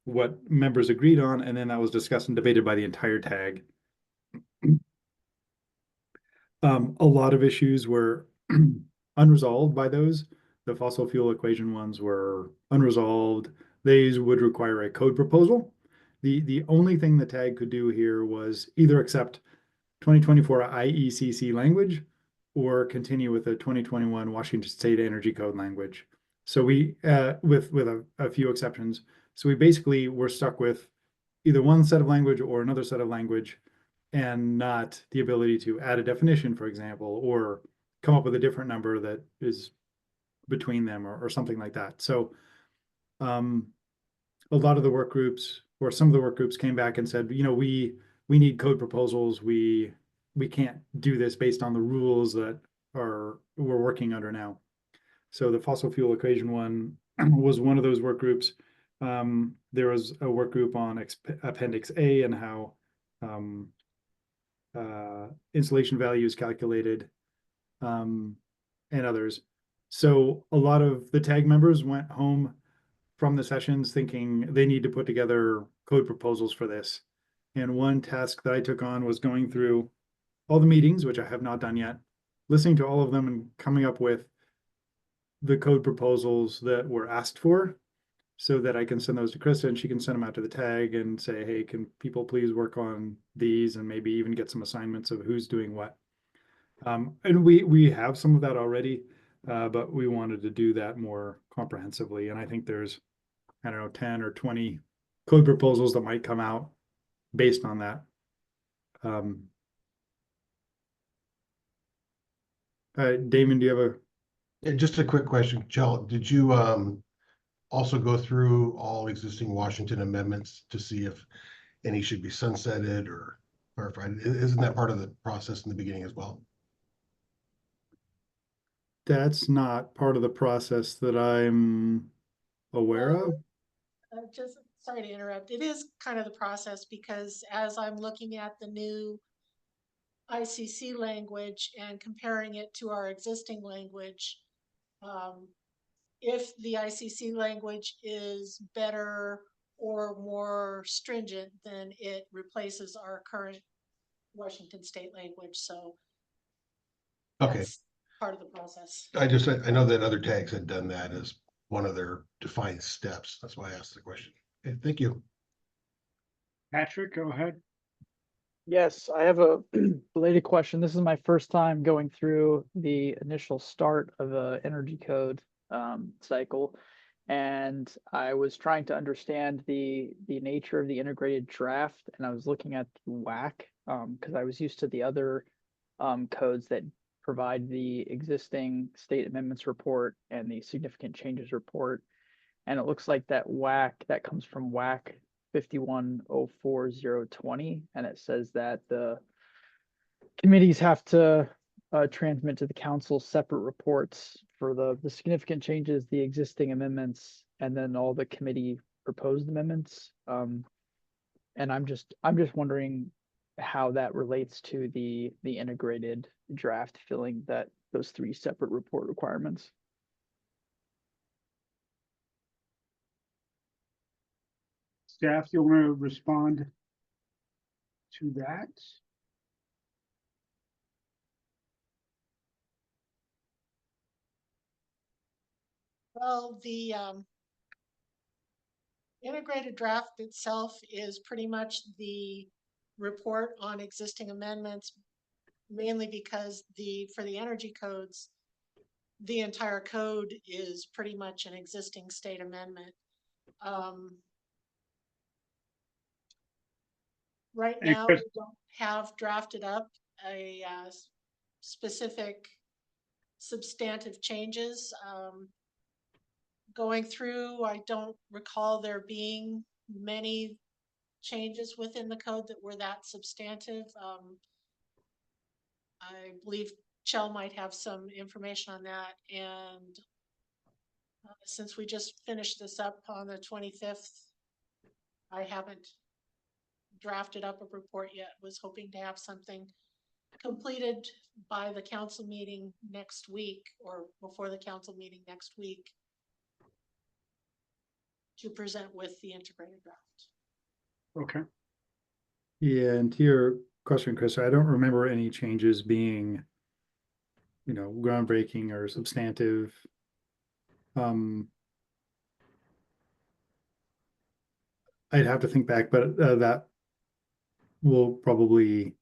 what members agreed on, and then that was discussed and debated by the entire tag. A lot of issues were unresolved by those. The fossil fuel equation ones were unresolved. These would require a code proposal. The only thing the tag could do here was either accept 2024 IECC language or continue with the 2021 Washington State Energy Code language. So we, with a few exceptions, so we basically were stuck with either one set of language or another set of language, and not the ability to add a definition, for example, or come up with a different number that is between them or something like that. So a lot of the work groups, or some of the work groups, came back and said, you know, we need code proposals. We can't do this based on the rules that we're working under now. So the fossil fuel equation one was one of those work groups. There was a work group on Appendix A and how insulation value is calculated, and others. So a lot of the tag members went home from the sessions thinking they need to put together code proposals for this. And one task that I took on was going through all the meetings, which I have not done yet, listening to all of them and coming up with the code proposals that were asked for, so that I can send those to Krista and she can send them out to the tag and say, hey, can people please work on these, and maybe even get some assignments of who's doing what. And we have some of that already, but we wanted to do that more comprehensively. And I think there's, I don't know, 10 or 20 code proposals that might come out based on that. Damon, do you have just a quick question, Chell, did you also go through all existing Washington amendments to see if any should be sunsetted or clarified? Isn't that part of the process in the beginning as well? That's not part of the process that I'm aware of. Just sorry to interrupt. It is kind of the process, because as I'm looking at the new ICC language and comparing it to our existing language, if the ICC language is better or more stringent, then it replaces our current Washington State language. So okay, that's part of the process. I know that other tags had done that as one of their defined steps. That's why I asked the question. Okay, thank you. Patrick, go ahead. Yes, I have a related question. This is my first time going through the initial start of a energy code cycle, and I was trying to understand the nature of the integrated draft, and I was looking at the WAC because I was used to the other codes that provide the existing state amendments report and the significant changes report, and it looks like that WAC that comes from WAC 5104020, and it says that the committees have to transmit to the council separate reports for the significant changes, the existing amendments, and then all the committee proposed amendments. And I'm just wondering how that relates to the integrated draft filling that those 3 separate report requirements. Staff, you want to respond to that? Well, the integrated draft itself is pretty much the report on existing amendments, mainly because for the energy codes, the entire code is pretty much an existing state amendment. Right And now, Chris- we don't have drafted up a specific substantive changes. Going through, I don't recall there being many changes within the code that were that substantive. I believe Chell might have some information on that. And since we just finished this up on the 25th, I haven't drafted up a report yet. Was hoping to have something completed by the council meeting next week or before the council meeting next week to present with the integrated draft. Okay. Yeah, and to your question, Chris, I don't remember any changes being, groundbreaking or substantive. I'd have to think back, but that will probably,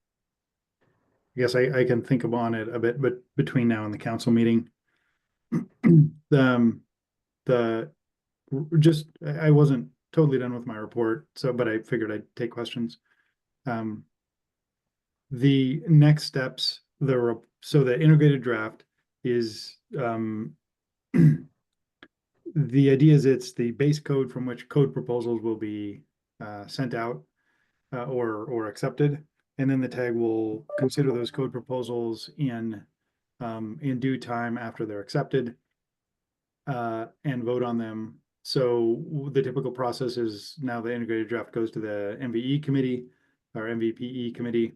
I guess I can think on it a bit, but between now and the council meeting. I wasn't totally done with my report, but I figured I'd take questions. The next steps, so the integrated draft is, the idea is it's the base code from which code proposals will be sent out or accepted, and then the tag will consider those code proposals in due time after they're accepted and vote on them. So the typical process is now the integrated draft goes to the MVE committee or MVPE committee,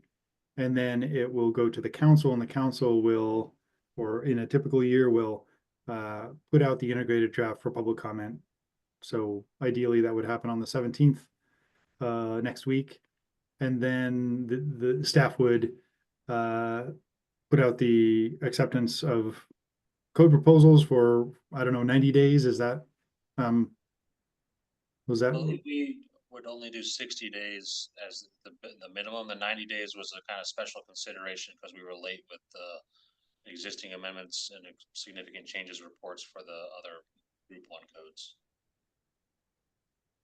and then it will go to the council, and the council will, or in a typical year, will put out the integrated draft for public comment. So ideally that would happen on the 17th next week. And then the staff would put out the acceptance of code proposals for, I don't know, 90 days. Is that, was that? Well, we would only do 60 days as the minimum. The 90 days was a kind of special consideration because we were late with the existing amendments and significant changes reports for the other group 1 codes.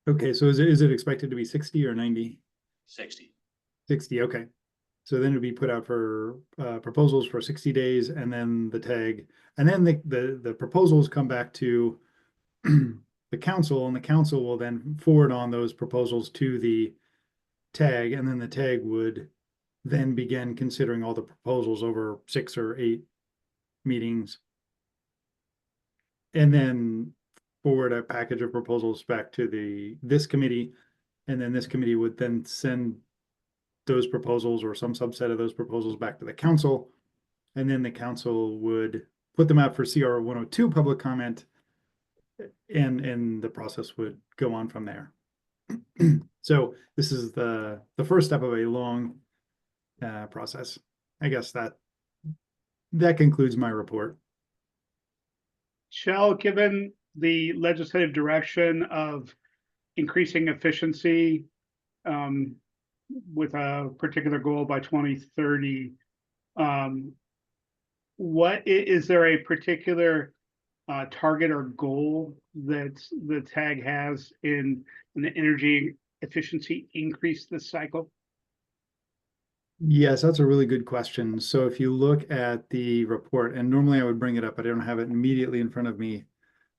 Okay, so is it expected to be 60 or 90? 60. 60, okay. So then it'd be put out for proposals for 60 days, and then the tag, and then the proposals come back to the council, and the council will then forward on those proposals to the tag, and then the tag would then begin considering all the proposals over 6 or 8 meetings, and then forward a package of proposals back to this committee, and then this committee would then send those proposals or some subset of those proposals back to the council, and then the council would put them out for CR 102 public comment, and the process would go on from there. So this is the first step of a long process. I guess that concludes my report. Shell, given the legislative direction of increasing efficiency with a particular goal by 2030, what is there a particular target or goal that the tag has in the energy efficiency increase this cycle? Yes, that's a really good question. So if you look at the report, and normally I would bring it up, but I don't have it immediately in front of me.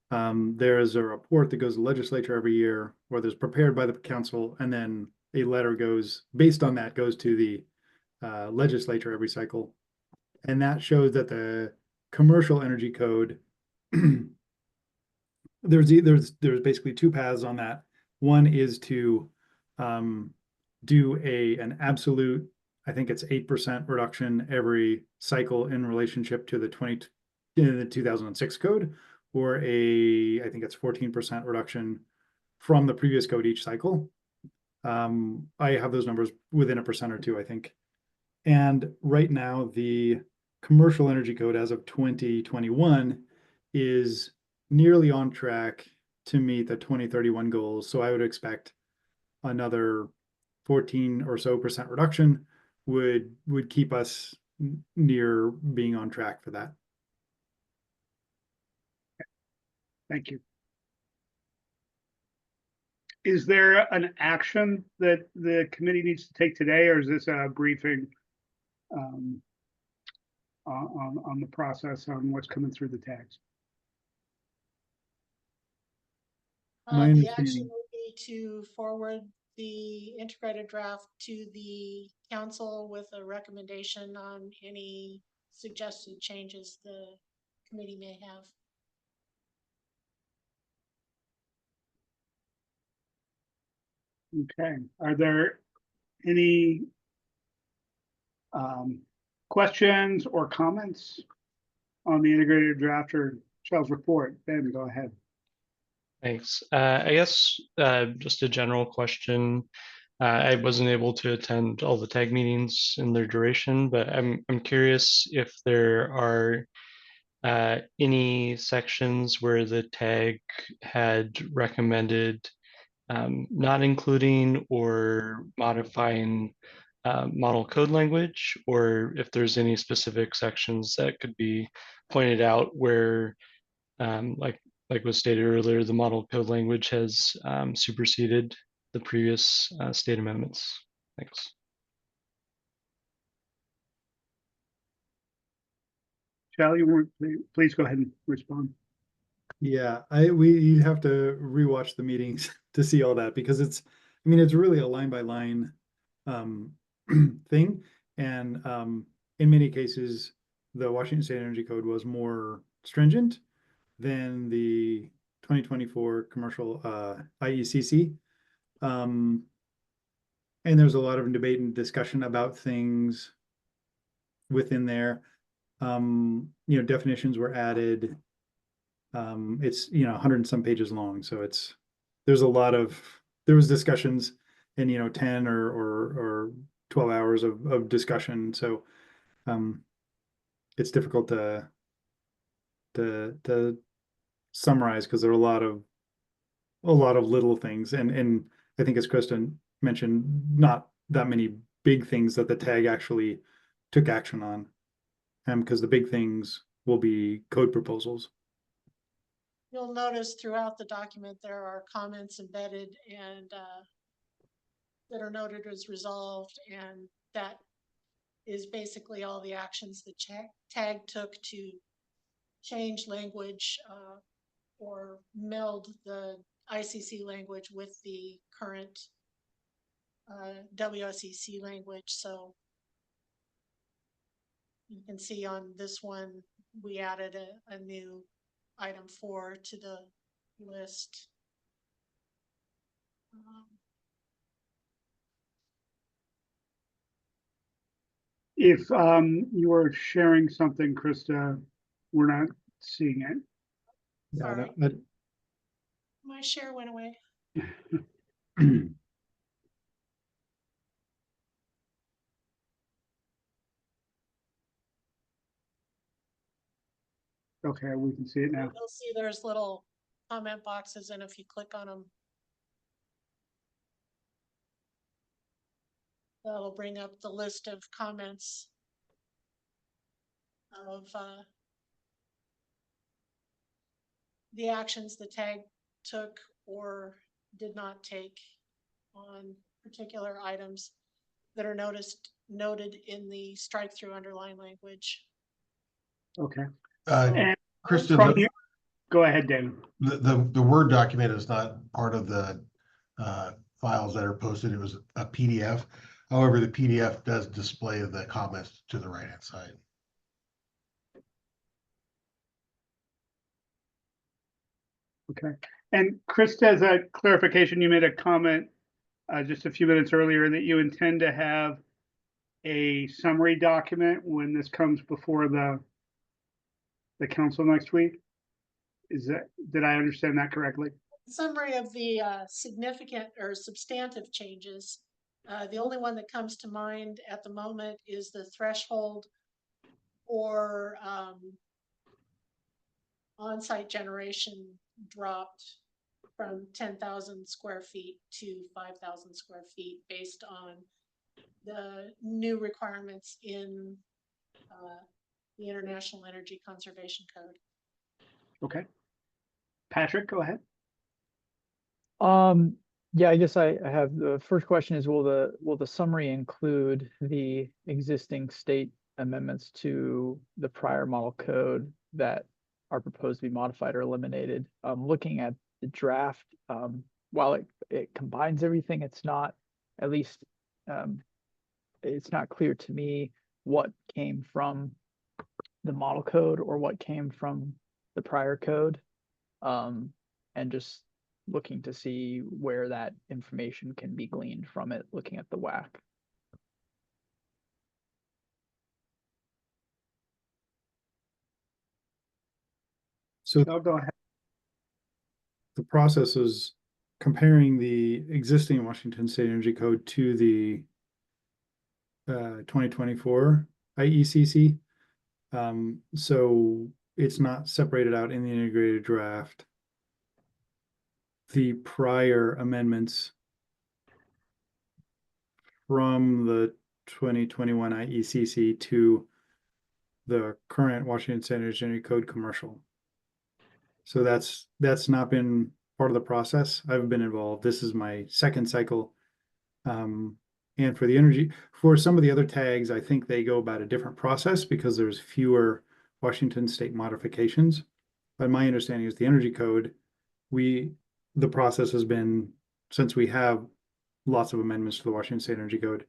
There is a report that goes to the legislature every year, or that's prepared by the council, and then a letter goes, based on that, goes to the legislature every cycle. And that shows that the commercial energy code, there's basically 2 paths on that. One is to do an absolute, I think it's 8% reduction every cycle in relationship to the 2006 code, or I think it's 14% reduction from the previous code each cycle. I have those numbers within 1% or 2%, I think. And right now, the commercial energy code as of 2021 is nearly on track to meet the 2031 goals. So I would expect another 14% or so reduction would keep us near being on track for that. Thank you. Is there an action that the committee needs to take today, or is this a briefing on the process on what's coming through the tags? The action would be to forward the integrated draft to the council with a recommendation on any suggested changes the committee may have. Okay, are there any questions or comments on the integrated draft or Shell's report? Ben, go ahead. Thanks. I guess just a general question. I wasn't able to attend all the tag meetings in their duration, but I'm curious if there are any sections where the tag had recommended not including or modifying model code language, or if there's any specific sections that could be pointed out where, like was stated earlier, the model code language has superseded the previous state amendments. Thanks. Shell, you want please go ahead and respond. Yeah, you'd have to rewatch the meetings to see all that, because it's really a line by line thing. And in many cases, the Washington State Energy Code was more stringent than the 2024 commercial IECC. And there's a lot of debate and discussion about things within there. Definitions were added. It's 100 and some pages long, so there was discussions and 10 or 12 hours of discussion. So it's difficult to summarize, because there are a lot of little things, and I think, as Kristen mentioned, not that many big things that the tag actually took action on, because the big things will be code proposals. You'll notice throughout the document there are comments embedded and that are noted as resolved, and that is basically all the actions the tag took to change language or meld the ICC language with the current WSEC language. So you can see on this one, we added a new item 4 to the list. If you are sharing something, Krista, we're not seeing it. Sorry. My share went away. Okay, we can see it now. You'll see there's little comment boxes, and if you click on them, that'll bring up the list of comments of the actions the tag took or did not take on particular items that are noted in the strike through underline language. Okay. And Kristen, go ahead, Dan. The Word document is not part of the files that are posted. It was a PDF. However, the PDF does display the comments to the right-hand side. Okay. And Krista, as a clarification, you made a comment just a few minutes earlier that you intend to have a summary document when this comes before the council next week. Did I understand that correctly? summary of the significant or substantive changes. The only one that comes to mind at the moment is the threshold or on-site generation dropped from 10,000 square feet to 5,000 square feet based on the new requirements in the International Energy Conservation Code. Okay. Patrick, go ahead. Yeah, I guess I have the first question is, will the summary include the existing state amendments to the prior model code that are proposed to be modified or eliminated? Looking at the draft, while it combines everything, it's not, at least it's not clear to me what came from the model code or what came from the prior code. And just looking to see where that information can be gleaned from it, looking at the WAC. So I'll go ahead. the process is comparing the existing Washington State Energy Code to the 2024 IECC. So it's not separated out in the integrated draft. The prior amendments from the 2021 IECC to the current Washington State Energy Code commercial. So that's not been part of the process. I've been involved. This is my second cycle. And for the energy, for some of the other tags, I think they go about a different process because there's fewer Washington state modifications. But my understanding is the energy code, the process has been, since we have lots of amendments to the Washington State Energy Code,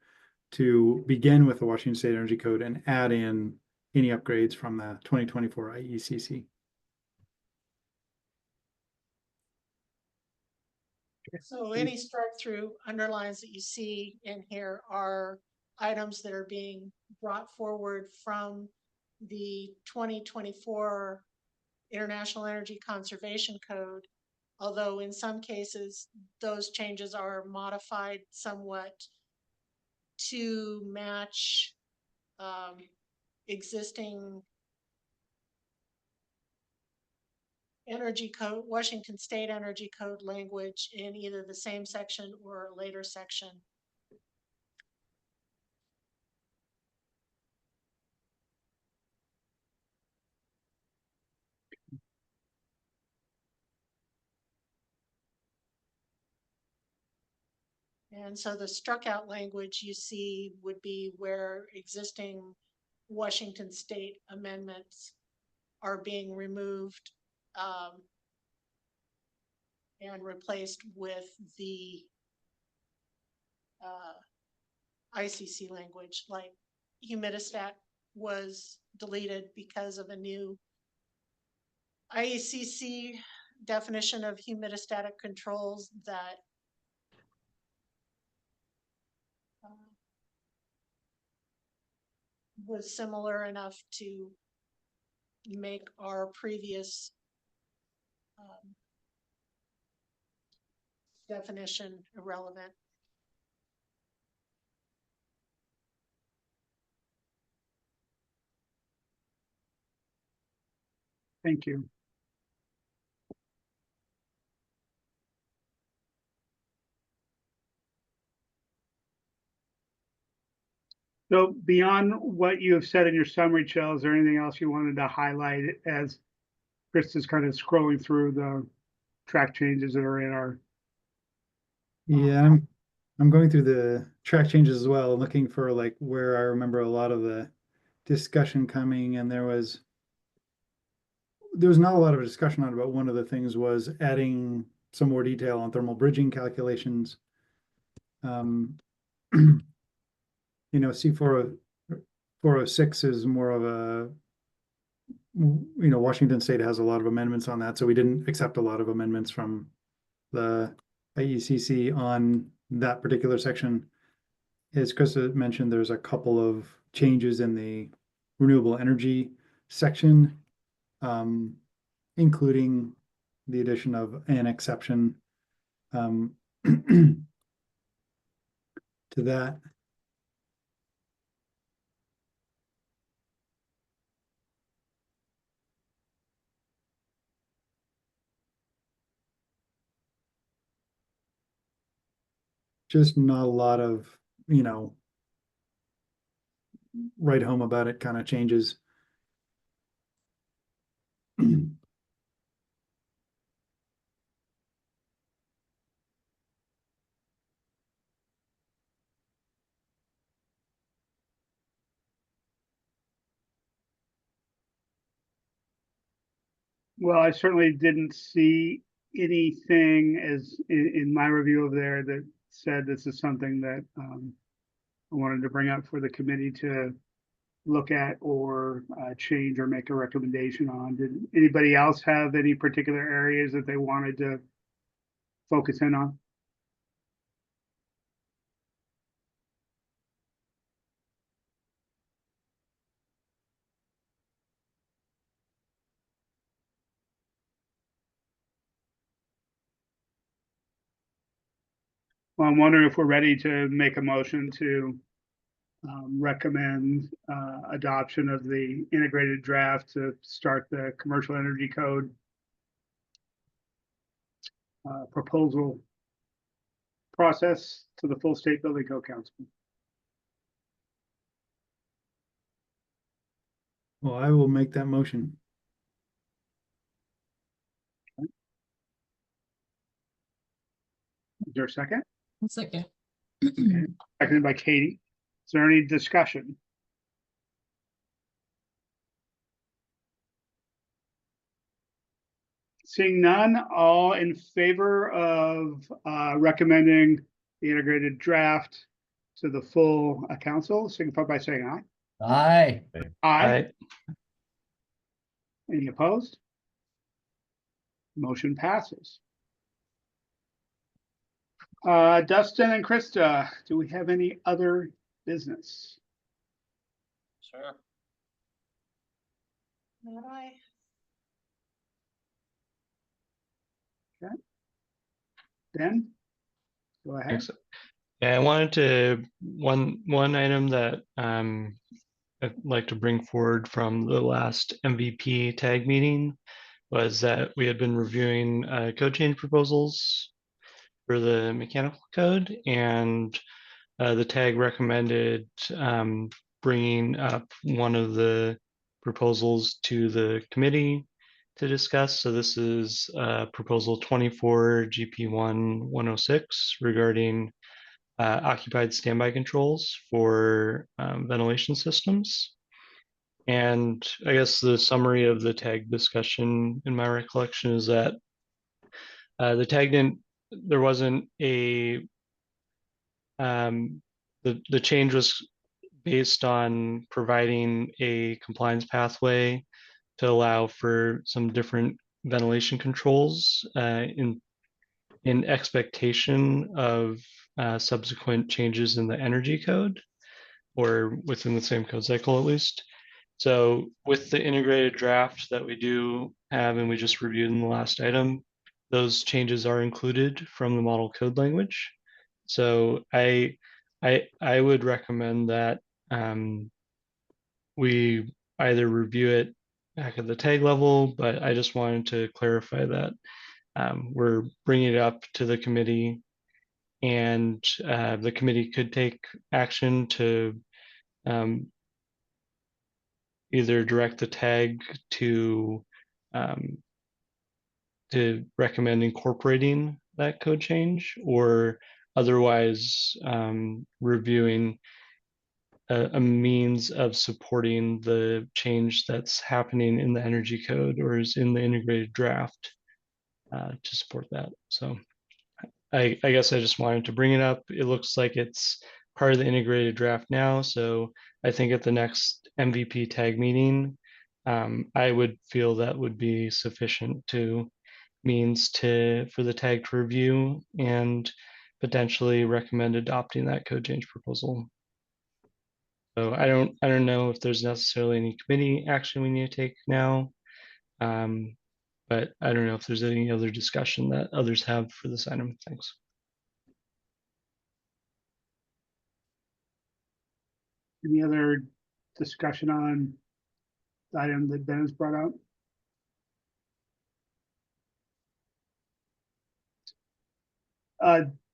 to begin with the Washington State Energy Code and add in any upgrades from the 2024 IECC. So any strike through underlines that you see in here are items that are being brought forward from the 2024 International Energy Conservation Code, although in some cases those changes are modified somewhat to match existing energy code, Washington State Energy Code language in either the same section or a later section. And so the struck out language you see would be where existing Washington State amendments are being removed and replaced with the ICC language, like humidistat was deleted because of a new ICC definition of humidistatic controls that was similar enough to make our previous definition irrelevant. Thank you. So beyond what you have said in your summary, Chell, is there anything else you wanted to highlight as Chris is kind of scrolling through the track changes that are in our? Yeah, I'm going through the track changes as well, looking for like where I remember a lot of the discussion coming, and there was not a lot of discussion on about one of the things was adding some more detail on thermal bridging calculations. You know, C406 is more of a, you know, Washington State has a lot of amendments on that, so we didn't accept a lot of amendments from the IECC on that particular section. As Chris mentioned, there's a couple of changes in the renewable energy section, including the addition of an exception to that. Just not a lot of, write home about it kind of changes. Well, I certainly didn't see anything as in my review of there that said this is something that I wanted to bring up for the committee to look at or change or make a recommendation on. Did anybody else have any particular areas that they wanted to focus in on? Well, I'm wondering if we're ready to make a motion to recommend adoption of the integrated draft to start the commercial energy code proposal process to the full state building code council. Well, I will make that motion. Is there a second? One second. Okay. Seconded by Katie. Is there any discussion? Seeing none, all in favor of recommending the integrated draft to the full council, signify by saying aye. Aye. Aye. Any opposed? Motion passes. Dustin and Krista, do we have any other business? Sure. Not I. Okay. Ben, go ahead. Thanks. Yeah, I wanted to one item that I'd like to bring forward from the last MVP tag meeting was that we had been reviewing code change proposals for the mechanical code, and the tag recommended bringing up one of the proposals to the committee to discuss. So this is proposal 24 GP1 106 regarding occupied standby controls for ventilation systems. And I guess the summary of the tag discussion in my recollection is that the tag there wasn't a, the change was based on providing a compliance pathway to allow for some different ventilation controls in expectation of subsequent changes in the energy code, or within the same code cycle at least. So with the integrated draft that we do have and we just reviewed in the last item, those changes are included from the model code language. So I would recommend that we either review it back at the tag level, but I just wanted to clarify that we're bringing it up to the committee, and the committee could take action to either direct the tag to recommend incorporating that code change, or otherwise reviewing a means of supporting the change that's happening in the energy code or is in the integrated draft to support that. So I guess I just wanted to bring it up. It looks like it's part of the integrated draft now. So I think at the next MVP tag meeting, I would feel that would be sufficient to means for the tag to review and potentially recommend adopting that code change proposal. So I don't know if there's necessarily any committee action we need to take now. But I don't know if there's any other discussion that others have for this item. Thanks. Any other discussion on the item that Ben has brought up?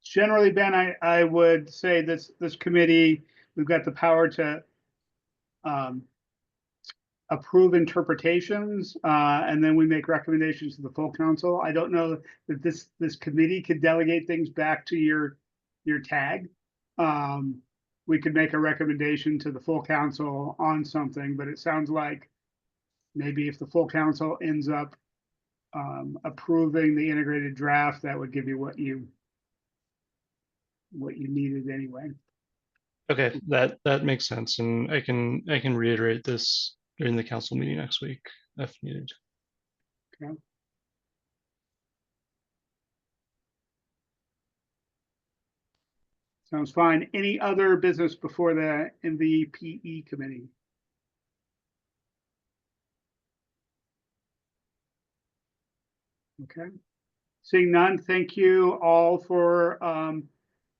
Generally, Ben, I would say this committee, we've got the power to approve interpretations, and then we make recommendations to the full council. I don't know that this committee could delegate things back to your tag. We could make a recommendation to the full council on something, but it sounds like maybe if the full council ends up approving the integrated draft, that would give you what you needed anyway. Okay, that makes sense, and I can reiterate this during the council meeting next week if needed. Okay. Sounds fine. Any other business before the MVPE committee? Okay. Seeing none, thank you all for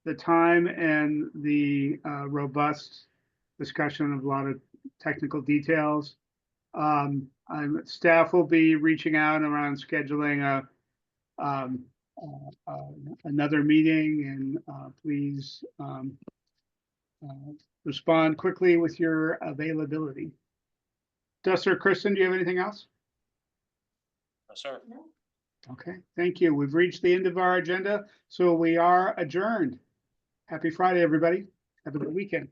the time and the robust discussion of a lot of technical details. Staff will be reaching out around scheduling another meeting, and please respond quickly with your availability. Dustin or Kristen, do you have anything else? No, sir. Okay, thank you. We've reached the end of our agenda, so we are adjourned. Happy Friday, everybody. Have a good weekend.